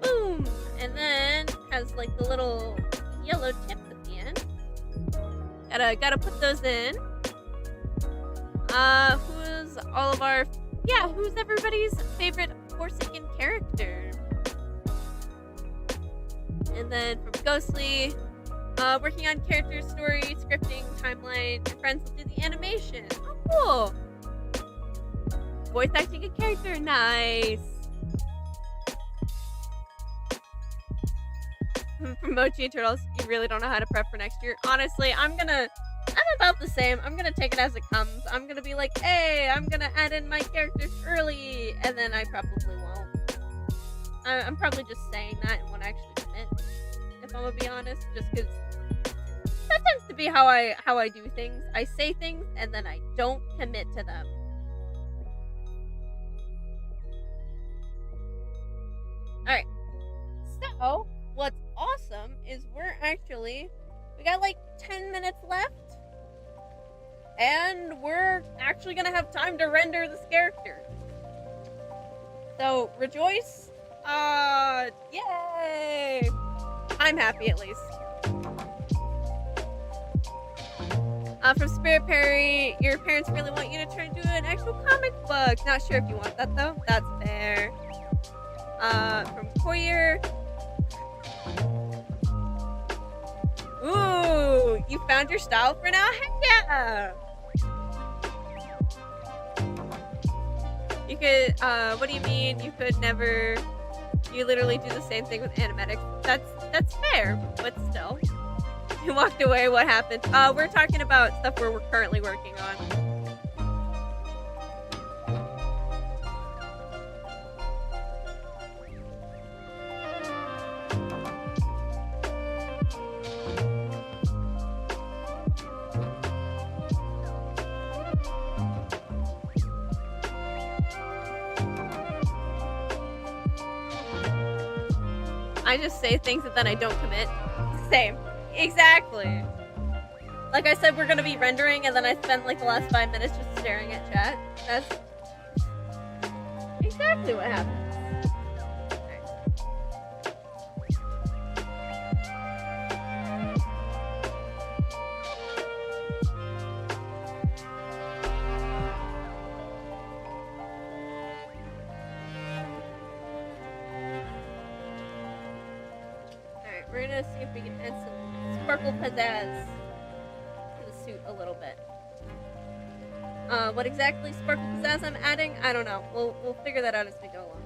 Boom! And then has like the little yellow tips at the end. Gotta put those in. Who's everybody's favorite Forsaken character? And then from Ghostly, working on character story, scripting, timeline, your friends will do the animation. Oh, cool. Voice acting a character, nice. From Mochi and Turtles, you really don't know how to prep for next year. Honestly, I'm about the same. I'm gonna take it as it comes. I'm gonna be like, hey, I'm gonna add in my characters early, and then I probably won't. I'm probably just saying that and won't actually commit, if I'm gonna be honest, just because that tends to be how I do things. I say things and then I don't commit to them. Alright. So, what's awesome is we got like 10 minutes left. And we're actually gonna have time to render this character. So, rejoice. Yay! I'm happy at least. From Spirit Perry, your parents really want you to turn into an actual comic book. Not sure if you want that though. That's fair. From Koyer. Ooh, you found your style for now? Heck yeah! You could, what do you mean? You could never, you literally do the same thing with animatics. That's fair, but still. You walked away, what happened? We're talking about stuff we're currently working on. I just say things and then I don't commit. Same. Exactly. Like I said, we're gonna be rendering and then I spend like the last 5 minutes just staring at chat. That's exactly what happens. We're gonna see if we can add some sparkle pizzazz to the suit a little bit. What exactly sparkle pizzazz I'm adding? I don't know. We'll figure that out as we go along.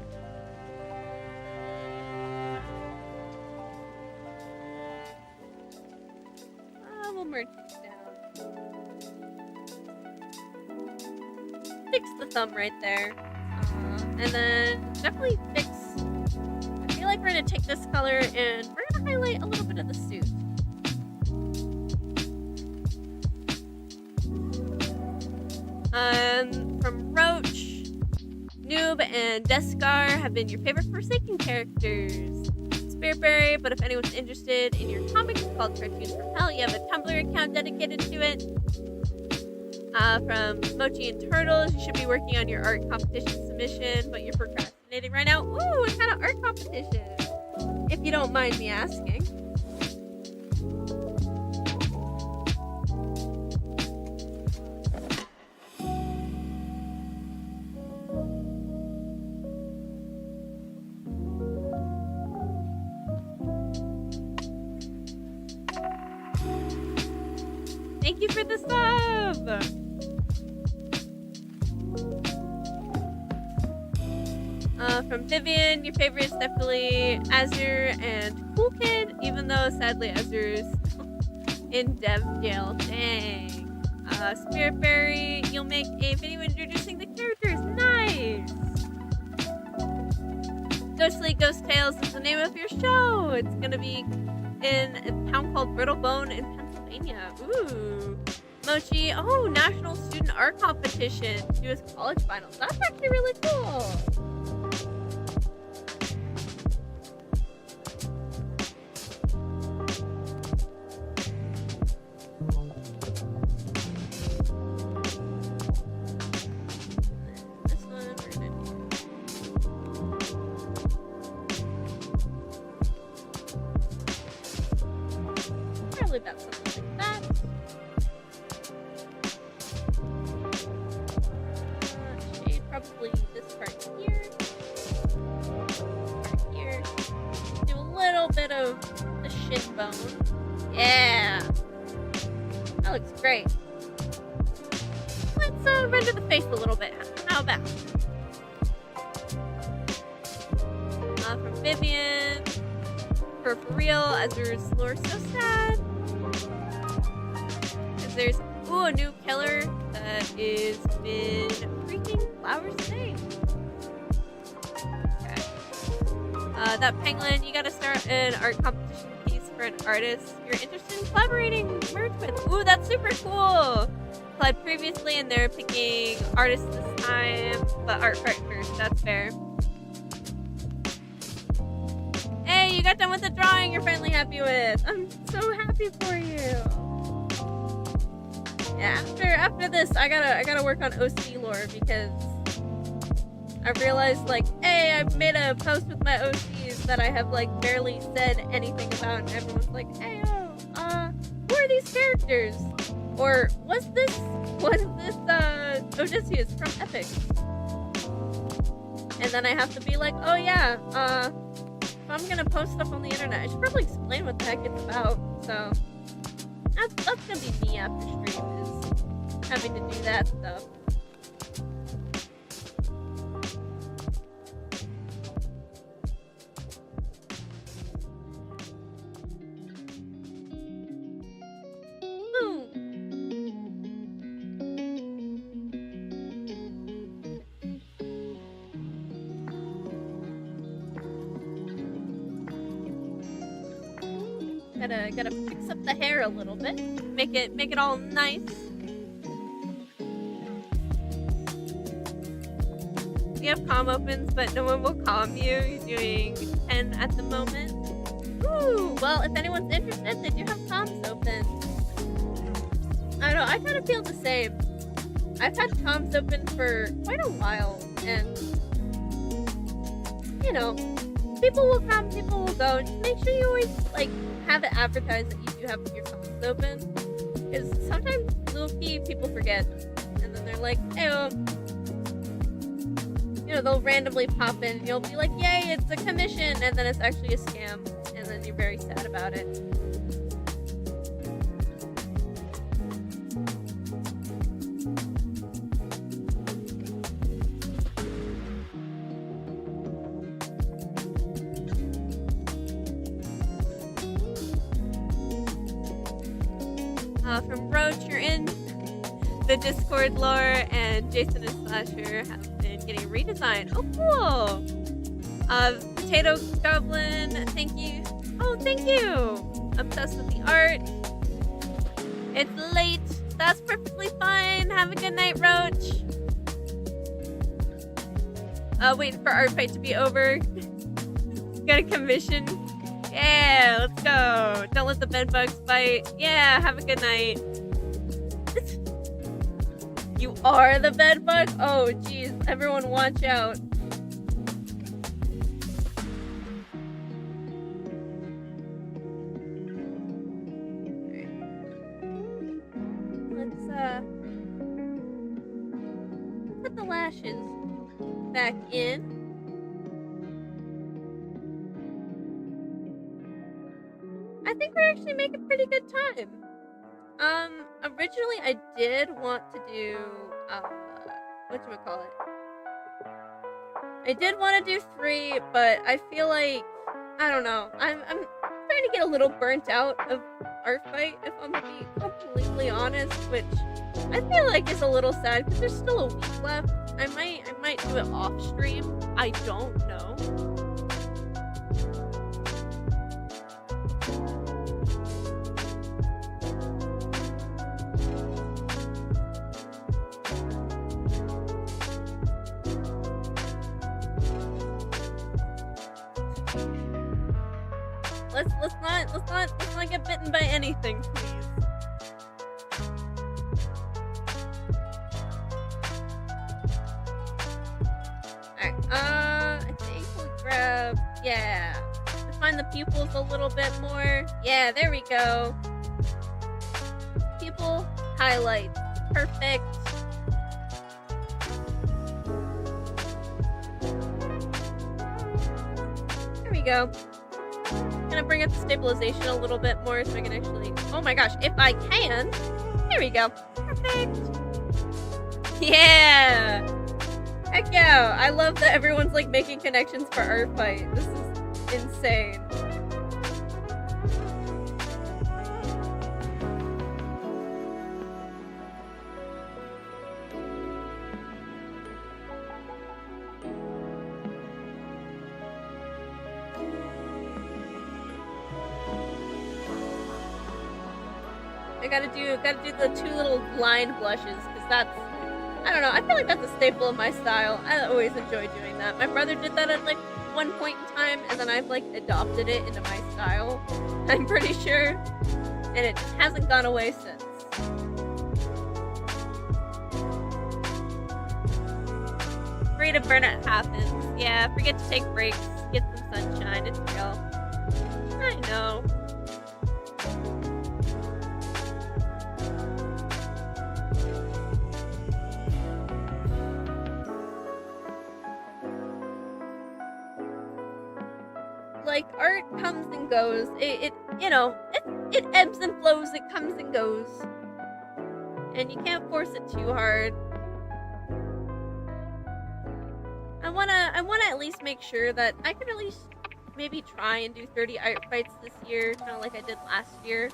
We'll merge these down. Fix the thumb right there. And then definitely fix. I feel like we're gonna take this color and we're gonna highlight a little bit of the suit. From Roach, Noob and Deskar have been your favorite Forsaken characters. Spiritberry, but if anyone's interested in your comics called Cartoons from Hell, you have a Tumblr account dedicated to it. From Mochi and Turtles, you should be working on your art competition submission, but you're procrastinating right now. Ooh, what kind of art competition? If you don't mind me asking. Thank you for the sub! From Vivian, your favorite is definitely Azure and Cool Kid, even though sadly Azure's in dev jail. Dang. Spiritberry, you'll make a video introducing the characters. Nice! Ghostly Ghost Tales is the name of your show. It's gonna be in a town called Brittlebone in Pennsylvania. Ooh. Mochi, oh, National Student Art Competition. US College Finals. That's actually really cool. About something like that. Shade probably this part here. Part here. Do a little bit of the shin bone. Yeah! That looks great. Let's render the face a little bit. How about? From Vivian. For real, Azure's lore so sad. There's a new killer that is been freaking flowers today. Okay. That penguin, you gotta start an art competition piece for an artist you're interested in collaborating merge with. Ooh, that's super cool. Applied previously and they're picking artists this time, but art partners, that's fair. Hey, you got done with the drawing you're finally happy with. I'm so happy for you. Yeah, after this, I gotta work on OC lore because I realized like, hey, I've made a post with my OCs that I have like barely said anything about, and everyone's like, hey, who are these characters? Or was this Odysseus from Epic? And then I have to be like, oh yeah, if I'm gonna post stuff on the internet, I should probably explain what the heck it's about. So that's gonna be me after stream, is having to do that stuff. Gotta fix up the hair a little bit, make it all nice. You have comm opens, but no one will comm you. You're doing 10 at the moment. Ooh, well, if anyone's interested, they do have comms open. I don't know, I kind of feel the same. I've had comms open for quite a while, and you know, people will come, people will go. Just make sure you always like have it advertised that you do have your comms open, because sometimes low-key people forget, and then they're like, hey, you know, they'll randomly pop in, and you'll be like, yay, it's a commission, and then it's actually a scam, and then you're very sad about it. From Roach, you're in the Discord lore, and Jason and Slasher have been getting redesigned. Oh, cool! Potato Goblin, thank you. Oh, thank you! Obsessed with the art. It's late. That's perfectly fine. Have a good night, Roach. waiting for our fight to be over. Got a commission. Yeah, let's go. Don't let the bed bugs bite. Yeah, have a good night. You are the bed bug? Oh, jeez. Everyone watch out. Let's, put the lashes back in. I think we're actually making pretty good time. Originally I did want to do, whatchamacallit? I did want to do 3, but I feel like, I don't know, I'm starting to get a little burnt out of our fight, if I'm being completely honest, which I feel like is a little sad, because there's still a week left. I might do it off stream, I don't know. Let's not get bitten by anything, please. Alright, I think we'll grab, yeah. Define the pupils a little bit more. Yeah, there we go. Pupil highlights. Perfect. There we go. Gonna bring up the stabilization a little bit more so I can actually, oh my gosh, if I can, there we go, perfect. Yeah, heck yeah, I love that everyone's like making connections for our fight. This is insane. Gotta do the 2 little line blushes, because that's, I don't know, I feel like that's a staple of my style. I always enjoy doing that. My brother did that at like one point in time, and then I've like adopted it into my style, I'm pretty sure, and it just hasn't gone away since. Free to burnout happens. Yeah, forget to take breaks, get some sunshine, it's real. I know. Like, art comes and goes. It you know, it ebbs and flows, it comes and goes. And you can't force it too hard. I wanna at least make sure that I can at least maybe try and do 30 art fights this year, kinda like I did last year.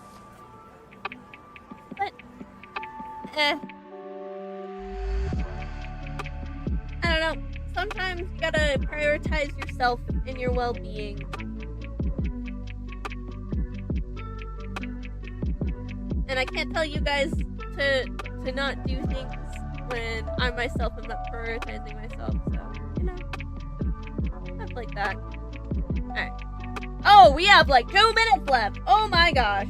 But I don't know. Sometimes you gotta prioritize yourself and your well-being. And I can't tell you guys to not do things when I myself am not prioritizing myself, so, you know, stuff like that. Alright. Oh, we have like 2 minutes left! Oh my gosh!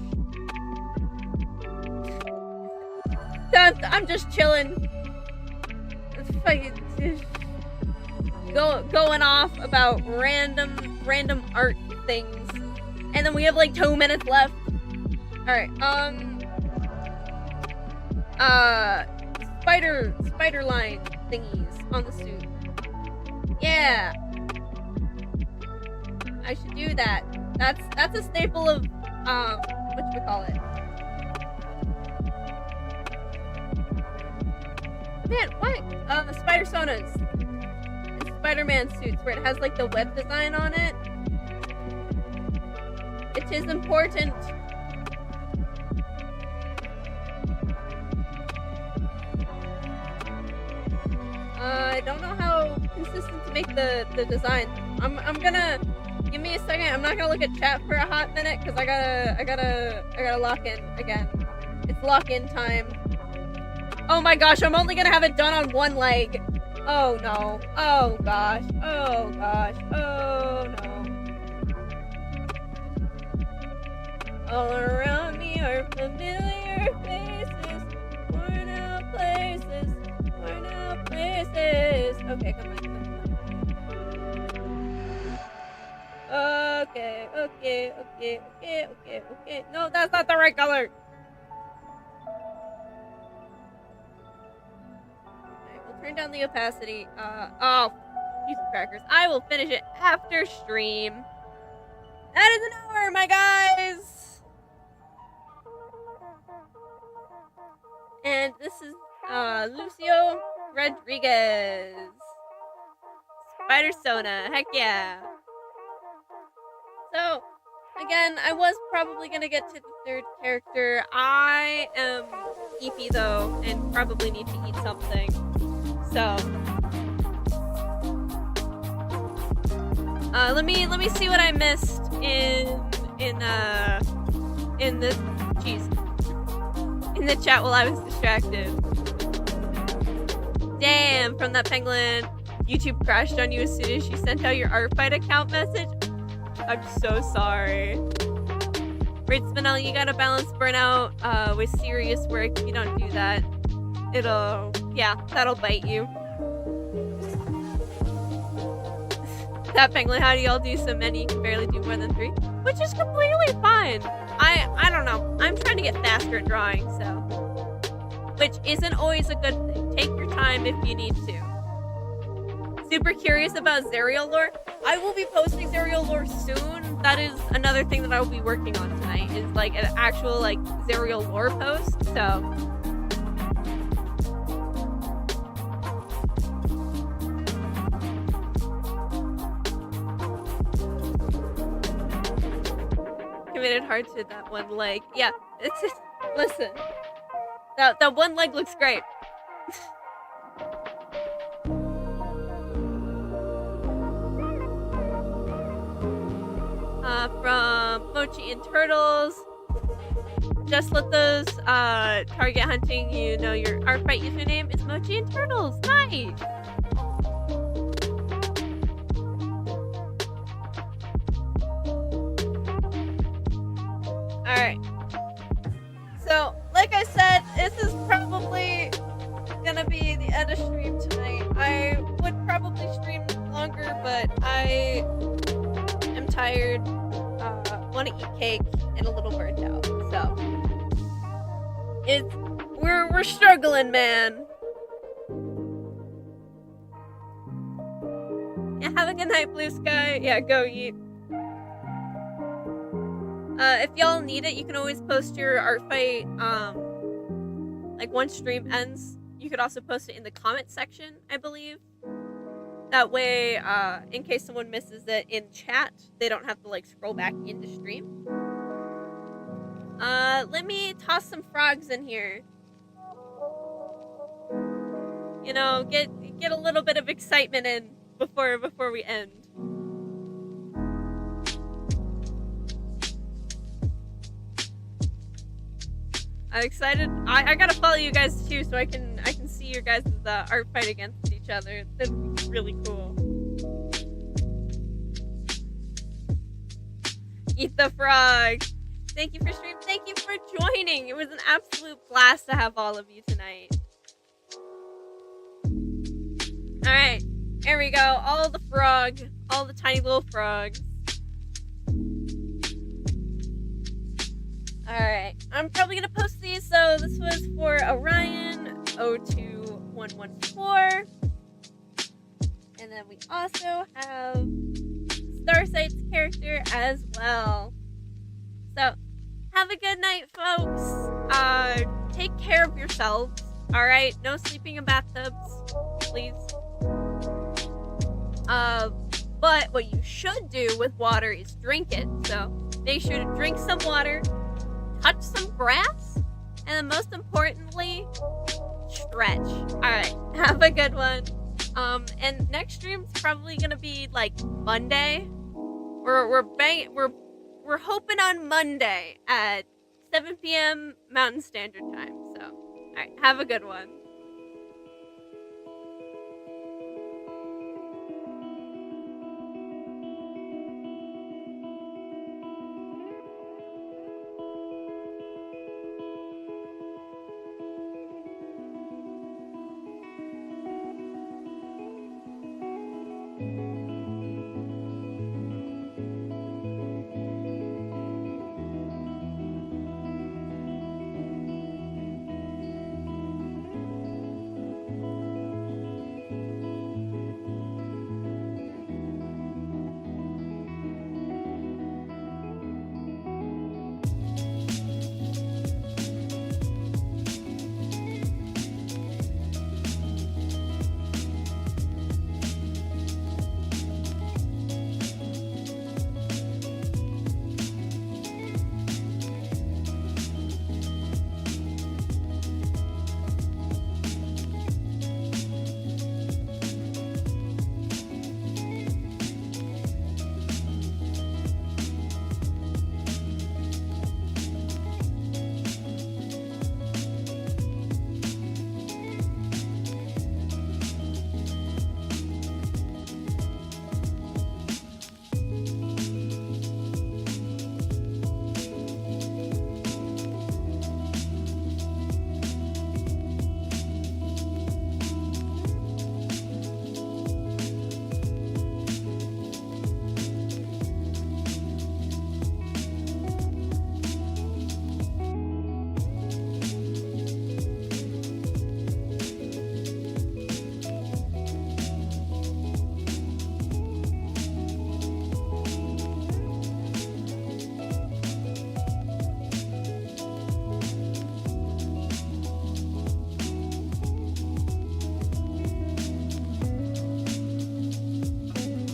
I'm just chilling. It's fucking going off about random art things, and then we have like 2 minutes left. Alright, spider line thingies on the suit. Yeah, I should do that. That's a staple of whatchamacallit. Man, what? Spider sonas. Spider-Man suits where it has like the web design on it. It is important. I don't know how consistent to make the design. I'm gonna give me a second. I'm not gonna look at chat for a hot minute because I gotta lock in again. It's lock in time. Oh my gosh, I'm only gonna have it done on one leg. Oh no. Oh gosh. Oh gosh. Oh no. All around me are familiar faces, worn out places, worn out places. Okay, come on, come on, come on. Okay. No, that's not the right color. Alright, we'll turn down the opacity. Oh, piece of crackers. I will finish it after stream. That is an hour, my guys! And this is, Lucio Rodriguez. Spider Sona, heck yeah. So, again, I was probably gonna get to the third character. I am EP though, and probably need to eat something. So, let me see what I missed in the chat while I was distracted. Damn, from that penguin, YouTube crashed on you as soon as you sent out your Artfight account message. I'm so sorry. Right, Spinel, you gotta balance burnout with serious work. If you don't do that, that'll bite you. That penguin, how do y'all do so many? You can barely do more than 3, which is completely fine. I don't know. I'm trying to get faster at drawing, so, which isn't always a good thing. Take your time if you need to. Super curious about Zerial lore. I will be posting Zerial lore soon. That is another thing that I will be working on tonight. Is like an actual like Zerial lore post. So. Committed hard to that one leg. Yeah, it's just, listen. That one leg looks great. From Mochi and Turtles. Just let those target hunting, you know your Artfight username is Mochi and Turtles. Nice! Alright. So, like I said, this is probably gonna be the end of stream tonight. I would probably stream longer, but I am tired, want to eat cake, and a little burnt out. So, we're struggling, man. Yeah, have a good night, Blue Sky. Yeah, go eat. If y'all need it, you can always post your Artfight, like once stream ends. You could also post it in the comment section, I believe. That way, in case someone misses it in chat, they don't have to like scroll back into stream. Let me toss some frogs in here. You know, get a little bit of excitement in before we end. I'm excited. I gotta follow you guys too, so I can see your guys' art fight against each other. That'd be really cool. Eat the frog. Thank you for stream. Thank you for joining. It was an absolute blast to have all of you tonight. All right, here we go. All the tiny little frogs. Alright, I'm probably gonna post these. So this was for Orion 02114. And then we also have Starsight's character as well. So have a good night, folks. Take care of yourselves. Alright, no sleeping in bathtubs, please. But what you should do with water is drink it. So make sure to drink some water, touch some grass, and then most importantly, stretch. Alright, have a good one. And next stream's probably gonna be like Monday. We're hoping on Monday at 7 p.m. Mountain Standard Time. So, alright, have a good one.